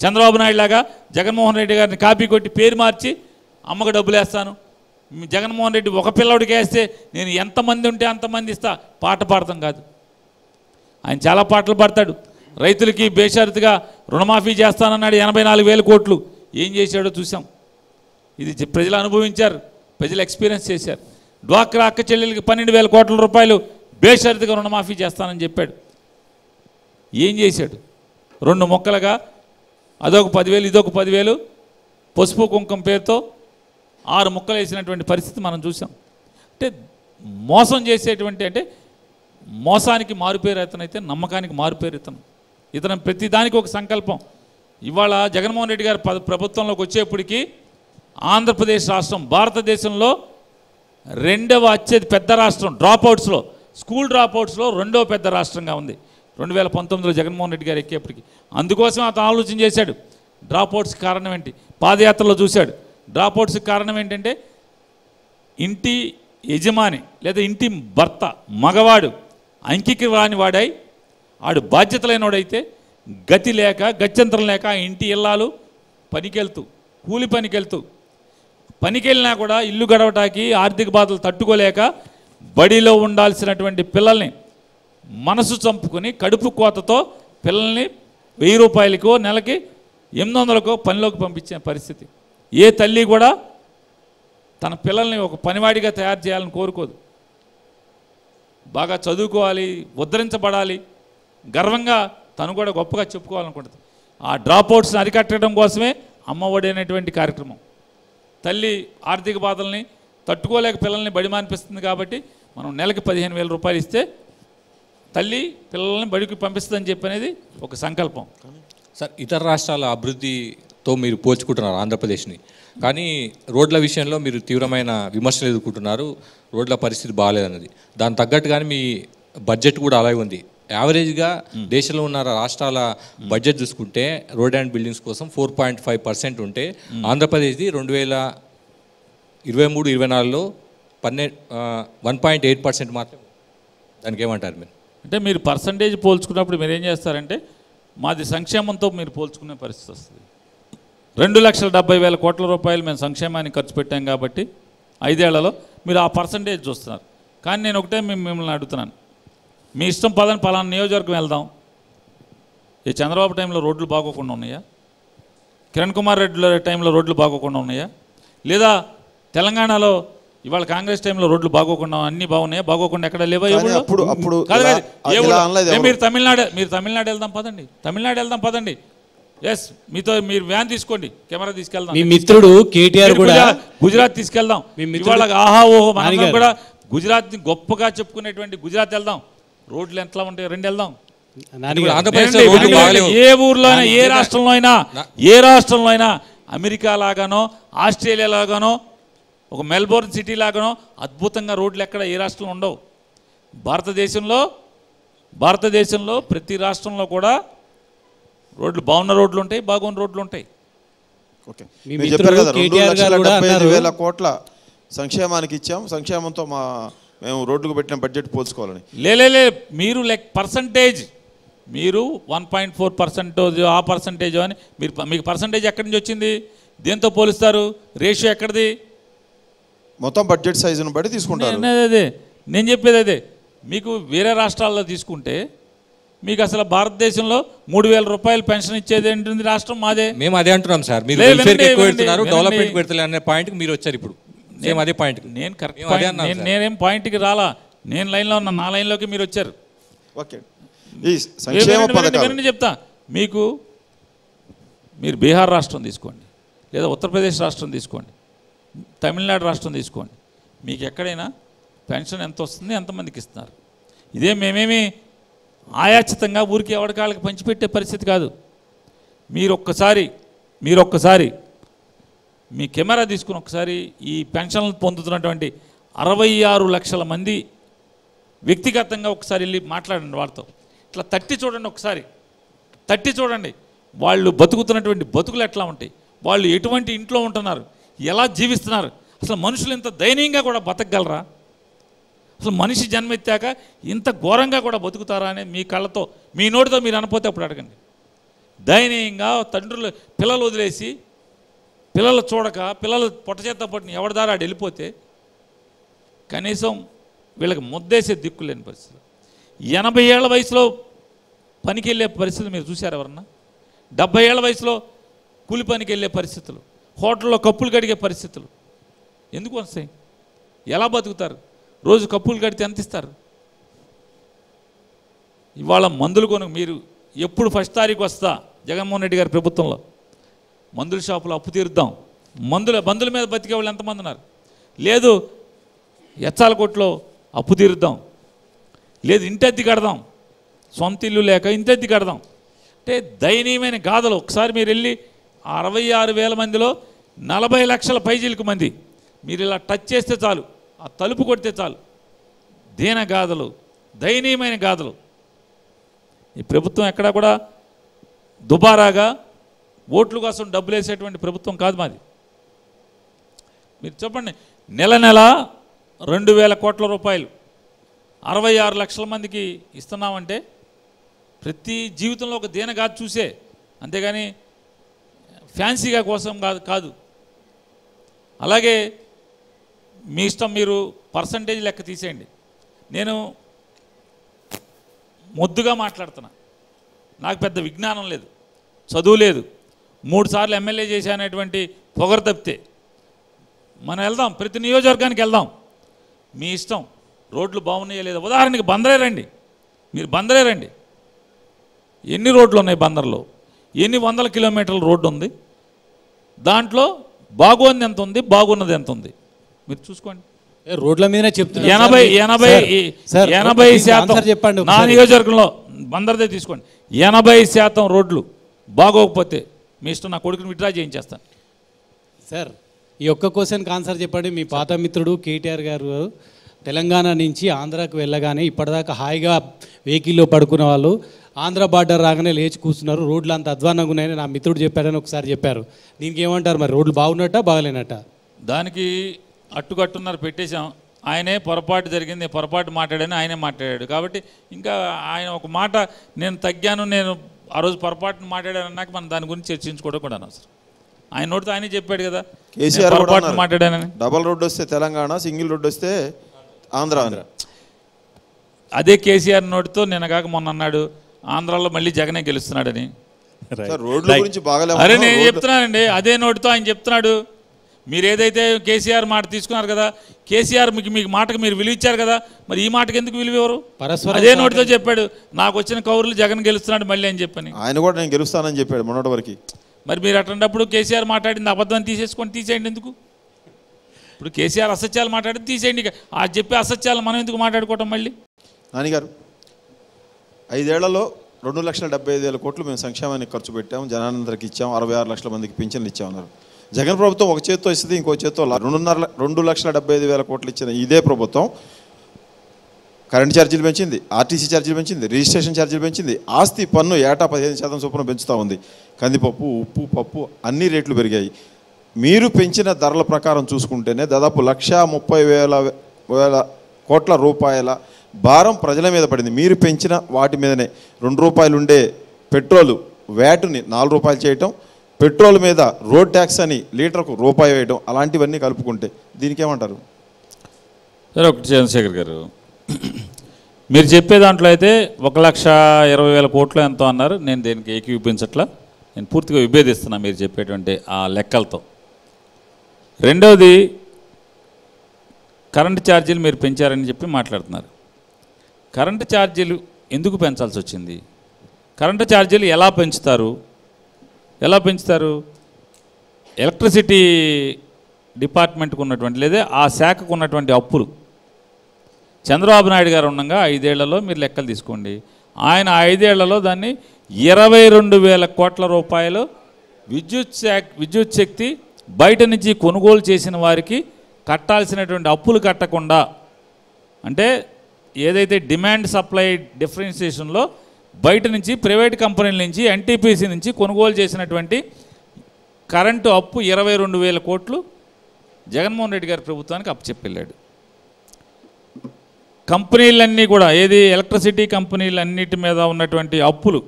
చంద్రబాబు నాయుడు లాగా జగన్మోహన్ రెడ్డి గారిని కాపీ కొట్టి పేరు మార్చి అమ్మకు డబ్బులు వేస్తాను, జగన్మోహన్ రెడ్డి ఒక పిల్లడికి వేస్తే నేను ఎంతమంది ఉంటే అంతమంది ఇస్తా పాట పాడతాం కాదు. ఆయన చాలా పాటలు పాడతాడు. రైతులకి బేషరతుగా రుణమాఫీ చేస్తానన్నాడు, 84,000 కోట్లు. ఏం చేశాడో చూసాం. ఇది ప్రజలు అనుభవించారు, ప్రజలు ఎక్స్పీరియన్స్ చేశారు. డ్వాక్రా అక్క చెల్లెలకి 12,000 కోట్ల రూపాయలు బేషరతుగా రుణమాఫీ చేస్తానని చెప్పాడు. ఏం చేశాడు? 2 మొక్కలుగా అదొక 10,000 ఇదొక 10,000 పసుపు కుంకుమ పేరుతో 6 ముక్కలు వేసినటువంటి పరిస్థితి మనం చూసాం. అంటే మోసం చేసేటువంటి, అంటే మోసానికి మారుపేరు ఇతనైతే నమ్మకానికి మారుపేరు ఇతను ప్రతి దానికి ఒక సంకల్పం. ఇవాళ జగన్మోహన్ రెడ్డి గారు ప్రభుత్వంలోకి వచ్చేప్పటికీ ఆంధ్రప్రదేశ్ రాష్ట్రం భారతదేశంలో 2వ అత్యధిక పెద్ద రాష్ట్రం, డ్రాప్అవుట్స్లో, స్కూల్ డ్రాప్అవుట్స్లో 2వ పెద్ద రాష్ట్రంగా ఉంది 2019లో జగన్మోహన్ రెడ్డి గారు ఎక్కేప్పటికి. అందుకోసం అతను ఆలోచన చేశాడు, డ్రాప్అవుట్స్కి కారణం ఏంటి, పాదయాత్రలో చూశాడు. డ్రాప్అవుట్స్కి కారణం ఏంటంటే ఇంటి యజమాని లేదా ఇంటి భర్త మగవాడు అంకికి రాని వాడై, ఆడు బాధ్యత లేనివాడైతే గతి లేక గత్యంతరం లేక ఇంటి ఇల్లాలు పనికెళ్తూ, కూలి పనికెళ్ళినా కూడా ఇల్లు గడవటానికి ఆర్థిక బాధలు తట్టుకోలేక బడిలో ఉండాల్సినటువంటి పిల్లల్ని మనసు చంపుకొని కడుపు కోతతో పిల్లల్ని 1000 రూపాయలకో నెలకి 800కో పనిలోకి పంపించే పరిస్థితి. ఏ తల్లి కూడా తన పిల్లల్ని ఒక పనివాడిగా తయారు చేయాలని కోరుకోదు. బాగా చదువుకోవాలి, ఉద్ధరించబడాలి, గర్వంగా తను కూడా గొప్పగా చెప్పుకోవాలనుకుంటుంది. ఆ డ్రాప్అవుట్స్ని అరికట్టడం కోసమే అమ్మఒడి అనేటువంటి కార్యక్రమం. తల్లి ఆర్థిక బాధల్ని తట్టుకోలేక పిల్లల్ని బడి మానిపిస్తుంది కాబట్టి మనం నెలకి 15,000 రూపాయలు ఇస్తే తల్లి పిల్లల్ని బడికి పంపిస్తుందని చెప్పనేది ఒక సంకల్పం. సార్, ఇతర రాష్ట్రాల అభివృద్ధితో మీరు పోల్చుకుంటున్నారు ఆంధ్రప్రదేశ్ని, కానీ రోడ్ల విషయంలో మీరు తీవ్రమైన విమర్శలు ఎదుర్కొంటున్నారు. రోడ్ల పరిస్థితి బాగాలేదన్నది, దాని తగ్గట్టుగానే మీ బడ్జెట్ కూడా అలాగే ఉంది. యావరేజ్గా దేశంలో ఉన్న రాష్ట్రాల బడ్జెట్ చూసుకుంటే రోడ్ అండ్ బిల్డింగ్స్ కోసం 4.5% ఉంటే ఆంధ్రప్రదేశ్ది 2023-24లో 1.8% మాత్రమే. దానికి ఏమంటారు మీరు? అంటే మీరు పర్సంటేజ్ పోల్చుకున్నప్పుడు మీరు ఏం చేస్తారంటే మాది సంక్షేమంతో మీరు పోల్చుకునే పరిస్థితి వస్తుంది. 2,70,000 కోట్ల రూపాయలు మేము సంక్షేమానికి ఖర్చు పెట్టాం కాబట్టి 5 ఏళ్లలో మీరు ఆ పర్సంటేజ్ చూస్తున్నారు. కానీ నేను ఒకటే మిమ్మల్ని అడుగుతున్నాను, మీ ఇష్టం పదని పలానా నియోజకవర్గం వెళ్దాం. ఈ చంద్రబాబు టైంలో రోడ్లు బాగోకుండా ఉన్నాయా? కిరణ్ కుమార్ రెడ్డి టైంలో రోడ్లు బాగోకుండా ఉన్నాయా? లేదా తెలంగాణలో ఇవాళ కాంగ్రెస్ టైంలో రోడ్లు బాగోకుండా అన్నీ బాగున్నాయా? బాగోకుండా ఎక్కడ లేవా? మీరు తమిళనాడు వెళ్దాం పదండి, పదండి. ఎస్, మీరు వ్యాన్ తీసుకోండి, కెమెరా తీసుకెళ్దాం. మీ మిత్రుడు కేటీఆర్ కూడా గుజరాత్ తీసుకెళ్దాం. ఇవాళ ఆహా ఓహో మనం కూడా గుజరాత్ని గొప్పగా చెప్పుకునేటువంటి గుజరాత్ వెళ్దాం. రోడ్లు ఎట్లా ఉంటాయి, 2 వెళ్దాం. ఏ ఊర్లో అయినా, ఏ రాష్ట్రంలో అయినా అమెరికా లాగానో ఆస్ట్రేలియా లాగానో ఒక మెల్బోర్న్ సిటీ లాగానో అద్భుతంగా రోడ్లు ఎక్కడ ఏ రాష్ట్రంలో ఉండవు. భారతదేశంలో ప్రతి రాష్ట్రంలో కూడా రోడ్లు బాగున్న రోడ్లు ఉంటాయి, బాగున్న రోడ్లు ఉంటాయి. ఓకే, మీరు చెప్పారు కదా 2,75,000 కోట్ల సంక్షేమానికి ఇచ్చాం, సంక్షేమంతో మేము రోడ్లకు పెట్టిన బడ్జెట్ పోల్చుకోవాలని. లే మీరు పర్సంటేజ్ మీరు 1.4% ఆ పర్సంటేజ్ అని మీకు పర్సంటేజ్ ఎక్కడి నుంచి వచ్చింది? దేంతో పోలుస్తారు? రేషియో ఎక్కడిది? మొత్తం బడ్జెట్ సైజును బట్టి తీసుకుంటారు. అదే నేను చెప్పేది అదే. మీకు వేరే రాష్ట్రాల్లో తీసుకుంటే మీకు అసలు భారతదేశంలో 3,000 రూపాయలు పెన్షన్ ఇచ్చేది ఏంటుంది రాష్ట్రం మాదే. మేము అదే అంటున్నాం సార్. మీరు వెల్ఫేర్కి ఎక్కువ పెడుతున్నారు, డెవలప్మెంట్కి పెడతలే అనే పాయింట్కి మీరు వచ్చారు ఇప్పుడు. మేము అదే పాయింట్. నేను కరెక్ట్ నేనేం పాయింట్కి రాలా, నేను లైన్లో ఉన్నా, నా లైన్లోకి మీరు వచ్చారు. ఓకే, ఈ సంక్షేమ పథకాలు చెప్తా మీకు. మీరు బీహార్ రాష్ట్రం తీసుకోండి, లేదా ఉత్తరప్రదేశ్ రాష్ట్రం తీసుకోండి, తమిళనాడు రాష్ట్రం తీసుకోండి, మీకు ఎక్కడైనా పెన్షన్ ఎంత వస్తుంది, ఎంతమందికి ఇస్తున్నారు? ఇదే మేమేమి ఆయాచితంగా ఊరికి ఎవరికాళ్ళకి పంచిపెట్టే పరిస్థితి కాదు. మీరు ఒక్కసారి మీ కెమెరా తీసుకుని ఒకసారి ఈ పెన్షన్లు పొందుతున్నటువంటి 66 లక్షల మంది వ్యక్తిగతంగా ఒకసారి వెళ్ళి మాట్లాడండి వాళ్ళతో. ఇట్లా తట్టి చూడండి, ఒకసారి తట్టి చూడండి. వాళ్ళు బతుకుతున్నటువంటి బతుకులు ఎట్లా ఉంటాయి, వాళ్ళు ఎటువంటి ఇంట్లో ఉంటున్నారు, ఎలా జీవిస్తున్నారు. అసలు మనుషులు ఇంత దయనీయంగా కూడా బతకగలరా? అసలు మనిషి జన్మెత్తాక ఇంత ఘోరంగా కూడా బతుకుతారా అని మీ కళ్ళతో, మీ నోటితో మీరు అనపోతే అప్పుడు అడగండి. దయనీయంగా తండ్రులు పిల్లలు వదిలేసి, పిల్లలు చూడక, పిల్లలు పొట్టచేత్త పట్టిన ఎవరి దారా వెళ్ళిపోతే కనీసం వీళ్ళకి ముద్దేసే దిక్కు లేని పరిస్థితులు. 80 ఏళ్ల వయసులో పనికి వెళ్ళే పరిస్థితులు మీరు చూశారు ఎవరన్నా? 70 ఏళ్ల వయసులో కూలి పనికి వెళ్ళే పరిస్థితులు, హోటల్లో కప్పులు కడిగే పరిస్థితులు ఎందుకు వస్తాయి? ఎలా బతుకుతారు? రోజు కప్పులు కడితే ఎంత ఇస్తారు? ఇవాళ మందులు కొనుగోలు మీరు ఎప్పుడు 1 తారీఖు వస్తా జగన్మోహన్ రెడ్డి గారి ప్రభుత్వంలో మందుల షాపులో అప్పు తీరుద్దాం, మందుల మీద బతికే వాళ్ళు ఎంతమంది ఉన్నారు? లేదు ఎచ్చాల కొట్లో అప్పు తీరుద్దాం, లేదు ఇంటెత్తి కడదాం, సొంత ఇల్లు లేక ఇంటెత్తి కడదాం అంటే దయనీయమైన గాథలు. ఒకసారి మీరు వెళ్ళి 66,000 మందిలో 40 లక్షల పైజీలకు మంది మీరు ఇలా టచ్ చేస్తే చాలు, ఆ తలుపు కొడితే చాలు, దీన గాథలు, దయనీయమైన గాథలు. ఈ ప్రభుత్వం ఎక్కడా కూడా దుబారాగా ఓట్ల కోసం డబ్బులు వేసేటువంటి ప్రభుత్వం కాదు మాది. మీరు చెప్పండి, నెల 2,000 కోట్ల రూపాయలు 66 లక్షల మందికి ఇస్తున్నామంటే ప్రతి జీవితంలో ఒక దీనగాథ చూసే, అంతేగాని ఫ్యాన్సీగా కోసం కాదు. అలాగే మీ ఇష్టం, మీరు పర్సంటేజ్ లెక్క తీసేయండి. నేను మొద్దుగా మాట్లాడుతున్నా, నాకు పెద్ద విజ్ఞానం లేదు, చదువు లేదు, 3 సార్లు ఎమ్మెల్యే చేశానటువంటి పొగరు తప్పితే. మనం వెళ్దాం, ప్రతి నియోజకవర్గానికి వెళ్దాం, మీ ఇష్టం. రోడ్లు బాగున్నాయా లేదా? ఉదాహరణకి బందరే రండి, మీరు బందరే రండి. ఎన్ని రోడ్లు ఉన్నాయి బందర్లో? ఎన్ని వందల కిలోమీటర్ల రోడ్డు ఉంది? దాంట్లో బాగుంది ఎంత ఉంది, బాగున్నది ఎంత ఉంది? మీరు చూసుకోండి. రోడ్ల మీదనే చెప్తున్నా. 80% చెప్పండి. నా నియోజకవర్గంలో బందర్దే తీసుకోండి, 80% రోడ్లు బాగోకపోతే మీ ఇష్టం, నా కొడుకుని విత్డ్రా చేయించేస్తాను. సార్, ఈ ఒక్క క్వశ్చన్కి ఆన్సర్ చెప్పండి. మీ పాత మిత్రుడు కేటీఆర్ గారు తెలంగాణ నుంచి ఆంధ్రాకు వెళ్ళగానే ఇప్పటిదాకా హాయిగా వెహికల్లో పడుకున్న వాళ్ళు ఆంధ్ర బార్డర్ రాగానే లేచి కూర్చున్నారు, రోడ్లు అంత అధ్వానంగా ఉన్నాయని నా మిత్రుడు చెప్పారని ఒకసారి చెప్పారు. దీనికి ఏమంటారు మరి? రోడ్లు బాగున్నట్ట బాగలేనట్ట? దానికి అట్టుకట్టున్నారు, పెట్టేశాం. ఆయనే పొరపాటు జరిగింది, పొరపాటు మాట్లాడని ఆయనే మాట్లాడాడు. కాబట్టి ఇంకా ఆయన ఒక మాట, నేను తగ్గాను, నేను ఆ రోజు పొరపాటును మాట్లాడాను అన్నాక మనం దాని గురించి చర్చించుకోవడం కూడా అనవసరం. ఆయన నోటితో ఆయనే చెప్పాడు కదా, కేసీఆర్ పొరపాటు మాట్లాడానని. డబల్ రోడ్డు వస్తే తెలంగాణ, సింగిల్ రోడ్డు వస్తే ఆంధ్ర. అదే కేసీఆర్ నోటితో నిన్న కాక మొన్న అన్నాడు ఆంధ్రాలో మళ్ళీ జగనే గెలుస్తున్నాడని. అరే నేను చెప్తున్నానండి, అదే నోటితో ఆయన చెప్తున్నాడు. మీరు ఏదైతే కేసీఆర్ మాట తీసుకున్నారు కదా, కేసీఆర్ మీకు మాటకు మీరు విలువ ఇచ్చారు కదా, మరి ఈ మాటకు ఎందుకు విలువ ఇవ్వరు? అదే నోటితో చెప్పాడు, నాకు వచ్చిన కౌరులు జగన్ గెలుస్తున్నాడు మళ్ళీ అని చెప్పని. ఆయన కూడా నేను గెలుస్తానని చెప్పాడు మొన్నటి వరకు. మరి మీరు అట్లాంటప్పుడు కేసీఆర్ మాట్లాడింది అబద్ధం తీసేయండి ఎందుకు? ఇప్పుడు కేసీఆర్ అసత్యాలు మాట్లాడింది తీసేయండి, ఆ చెప్పే అసత్యాలు మనం ఎందుకు మాట్లాడుకోవటం మళ్ళీ? నానిగారు, 5 ఏళ్లలో 2,75,000 కోట్లు మేము సంక్షేమానికి ఖర్చు పెట్టాము, జనానందరికి ఇచ్చాము, 66 లక్షల మందికి పింఛన్లు ఇచ్చామన్నారు. జగన్ ప్రభుత్వం ఒక చేత్తో ఇస్తుంది, ఇంకో చేత్తో 2,75,000 కోట్లు ఇచ్చిన ఇదే ప్రభుత్వం కరెంట్ ఛార్జీలు పెంచింది, ఆర్టీసీ ఛార్జీలు పెంచింది, రిజిస్ట్రేషన్ ఛార్జీలు పెంచింది, ఆస్తి పన్ను ఏటా 15% చొప్పున పెంచుతూ ఉంది. కందిపప్పు, ఉప్పు, పప్పు అన్ని రేట్లు పెరిగాయి. మీరు పెంచిన ధరల ప్రకారం చూసుకుంటేనే దాదాపు 1,30,000 కోట్ల రూపాయల భారం ప్రజల మీద పడింది. మీరు పెంచిన వాటి మీదనే ₹2 ఉండే పెట్రోలు వ్యాటుని ₹4 చేయటం, పెట్రోల్ మీద రోడ్ ట్యాక్స్ అని లీటర్కు ₹1 వేయడం, అలాంటివన్నీ కలుపుకుంటే దీనికి ఏమంటారు? సరే, ఒకటి చంద్రశేఖర్ గారు, మీరు చెప్పే దాంట్లో అయితే 1,20,000 కోట్లు ఎంతో అన్నారు. నేను దేనికి ఏకీవిపించట్లా, నేను పూర్తిగా విభేదిస్తున్నా మీరు చెప్పేటువంటి ఆ లెక్కలతో. రెండవది, కరెంటు ఛార్జీలు మీరు పెంచారని చెప్పి మాట్లాడుతున్నారు. కరెంటు ఛార్జీలు ఎందుకు పెంచాల్సి వచ్చింది? కరెంటు ఛార్జీలు ఎలా పెంచుతారు? ఎలక్ట్రిసిటీ డిపార్ట్మెంట్కు ఉన్నటువంటి లేదా ఆ శాఖకు ఉన్నటువంటి అప్పులు చంద్రబాబు నాయుడు గారు ఉండగా 5 ఏళ్లలో మీరు లెక్కలు తీసుకోండి. ఆయన 5 ఏళ్లలో దాన్ని 22,000 కోట్ల రూపాయలు విద్యుత్ శక్తి బయట నుంచి కొనుగోలు చేసిన వారికి కట్టాల్సినటువంటి అప్పులు కట్టకుండా, అంటే ఏదైతే డిమాండ్ సప్లై డిఫరెన్షియేషన్లో బయట నుంచి ప్రైవేట్ కంపెనీల నుంచి ఎన్టీపీసీ నుంచి కొనుగోలు చేసినటువంటి కరెంటు అప్పు 22,000 కోట్లు జగన్మోహన్ రెడ్డి గారి ప్రభుత్వానికి అప్పచెప్పెళ్ళాడు. కంపెనీలన్నీ కూడా ఎలక్ట్రిసిటీ కంపెనీలన్నిటి మీద ఉన్నటువంటి అప్పులు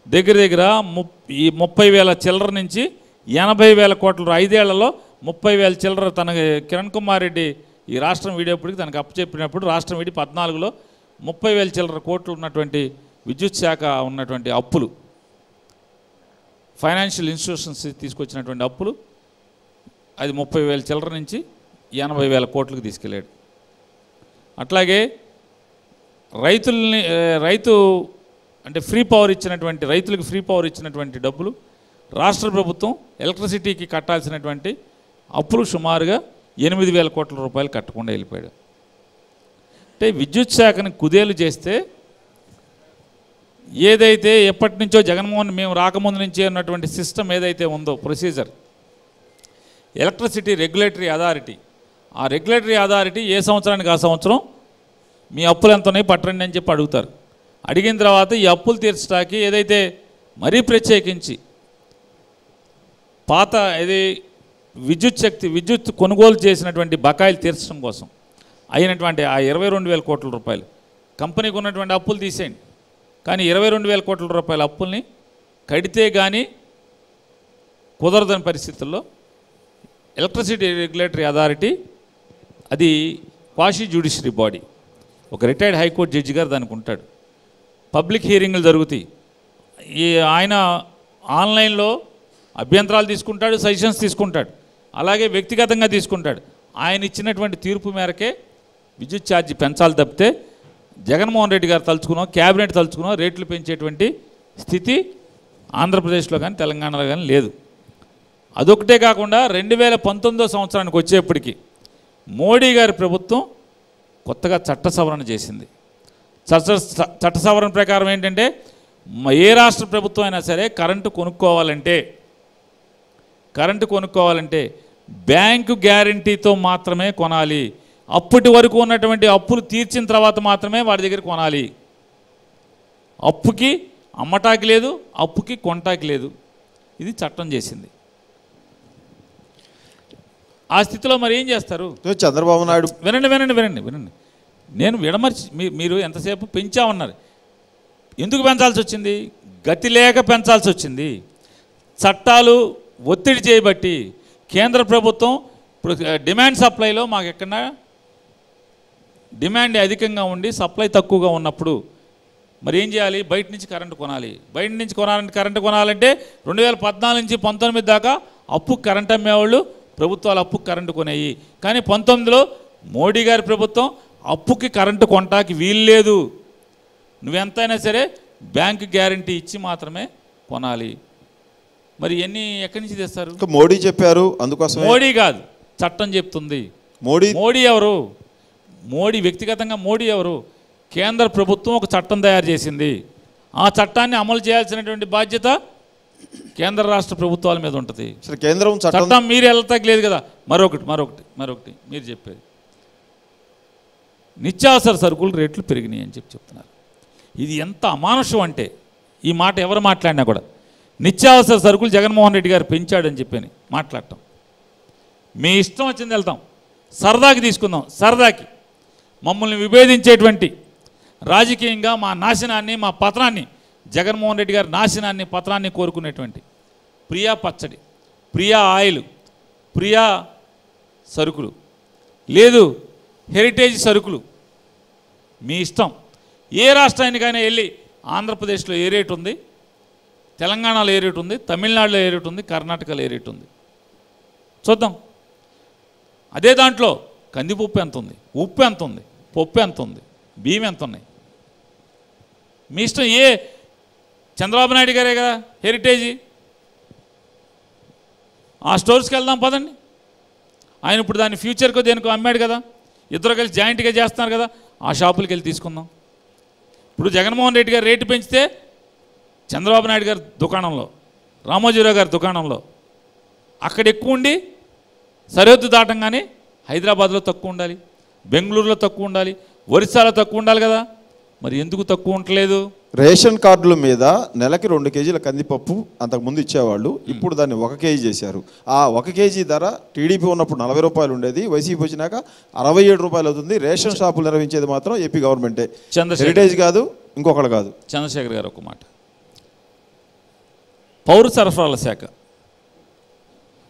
దగ్గర 30,000 చిల్లర నుంచి 80,000 కోట్లు 5 ఏళ్లలో 30,000 చిల్లర తన కిరణ్ కుమార్ రెడ్డి ఈ రాష్ట్రం వీడేప్పటికి తనకు అప్పచెప్పినప్పుడు రాష్ట్రం వీడి 14లో 30,000 చిల్లర కోట్లు ఉన్నటువంటి విద్యుత్ శాఖ ఉన్నటువంటి అప్పులు, ఫైనాన్షియల్ ఇన్స్టిట్యూషన్స్ తీసుకొచ్చినటువంటి అప్పులు అది 30,000 చిల్లర నుంచి 80,000 కోట్లకు తీసుకెళ్ళాడు. అట్లాగే రైతు అంటే రైతులకు ఫ్రీ పవర్ ఇచ్చినటువంటి డబ్బులు రాష్ట్ర ప్రభుత్వం ఎలక్ట్రిసిటీకి కట్టాల్సినటువంటి అప్పులు సుమారుగా 8,000 కోట్ల రూపాయలు కట్టకుండా వెళ్ళిపోయాడు. అంటే విద్యుత్ శాఖని కుదేలు చేస్తే ఏదైతే ఎప్పటి నుంచో జగన్మోహన్ మేము రాకముందు నుంచే ఉన్నటువంటి సిస్టమ్ ఏదైతే ఉందో ప్రొసీజర్, ఎలక్ట్రిసిటీ రెగ్యులేటరీ అథారిటీ, ఆ రెగ్యులేటరీ అథారిటీ ఏ సంవత్సరానికి ఆ సంవత్సరం మీ అప్పులు ఎంత ఉన్నాయి పట్టండి అని చెప్పి అడుగుతారు. అడిగిన తర్వాత ఈ అప్పులు తీర్చడానికి ఏదైతే మరీ ప్రత్యేకించి పాత విద్యుత్ కొనుగోలు చేసినటువంటి బకాయిలు తీర్చడం కోసం అయినటువంటి ఆ 22,000 కోట్ల రూపాయలు కంపెనీకి ఉన్నటువంటి అప్పులు తీసేయండి, కానీ 22,000 కోట్ల రూపాయల అప్పుల్ని కడితే కానీ కుదరదని పరిస్థితుల్లో ఎలక్ట్రిసిటీ రెగ్యులేటరీ అథారిటీ అది క్వాషీ జ్యుడిషియరీ బాడీ, ఒక రిటైర్డ్ హైకోర్టు జడ్జి గారు దానికి ఉంటాడు. పబ్లిక్ హీరింగ్లు జరుగుతాయి. ఆయన ఆన్లైన్లో అభ్యంతరాలు తీసుకుంటాడు, సజెషన్స్ తీసుకుంటాడు, అలాగే వ్యక్తిగతంగా తీసుకుంటాడు. ఆయన ఇచ్చినటువంటి తీర్పు మేరకే విద్యుత్ ఛార్జీ పెంచాలి తప్పితే జగన్మోహన్ రెడ్డి గారు తలుచుకున్నాం, క్యాబినెట్ తలుచుకున్నాం రేట్లు పెంచేటువంటి స్థితి ఆంధ్రప్రదేశ్లో కానీ తెలంగాణలో కానీ లేదు. అదొకటే కాకుండా 2019 సంవత్సరానికి వచ్చేప్పటికి మోడీ గారి ప్రభుత్వం కొత్తగా చట్ట సవరణ చేసింది. చట్ట సవరణ ప్రకారం ఏంటంటే ఏ రాష్ట్ర ప్రభుత్వం అయినా సరే కరెంటు కొనుక్కోవాలంటే బ్యాంకు గ్యారంటీతో మాత్రమే కొనాలి. అప్పటి వరకు ఉన్నటువంటి అప్పులు తీర్చిన తర్వాత మాత్రమే వాడి దగ్గర కొనాలి. అప్పుకి అమ్మటాకి లేదు, అప్పుకి కొంటాకి లేదు. ఇది చట్టం చేసింది. ఆ స్థితిలో మరి ఏం చేస్తారు? చంద్రబాబు నాయుడు వినండి. నేను విడమర్చి మీరు ఎంతసేపు పెంచామన్నారు. ఎందుకు పెంచాల్సి వచ్చింది? గతి లేక పెంచాల్సి వచ్చింది. చట్టాలు ఒత్తిడి చేయబట్టి కేంద్ర ప్రభుత్వం ఇప్పుడు డిమాండ్ సప్లైలో మాకు ఎక్కడన్నా డిమాండ్ అధికంగా ఉండి సప్లై తక్కువగా ఉన్నప్పుడు మరి ఏం చేయాలి? బయట నుంచి కరెంటు కొనాలి. బయట నుంచి కరెంటు కొనాలంటే 2014 నుంచి 19 దాకా అప్పు కరెంట్ అమ్మేవాళ్ళు ప్రభుత్వాలు అప్పుకి కరెంటు కొనేయి. కానీ 19లో మోడీ గారి ప్రభుత్వం అప్పుకి కరెంటు కొనటానికి వీల్లేదు, నువ్వెంతైనా సరే బ్యాంకు గ్యారంటీ ఇచ్చి మాత్రమే కొనాలి. మరి ఎక్కడి నుంచి తెస్తారు? మోడీ చెప్పారు, అందుకోసం. మోడీ కాదు, చట్టం చెప్తుంది. మోడీ ఎవరు? మోడీ వ్యక్తిగతంగా మోడీ ఎవరు? కేంద్ర ప్రభుత్వం ఒక చట్టం తయారు చేసింది. ఆ చట్టాన్ని అమలు చేయాల్సినటువంటి బాధ్యత కేంద్ర రాష్ట్ర ప్రభుత్వాల మీద ఉంటుంది. కేంద్రం చట్టం మీరు వెళ్ళతగ్గలేదు కదా. మరొకటి మీరు చెప్పేది నిత్యావసర సరుకులు రేట్లు పెరిగినాయి అని చెప్తున్నారు. ఇది ఎంత అమానుషం అంటే, ఈ మాట ఎవరు మాట్లాడినా కూడా నిత్యావసర సరుకులు జగన్మోహన్ రెడ్డి గారు పెంచాడని చెప్పని మాట్లాడటం. మీ ఇష్టం వచ్చింది వెళ్తాం, సరదాకి తీసుకుందాం, సరదాకి మమ్మల్ని విభేదించేటువంటి రాజకీయంగా మా నాశనాన్ని, మా పతనాన్ని, జగన్మోహన్ రెడ్డి గారి నాశనాన్ని, పతనాన్ని కోరుకునేటువంటి ప్రియా పచ్చడి, ప్రియా ఆయిల్, ప్రియా సరుకులు, లేదు హెరిటేజ్ సరుకులు, మీ ఇష్టం. ఏ రాష్ట్రానికైనా వెళ్ళి ఆంధ్రప్రదేశ్లో ఏ రేటు ఉంది, తెలంగాణలో ఏ రేటు ఉంది, తమిళనాడులో ఏ రేటు ఉంది, కర్ణాటకలో ఏ రేటు ఉంది చూద్దాం. అదే దాంట్లో కందిపప్పు ఎంత ఉంది, ఉప్పు ఎంత ఉంది, పప్పు ఎంత ఉంది, బియ్యం ఎంత ఉన్నాయి, మీ ఇష్టం. ఏ చంద్రబాబు నాయుడు గారే కదా హెరిటేజీ, ఆ స్టోర్స్కి వెళ్దాం పదండి. ఆయన ఇప్పుడు దాన్ని ఫ్యూచర్కో దేనికో అమ్మాడు కదా, ఇద్దరు కలిసి జాయింట్గా చేస్తున్నారు కదా, ఆ షాపులకి వెళ్ళి తీసుకుందాం. ఇప్పుడు జగన్మోహన్ రెడ్డి గారు రేటు పెంచితే చంద్రబాబు నాయుడు గారి దుకాణంలో, రామోజీరావు గారి దుకాణంలో అక్కడ ఎక్కువ ఉండి సరిహద్దు దాటంగానే హైదరాబాద్లో తక్కువ ఉండాలి, బెంగళూరులో తక్కువ ఉండాలి, ఒరిస్సాలో తక్కువ ఉండాలి కదా, మరి ఎందుకు తక్కువ ఉండలేదు? రేషన్ కార్డుల మీద నెలకి 2 కేజీల కందిపప్పు అంతకుముందు ఇచ్చేవాళ్ళు, ఇప్పుడు దాన్ని 1 కేజీ చేశారు. ఆ 1 కేజీ ధర టీడీపీ ఉన్నప్పుడు 40 రూపాయలు ఉండేది, వైసీపీ వచ్చినాక 67 రూపాయలు అవుతుంది. రేషన్ షాపులు నిర్వహించేది మాత్రం ఏపీ గవర్నమెంటే, హెరిటేజ్ కాదు, ఇంకొకటి కాదు. చంద్రశేఖర్ గారు ఒక మాట, పౌర సరఫరాల శాఖ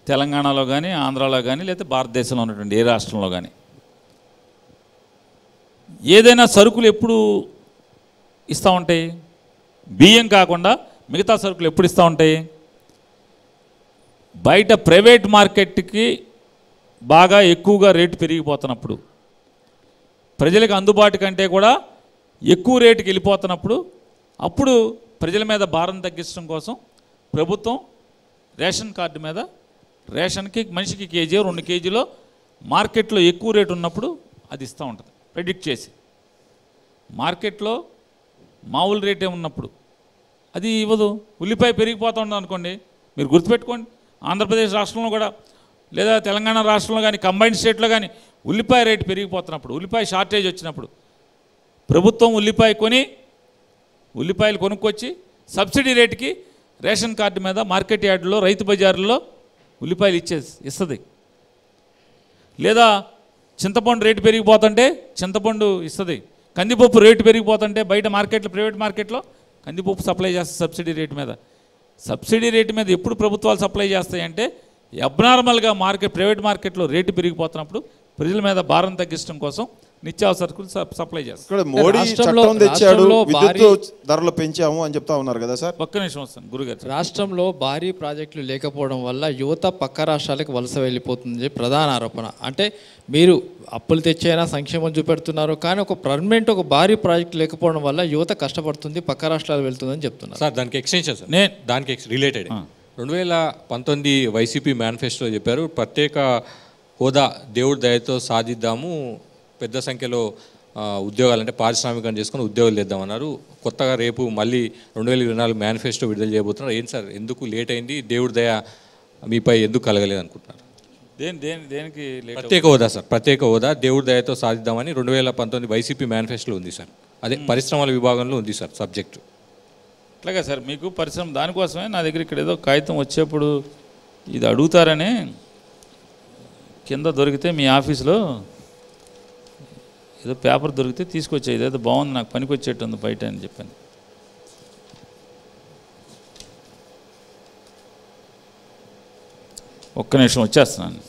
తెలంగాణలో కానీ, ఆంధ్రాలో కానీ, లేదా భారతదేశంలో ఉన్నటువంటి ఏ రాష్ట్రంలో కానీ ఏదైనా సరుకులు ఎప్పుడు ఇస్తూ ఉంటాయి? బియ్యం కాకుండా మిగతా సరుకులు ఎప్పుడు ఇస్తూ ఉంటాయి? బయట ప్రైవేట్ మార్కెట్కి బాగా ఎక్కువగా రేటు పెరిగిపోతున్నప్పుడు, ప్రజలకు అందుబాటు కంటే కూడా ఎక్కువ రేటుకి వెళ్ళిపోతున్నప్పుడు, అప్పుడు ప్రజల మీద భారం తగ్గించడం కోసం ప్రభుత్వం రేషన్ కార్డు మీద రేషన్కి మనిషికి కేజీ 2 కేజీలో మార్కెట్లో ఎక్కువ రేటు ఉన్నప్పుడు అది ఇస్తూ ఉంటుంది ప్రెడిక్ట్ చేసి. మార్కెట్లో మామూలు రేటే ఉన్నప్పుడు అది ఇవ్వదు. ఉల్లిపాయ పెరిగిపోతూ ఉంటుంది అనుకోండి, మీరు గుర్తుపెట్టుకోండి, ఆంధ్రప్రదేశ్ రాష్ట్రంలో కూడా లేదా తెలంగాణ రాష్ట్రంలో కానీ, కంబైన్డ్ స్టేట్లో కానీ ఉల్లిపాయ రేటు పెరిగిపోతున్నప్పుడు, ఉల్లిపాయ షార్టేజ్ వచ్చినప్పుడు ప్రభుత్వం ఉల్లిపాయలు కొనుక్కొచ్చి సబ్సిడీ రేటుకి రేషన్ కార్డు మీద మార్కెట్ యార్డులో, రైతు బజారుల్లో ఉల్లిపాయలు ఇస్తుంది. లేదా చింతపండు రేటు పెరిగిపోతుంటే చింతపండు ఇస్తుంది. కందిపప్పు రేటు పెరిగిపోతుంటే బయట మార్కెట్లో, ప్రైవేట్ మార్కెట్లో కందిపప్పు సప్లై చేస్తుంది సబ్సిడీ రేటు మీద. సబ్సిడీ రేటు మీద ఎప్పుడు ప్రభుత్వాలు సప్లై చేస్తాయంటే అబ్నార్మల్గా ప్రైవేట్ మార్కెట్లో రేటు పెరిగిపోతున్నప్పుడు ప్రజల మీద భారం తగ్గించడం కోసం నిత్యావసరకులు సప్లై చేస్తారు. మోడీ చట్టం తెచ్చాడు, విద్యుత్ ధరలు పెంచాము అని చెప్తా ఉన్నారు కదా సార్. ఒక్క నిమిషం వస్తాను గురుగారు. రాష్ట్రంలో భారీ ప్రాజెక్టులు లేకపోవడం వల్ల యువత పక్క రాష్ట్రాలకు వలస వెళ్ళిపోతుంది ప్రధాన ఆరోపణ. అంటే మీరు అప్పులు తెచ్చైనా సంక్షేమం చూపెడుతున్నారు, కానీ ఒక భారీ ప్రాజెక్టు లేకపోవడం వల్ల యువత కష్టపడుతుంది, పక్క రాష్ట్రాలు వెళ్తుందని చెప్తున్నారు సార్. దానికి ఎక్స్టెన్షన్ సార్, దానికి రిలేటెడ్ 2019 వైసీపీ మేనిఫెస్టోలో చెప్పారు, ప్రత్యేక హోదా దేవుడి దయతో సాధిద్దాము, పెద్ద సంఖ్యలో ఉద్యోగాలు అంటే పారిశ్రామికం చేసుకుని ఉద్యోగాలు తెద్దామన్నారు. కొత్తగా రేపు మళ్ళీ 2024 మేనిఫెస్టో విడుదల చేయబోతున్నారు. ఏంటి సార్, ఎందుకు లేట్ అయింది? దేవుడి దయ మీపై ఎందుకు కలగలేదు అనుకుంటున్నారు? దేనికి ప్రత్యేక హోదా సార్, ప్రత్యేక హోదా దేవుడి దయతో సాధిద్దామని 2019 వైసీపీ మేనిఫెస్టోలో ఉంది సార్. అదే పరిశ్రమల విభాగంలో ఉంది సార్ సబ్జెక్టు. అట్లాగా సార్, మీకు పరిశ్రమ దానికోసమే నా దగ్గర ఇక్కడ ఏదో కాగితం వచ్చేప్పుడు ఇది అడుగుతారని కింద దొరికితే మీ ఆఫీస్లో ఏదో పేపర్ దొరికితే తీసుకొచ్చే, ఇదేదో బాగుంది నాకు పనికి వచ్చేట్టుంది బయట అని చెప్పాను. ఒక్క నిమిషం వచ్చేస్తున్నాను.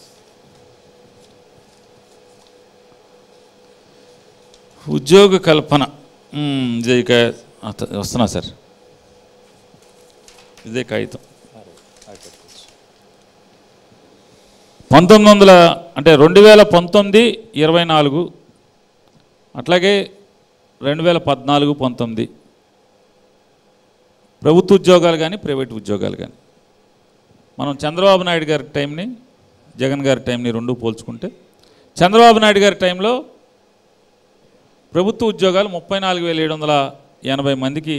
ఉద్యోగ కల్పన ఇదే వస్తున్నా సార్, ఇదే కాగితం 2019-24 అట్లాగే 2014-19 ప్రభుత్వ ఉద్యోగాలు కానీ ప్రైవేట్ ఉద్యోగాలు కానీ మనం చంద్రబాబు నాయుడు గారి టైంని జగన్ గారి టైంని రెండు పోల్చుకుంటే చంద్రబాబు నాయుడు గారి టైంలో ప్రభుత్వ ఉద్యోగాలు 34,780 మందికి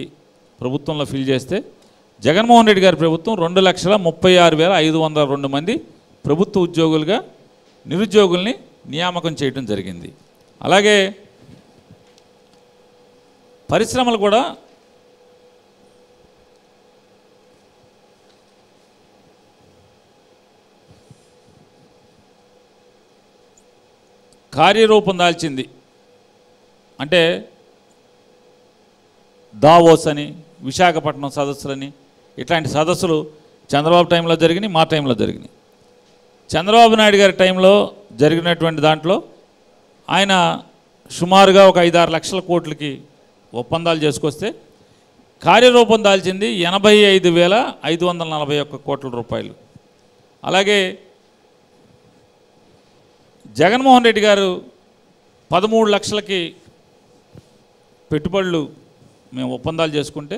ప్రభుత్వంలో ఫిల్ చేస్తే జగన్మోహన్ రెడ్డి గారి ప్రభుత్వం 2,36,502 మంది ప్రభుత్వ ఉద్యోగులుగా నిరుద్యోగుల్ని నియామకం చేయడం జరిగింది. అలాగే పరిశ్రమలు కూడా కార్యరూపం దాల్చింది అంటే దావోస్ అని, విశాఖపట్నం సదస్సులని, ఇట్లాంటి సదస్సులు చంద్రబాబు టైంలో జరిగినాయి, మా టైంలో జరిగినాయి. చంద్రబాబు నాయుడు గారి టైంలో జరిగినటువంటి దాంట్లో ఆయన సుమారుగా ఒక 5-6 లక్షల కోట్లకి ఒప్పందాలు చేసుకొస్తే కార్యరూపం దాల్చింది 85,541 కోట్ల రూపాయలు. అలాగే జగన్మోహన్ రెడ్డి గారు 13 లక్షలకి పెట్టుబడులు మేము ఒప్పందాలు చేసుకుంటే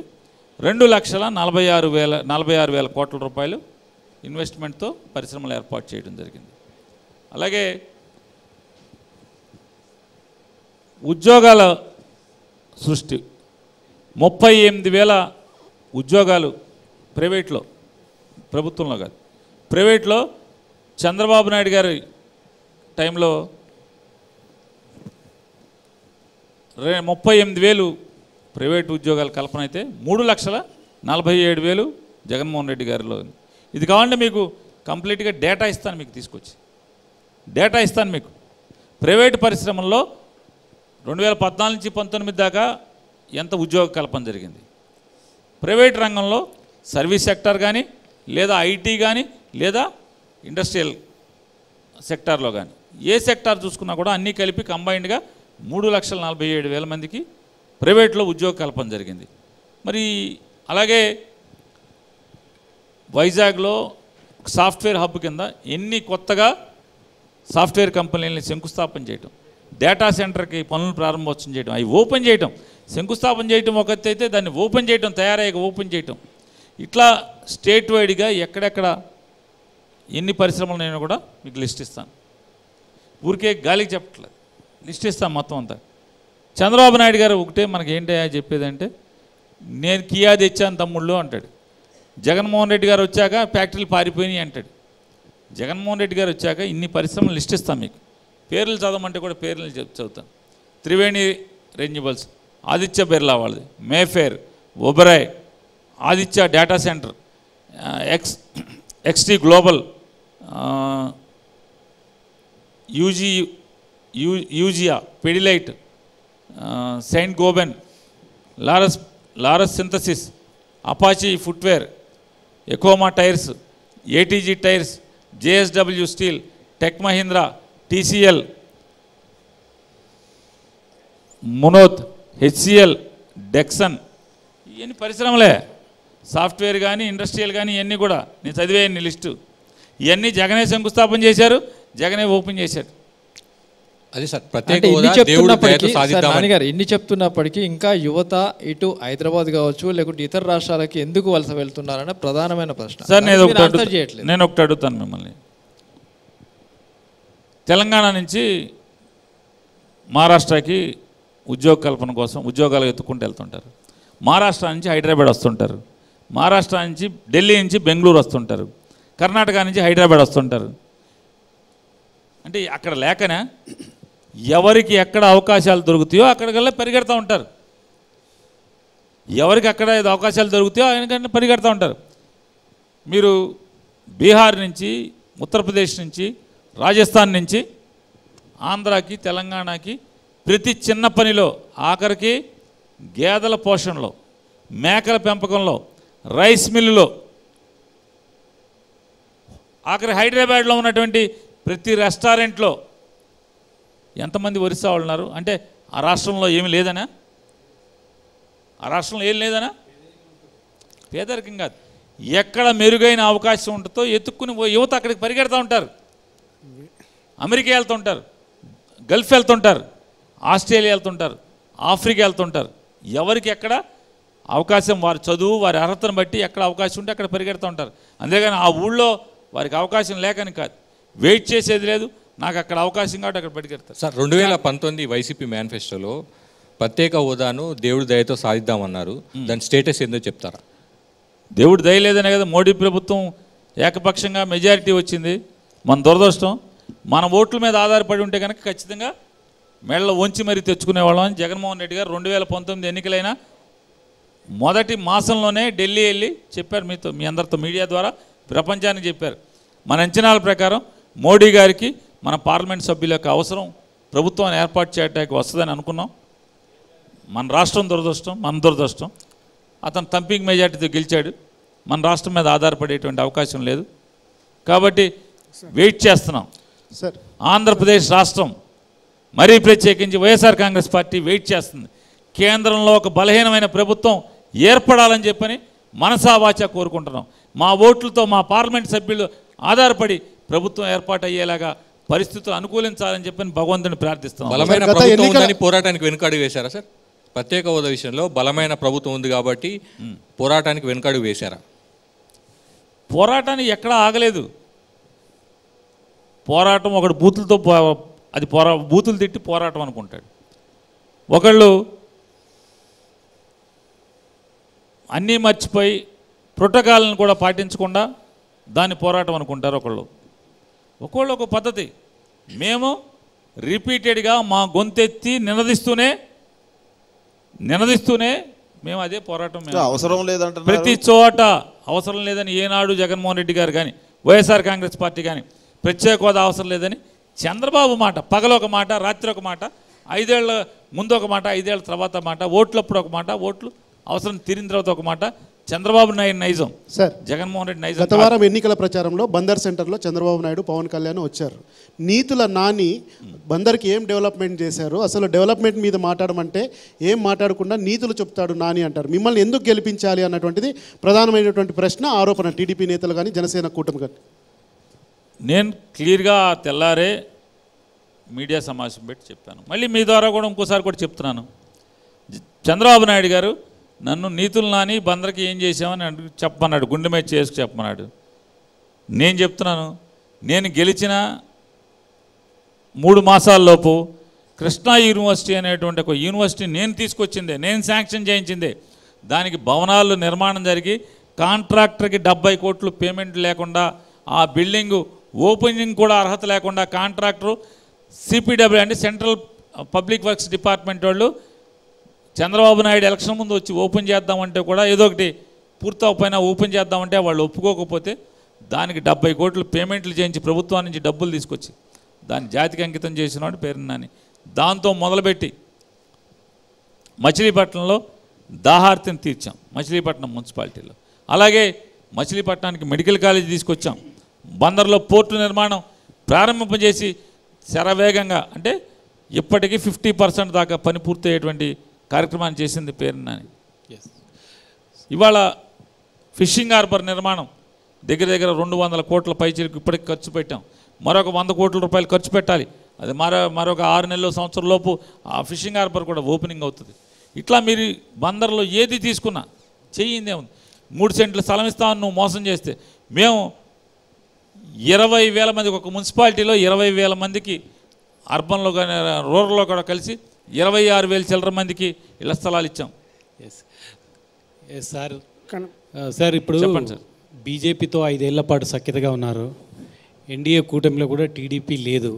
2,46,000 కోట్ల రూపాయలు ఇన్వెస్ట్మెంట్తో పరిశ్రమలు ఏర్పాటు చేయడం జరిగింది. అలాగే ఉద్యోగాల సృష్టి 38,000 ఉద్యోగాలు ప్రైవేట్లో, ప్రభుత్వంలో కాదు, ప్రైవేట్లో చంద్రబాబు నాయుడు గారి టైంలో 38,000 ప్రైవేట్ ఉద్యోగాల కల్పన అయితే 3,47,000 జగన్మోహన్ రెడ్డి గారిలో. ఇది కావాలంటే మీకు కంప్లీట్గా డేటా ఇస్తాను, మీకు తీసుకొచ్చి డేటా ఇస్తాను మీకు. ప్రైవేటు పరిశ్రమల్లో 2014 నుంచి 19 దాకా ఎంత ఉద్యోగ కల్పన జరిగింది. ప్రైవేట్ రంగంలో సర్వీస్ సెక్టర్ కానీ, లేదా ఐటీ కానీ, లేదా ఇండస్ట్రియల్ సెక్టార్లో కానీ, ఏ సెక్టార్ చూసుకున్నా కూడా అన్నీ కలిపి కంబైన్డ్గా 3,47,000 మందికి ప్రైవేట్లో ఉద్యోగ కల్పన జరిగింది. మరి అలాగే వైజాగ్లో సాఫ్ట్వేర్ హబ్ కింద ఎన్ని కొత్తగా సాఫ్ట్వేర్ కంపెనీలని శంకుస్థాపన చేయటం, డేటా సెంటర్కి పనులు ప్రారంభోత్సవం చేయడం, అవి ఓపెన్ చేయటం, శంకుస్థాపన చేయటం ఒక ఎత్తు అయితే దాన్ని ఓపెన్ చేయటం, తయారయ్యాక ఓపెన్ చేయటం, ఇట్లా స్టేట్ వైడ్గా ఎక్కడెక్కడ ఎన్ని పరిశ్రమలు నేను కూడా మీకు లిస్ట్ ఇస్తాను. ఊరికే గాలికి చెప్పట్లేదు, లిస్ట్ ఇస్తాను మొత్తం అంతా. చంద్రబాబు నాయుడు గారు ఒకటే మనకి ఏంటయ్యా చెప్పేదంటే, నేను కియా తెచ్చాను తమ్ముళ్ళు అంటాడు. జగన్మోహన్ రెడ్డి గారు వచ్చాక ఫ్యాక్టరీలు పారిపోయినాయి అంటాడు. జగన్మోహన్ రెడ్డి గారు వచ్చాక ఇన్ని పరిశ్రమలు లిస్ట్ ఇస్తాను మీకు. పేర్లు చదవమంటే కూడా పేర్లు చదువుతాను. త్రివేణి రెన్యూబుల్స్, ఆదిత్య బిర్లా వాళ్ళది, Mayfair, Oberoi, Aditya data centre, XT Global, Eugia, Pidilite, Saint Gobain, Laurus synthesis, Apache footwear, Yokohama tyres, ATG tyres, JSW steel, Tech Mahindra, TCL, Munoth, HCL, Dixon, ఇవన్నీ పరిశ్రమలే. సాఫ్ట్వేర్ కానీ, ఇండస్ట్రియల్ కానీ ఇవన్నీ కూడా నేను చదివేయండి లిస్టు. ఇవన్నీ జగనే శంకుస్థాపన చేశారు, జగనే ఓపెన్ చేశారు. అది సార్ ప్రత్యేక ఇన్ని చెప్తున్నప్పటికీ ఇంకా యువత ఇటు హైదరాబాద్ కావచ్చు లేకుంటే ఇతర రాష్ట్రాలకి ఎందుకు వలస వెళ్తున్నారనే ప్రధానమైన ప్రశ్న. సార్ నేను ఒకటి అడుగుతాను మిమ్మల్ని. తెలంగాణ నుంచి మహారాష్ట్రకి ఉద్యోగ కల్పన కోసం ఉద్యోగాలు ఎత్తుకుంటూ వెళ్తుంటారు. మహారాష్ట్ర నుంచి హైదరాబాద్ వస్తుంటారు, మహారాష్ట్ర నుంచి ఢిల్లీ నుంచి బెంగళూరు వస్తుంటారు, కర్ణాటక నుంచి హైదరాబాద్ వస్తుంటారు. అంటే అక్కడ లేకనే ఎవరికి ఎక్కడ అవకాశాలు దొరుకుతాయో అక్కడికల్లా పరిగెడతా ఉంటారు. ఎవరికి అక్కడ అవకాశాలు దొరుకుతాయో ఆయనకన్నా పరిగెడతా ఉంటారు. మీరు బీహార్ నుంచి, ఉత్తరప్రదేశ్ నుంచి, రాజస్థాన్ నుంచి ఆంధ్రాకి, తెలంగాణకి ప్రతి చిన్న పనిలో, ఆఖరికి గేదెల పోషణలో, మేకల పెంపకంలో, రైస్ మిల్లులో, ఆఖరి హైదరాబాద్లో ఉన్నటువంటి ప్రతి రెస్టారెంట్లో ఎంతమంది ఒరిస్సా వాళ్ళు ఉన్నారు అంటే ఆ రాష్ట్రంలో ఏమి లేదనా? ఆ రాష్ట్రంలో ఏం లేదనా? పేదరికం కాదు, ఎక్కడ మెరుగైన అవకాశం ఉంటుందో ఎత్తుక్కుని యువత అక్కడికి పరిగెడతా ఉంటారు. అమెరికా వెళ్తుంటారు, గల్ఫ్ వెళ్తుంటారు, ఆస్ట్రేలియా వెళ్తుంటారు, ఆఫ్రికా వెళ్తుంటారు. ఎవరికి ఎక్కడ అవకాశం, వారి చదువు, వారి అర్హతను బట్టి ఎక్కడ అవకాశం ఉంటే అక్కడ పరిగెడుతూ ఉంటారు. అంతేగాని ఆ ఊళ్ళో వారికి అవకాశం లేకని కాదు, వెయిట్ చేసేది లేదు, నాకు అక్కడ అవకాశం కాబట్టి అక్కడ పరిగెడతారు. సార్ 2019 వైసీపీ మేనిఫెస్టోలో ప్రత్యేక హోదాను దేవుడి దయతో సాధిద్దామన్నారు. దాని స్టేటస్ ఏందో చెప్తారా? దేవుడి దయ లేదనే కదా మోడీ ప్రభుత్వం ఏకపక్షంగా మెజారిటీ వచ్చింది. మన దురదృష్టం, మన ఓట్ల మీద ఆధారపడి ఉంటే కనుక ఖచ్చితంగా మెళ్ళ వంచి మరీ తెచ్చుకునేవాళ్ళం అని జగన్మోహన్ రెడ్డి గారు 2019 ఎన్నికలైన మొదటి మాసంలోనే ఢిల్లీ వెళ్ళి చెప్పారు. మీ అందరితో మీడియా ద్వారా ప్రపంచానికి చెప్పారు. మన అంచనాల ప్రకారం మోడీ గారికి మన పార్లమెంట్ సభ్యుల యొక్క అవసరం ప్రభుత్వాన్ని ఏర్పాటు చేయడానికి వస్తుందని అనుకున్నాం. మన రాష్ట్రం దురదృష్టం, మన దురదృష్టం. అతను థంపింగ్ మెజార్టీతో గెలిచాడు. మన రాష్ట్రం మీద ఆధారపడేటువంటి అవకాశం లేదు. కాబట్టి వెయిట్ చేస్తున్నాం. సార్, ఆంధ్రప్రదేశ్ రాష్ట్రం మరీ ప్రత్యేకించి వైఎస్ఆర్ కాంగ్రెస్ పార్టీ వెయిట్ చేస్తుంది. కేంద్రంలో ఒక బలహీనమైన ప్రభుత్వం ఏర్పడాలని చెప్పని మనసావాచ కోరుకుంటున్నాం. మా ఓట్లతో మా పార్లమెంట్ సభ్యులు ఆధారపడి ప్రభుత్వం ఏర్పాటు అయ్యేలాగా పరిస్థితులు అనుకూలించాలని చెప్పని భగవంతుని ప్రార్థిస్తున్నాం. బలమైన ప్రభుత్వం ఉందని పోరాటానికి వెనుకడుగు వేశారా సార్? ప్రత్యేక హోదా విషయంలో బలమైన ప్రభుత్వం ఉంది కాబట్టి పోరాటానికి వెనుకడుగు వేశారా? పోరాటానికి ఎక్కడా ఆగలేదు. పోరాటం ఒకటి బూతులతో అది బూతులు తిట్టి పోరాటం అనుకుంటాడు. ఒకళ్ళు అన్నీ మర్చిపోయి ప్రోటోకాల్ని కూడా పాటించకుండా దాన్ని పోరాటం అనుకుంటారు. ఒకళ్ళు ఒక పద్ధతి. మేము రిపీటెడ్గా మా గొంతెత్తి నినదిస్తూనే మేము అదే పోరాటం. అవసరం లేదంటే ప్రతి చోట అవసరం లేదని ఏనాడు జగన్మోహన్ రెడ్డి గారు కానీ వైఎస్ఆర్ కాంగ్రెస్ పార్టీ కానీ ప్రత్యేక హోదా అవసరం లేదని చంద్రబాబు మాట పగలొక మాట, రాత్రి ఒక మాట, 5 ఏళ్ల ముందు ఒక మాట, 5 ఏళ్ల తర్వాత మాట, ఓట్లప్పుడు ఒక మాట, ఓట్లు అవసరం తీరిన తర్వాత ఒక మాట. చంద్రబాబు నాయుడు నైజం సార్, జగన్మోహన్ రెడ్డి నైజం. గత వారం ఎన్నికల ప్రచారంలో బందర్ సెంటర్లో చంద్రబాబు నాయుడు, పవన్ కళ్యాణ్ వచ్చారు. నీతుల నాని బందర్కి ఏం డెవలప్మెంట్ చేశారు, అసలు డెవలప్మెంట్ మీద మాట్లాడమంటే ఏం మాట్లాడకుండా నీతులు చెప్తాడు నాని అంటారు. మిమ్మల్ని ఎందుకు గెలిపించాలి అన్నటువంటిది ప్రధానమైనటువంటి ప్రశ్న, ఆరోపణ టీడీపీ నేతలు కానీ జనసేన కూటమి కానీ. నేను క్లియర్గా తెల్లారే మీడియా సమావేశం పెట్టి చెప్పాను. మళ్ళీ మీ ద్వారా కూడా ఇంకోసారి కూడా చెప్తున్నాను. చంద్రబాబు నాయుడు గారు నన్ను నీతులు నాని బందర్కి ఏం చేసామని చెప్పమన్నాడు, గుండె మీద చేసుకు చెప్పమన్నాడు. నేను చెప్తున్నాను, నేను గెలిచిన 3 మాసాల్లోపు కృష్ణా యూనివర్సిటీ అనేటువంటి ఒక యూనివర్సిటీ నేను తీసుకొచ్చిందే, నేను శాంక్షన్ చేయించిందే. దానికి భవనాలు నిర్మాణం జరిగి కాంట్రాక్టర్కి 70 కోట్లు పేమెంట్ లేకుండా, ఆ బిల్డింగు ఓపెనింగ్ కూడా అర్హత లేకుండా కాంట్రాక్టరు సిపిడబ్ల్యూ అంటే సెంట్రల్ పబ్లిక్ వర్క్స్ డిపార్ట్మెంట్ వాళ్ళు చంద్రబాబు నాయుడు ఎలక్షన్ ముందు వచ్చి ఓపెన్ చేద్దామంటే కూడా ఏదో ఒకటి పూర్తవపోయినా ఓపెన్ చేద్దామంటే వాళ్ళు ఒప్పుకోకపోతే దానికి 70 కోట్లు పేమెంట్లు చేయించి ప్రభుత్వం నుంచి డబ్బులు తీసుకొచ్చి దాన్ని జాతికి అంకితం చేసినాడు పేరు నాని. దాంతో మొదలుపెట్టి మచిలీపట్నంలో దాహార్తిని తీర్చాం, మచిలీపట్నం మున్సిపాలిటీలో. అలాగే మచిలీపట్నానికి మెడికల్ కాలేజీ తీసుకొచ్చాం. బందర్లో పోర్టు నిర్మాణం ప్రారంభింపజేసి శరవేగంగా, అంటే ఇప్పటికీ 50% దాకా పని పూర్తయ్యేటువంటి కార్యక్రమాన్ని చేసింది పేరు నాని. ఇవాళ ఫిషింగ్ హార్బర్ నిర్మాణం దగ్గర 200 కోట్ల పైచీలకు ఇప్పటికి ఖర్చు పెట్టాం. మరొక 100 కోట్ల రూపాయలు ఖర్చు పెట్టాలి. అది మరొక 6 నెలల సంవత్సరం లోపు ఆ ఫిషింగ్ హార్బర్ కూడా ఓపెనింగ్ అవుతుంది. ఇట్లా మీరు బందర్లో ఏది తీసుకున్నా చెయ్యిందే ఉంది. 3 సెంట్లు స్థలం ఇస్తామని నువ్వు మోసం చేస్తే మేము 20,000 మందికి, ఒక మున్సిపాలిటీలో 20,000 మందికి అర్బన్లో కానీ రూరల్లో కూడా కలిసి 26,000 చిల్లర మందికి ఇళ్ల స్థలాలు ఇచ్చాం. సార్ ఇప్పుడు బీజేపీతో 5 ఏళ్ల పాటు సఖ్యతగా ఉన్నారు. ఎన్డీఏ కూటమిలో కూడా టీడీపీ లేదు.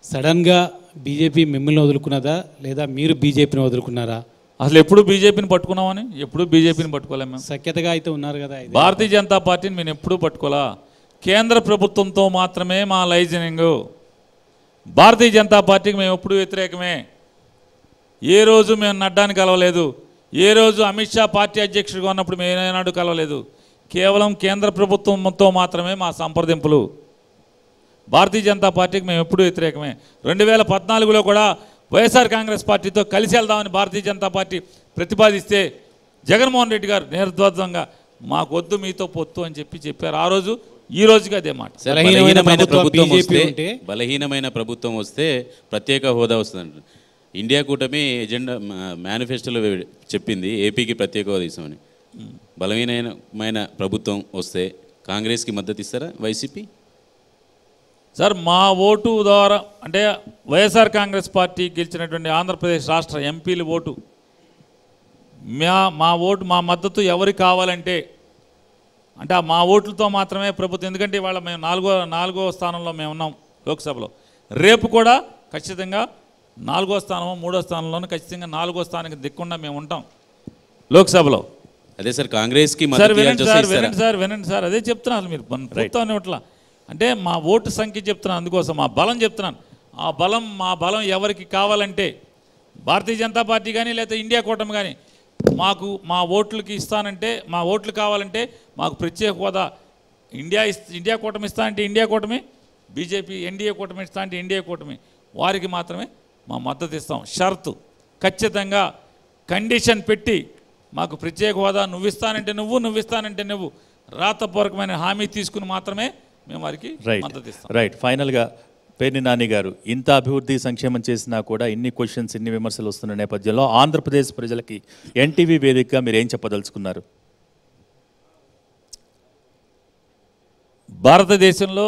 సడన్గా బీజేపీ మిమ్మల్ని వదులుకున్నదా లేదా మీరు బీజేపీని వదులుకున్నారా? అసలు ఎప్పుడు బీజేపీని పట్టుకున్నామని ఎప్పుడు బీజేపీని పట్టుకోలేము. మేము సఖ్యతగా అయితే ఉన్నారు కదా. భారతీయ జనతా పార్టీని మేము ఎప్పుడూ పట్టుకోలే. కేంద్ర ప్రభుత్వంతో మాత్రమే మా లైజనింగు. భారతీయ జనతా పార్టీకి మేము ఎప్పుడు వ్యతిరేకమే. ఏ రోజు మేము నడ్డాని కలవలేదు. ఏ రోజు అమిత్ షా పార్టీ అధ్యక్షుడిగా ఉన్నప్పుడు మేము ఏనాడు కలవలేదు. కేవలం కేంద్ర ప్రభుత్వంతో మాత్రమే మా సంప్రదింపులు. భారతీయ జనతా పార్టీకి మేము ఎప్పుడూ వ్యతిరేకమే. 2014లో కూడా వైఎస్ఆర్ కాంగ్రెస్ పార్టీతో కలిసి వెళ్దామని భారతీయ జనతా పార్టీ ప్రతిపాదిస్తే జగన్మోహన్ రెడ్డి గారు నిర్ద్వంద్వంగా మాకొద్దు మీతో పొత్తు అని చెప్పారు. ఆ రోజు ఈ రోజుకి అదే మాట. బలహీనమైన ప్రభుత్వం వస్తే ప్రత్యేక హోదా వస్తుందంట. ఇండియా కూటమి ఎజెండా మేనిఫెస్టోలో చెప్పింది ఏపీకి ప్రత్యేక హోదా ఇస్తామని. బలహీనమైన ప్రభుత్వం వస్తే కాంగ్రెస్కి మద్దతు ఇస్తారా వైసీపీ? సార్, మా ఓటు ద్వారా అంటే వైఎస్ఆర్ కాంగ్రెస్ పార్టీ గెలిచినటువంటి ఆంధ్రప్రదేశ్ రాష్ట్ర ఎంపీల ఓటు, మా మద్దతు ఎవరికి కావాలంటే అంటే మా ఓట్లతో మాత్రమే ప్రభుత్వం. ఎందుకంటే ఇవాళ మేము నాలుగో స్థానంలో మేము ఉన్నాం లోక్సభలో. రేపు కూడా ఖచ్చితంగా 4వ స్థానమో 3వ స్థానంలోనూ ఖచ్చితంగా 4వ స్థానానికి దిక్కుండా మేము ఉంటాం లోక్సభలో. అదే సార్ కాంగ్రెస్కి వినండి సార్ అదే చెప్తున్నాను. మీరు పూర్తవని ఇట్లా అంటే మా ఓటు సంఖ్య చెప్తున్నాను, అందుకోసం మా బలం చెప్తున్నాను. మా బలం ఎవరికి కావాలంటే భారతీయ జనతా పార్టీ కానీ లేకపోతే ఇండియా కూటమి కానీ మా ఓట్లకి ఇస్తానంటే, మా ఓట్లు కావాలంటే మాకు ప్రత్యేక హోదా ఇండియా కూటమి ఇస్తానంటే ఇండియా కూటమి, బీజేపీ ఎన్డీఏ కూటమి ఇస్తానంటే ఎన్డీఏ కూటమి, వారికి మాత్రమే మా మద్దతు ఇస్తాం. షరతు ఖచ్చితంగా కండిషన్ పెట్టి మాకు ప్రత్యేక హోదా నువ్వు ఇస్తానంటే నువ్వు రాతపూర్వకమైన హామీ తీసుకుని మాత్రమే మేము వారికి మద్దతు ఇస్తాం. రైట్. ఫైనల్గా పేర్ని నాని గారు, ఇంత అభివృద్ధి సంక్షేమం చేసినా కూడా ఇన్ని క్వశ్చన్స్, ఇన్ని విమర్శలు వస్తున్న నేపథ్యంలో ఆంధ్రప్రదేశ్ ప్రజలకి ఎన్టీవీ వేదికగా మీరు ఏం చెప్పదలుచుకున్నారు? భారతదేశంలో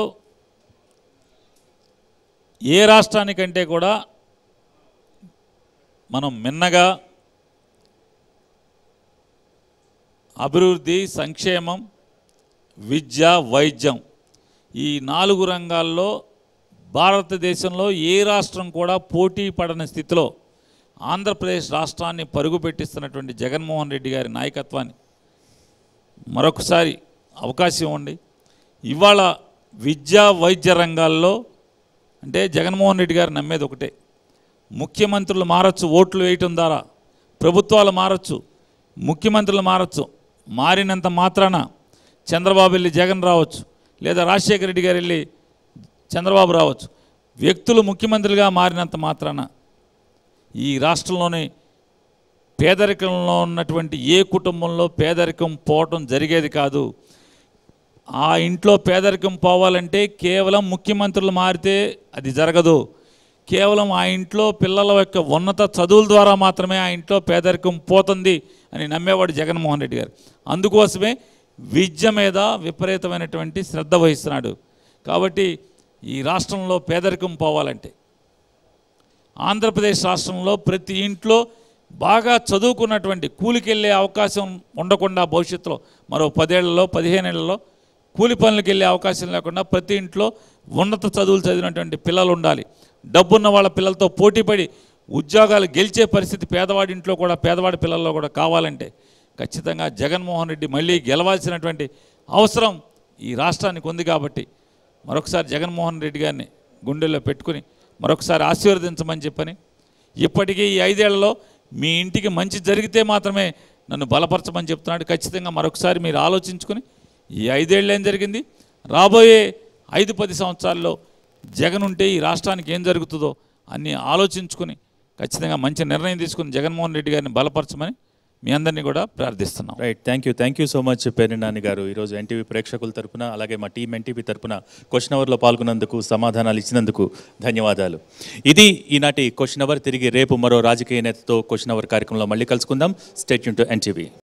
ఏ రాష్ట్రానికంటే కూడా మనం మిన్నగా అభివృద్ధి, సంక్షేమం, విద్య, వైద్యం ఈ 4 రంగాల్లో భారతదేశంలో ఏ రాష్ట్రం కూడా పోటీ పడని స్థితిలో ఆంధ్రప్రదేశ్ రాష్ట్రాన్ని పరుగు పెట్టిస్తున్నటువంటి జగన్మోహన్ రెడ్డి గారి నాయకత్వాన్ని మరొకసారి అవకాశం ఇవ్వండి. ఇవాళ విద్యా, వైద్య రంగాల్లో అంటే జగన్మోహన్ రెడ్డి గారు నమ్మేది ఒకటే, ముఖ్యమంత్రులు మారచ్చు, ఓట్లు వేయటం ద్వారా ప్రభుత్వాలు మారచ్చు, ముఖ్యమంత్రులు మారచ్చు, మారినంత మాత్రాన చంద్రబాబు వెళ్ళి జగన్ రావచ్చు, లేదా రాజశేఖర రెడ్డి గారు వెళ్ళి చంద్రబాబు రావచ్చు. వ్యక్తులు ముఖ్యమంత్రులుగా మారినంత మాత్రాన ఈ రాష్ట్రంలోని పేదరికంలో ఉన్నటువంటి ఏ కుటుంబంలో పేదరికం పోవటం జరిగేది కాదు. ఆ ఇంట్లో పేదరికం పోవాలంటే కేవలం ముఖ్యమంత్రులు మారితే అది జరగదు. కేవలం ఆ ఇంట్లో పిల్లల యొక్క ఉన్నత చదువుల ద్వారా మాత్రమే ఆ ఇంట్లో పేదరికం పోతుంది అని నమ్మేవాడు జగన్మోహన్ రెడ్డి గారు. అందుకోసమే విద్య మీద విపరీతమైనటువంటి శ్రద్ధ వహిస్తున్నాడు. కాబట్టి ఈ రాష్ట్రంలో పేదరికం పోవాలంటే ఆంధ్రప్రదేశ్ రాష్ట్రంలో ప్రతి ఇంట్లో బాగా చదువుకున్నటువంటి కూలికి వెళ్ళే అవకాశం ఉండకుండా భవిష్యత్తులో మరో 10 ఏళ్లలో 15 ఏళ్లలో కూలి పనులకు వెళ్ళే అవకాశం లేకుండా ప్రతి ఇంట్లో ఉన్నత చదువులు చదివినటువంటి పిల్లలు ఉండాలి. డబ్బున్న వాళ్ళ పిల్లలతో పోటీపడి ఉద్యోగాలు గెలిచే పరిస్థితి పేదవాడి ఇంట్లో కూడా, పేదవాడి పిల్లల్లో కూడా కావాలంటే ఖచ్చితంగా జగన్మోహన్ రెడ్డి మళ్ళీ గెలవాల్సినటువంటి అవసరం ఈ రాష్ట్రానికి ఉంది. కాబట్టి మరొకసారి జగన్మోహన్ రెడ్డి గారిని గుండెల్లో పెట్టుకుని మరొకసారి ఆశీర్వదించమని చెప్పని, ఇప్పటికీ ఈ 5 ఏళ్లలో మీ ఇంటికి మంచి జరిగితే మాత్రమే నన్ను బలపరచమని చెప్తున్నాడు. ఖచ్చితంగా మరొకసారి మీరు ఆలోచించుకుని ఈ 5 ఏళ్ళు ఏం జరిగింది, రాబోయే 5-10 సంవత్సరాల్లో జగన్ ఉంటే ఈ రాష్ట్రానికి ఏం జరుగుతుందో అన్నీ ఆలోచించుకుని ఖచ్చితంగా మంచి నిర్ణయం తీసుకుని జగన్మోహన్ రెడ్డి గారిని బలపరచమని మీ అందరినీ కూడా ప్రార్థిస్తున్నాం. Right. Thank you so much Perni Nani గారు. ఈరోజు ఎన్టీవీ ప్రేక్షకుల తరపున అలాగే మా టీం ఎన్టీవీ తరపున క్వశ్చన్ అవర్లో పాల్గొన్నందుకు, సమాధానాలు ఇచ్చినందుకు ధన్యవాదాలు. ఇది ఈనాటి క్వశ్చన్ అవర్. తిరిగి రేపు మరో రాజకీయ నేతతో క్వశ్చన్ అవర్ కార్యక్రమంలో మళ్ళీ కలుసుకుందాం. Stay tune to NTV.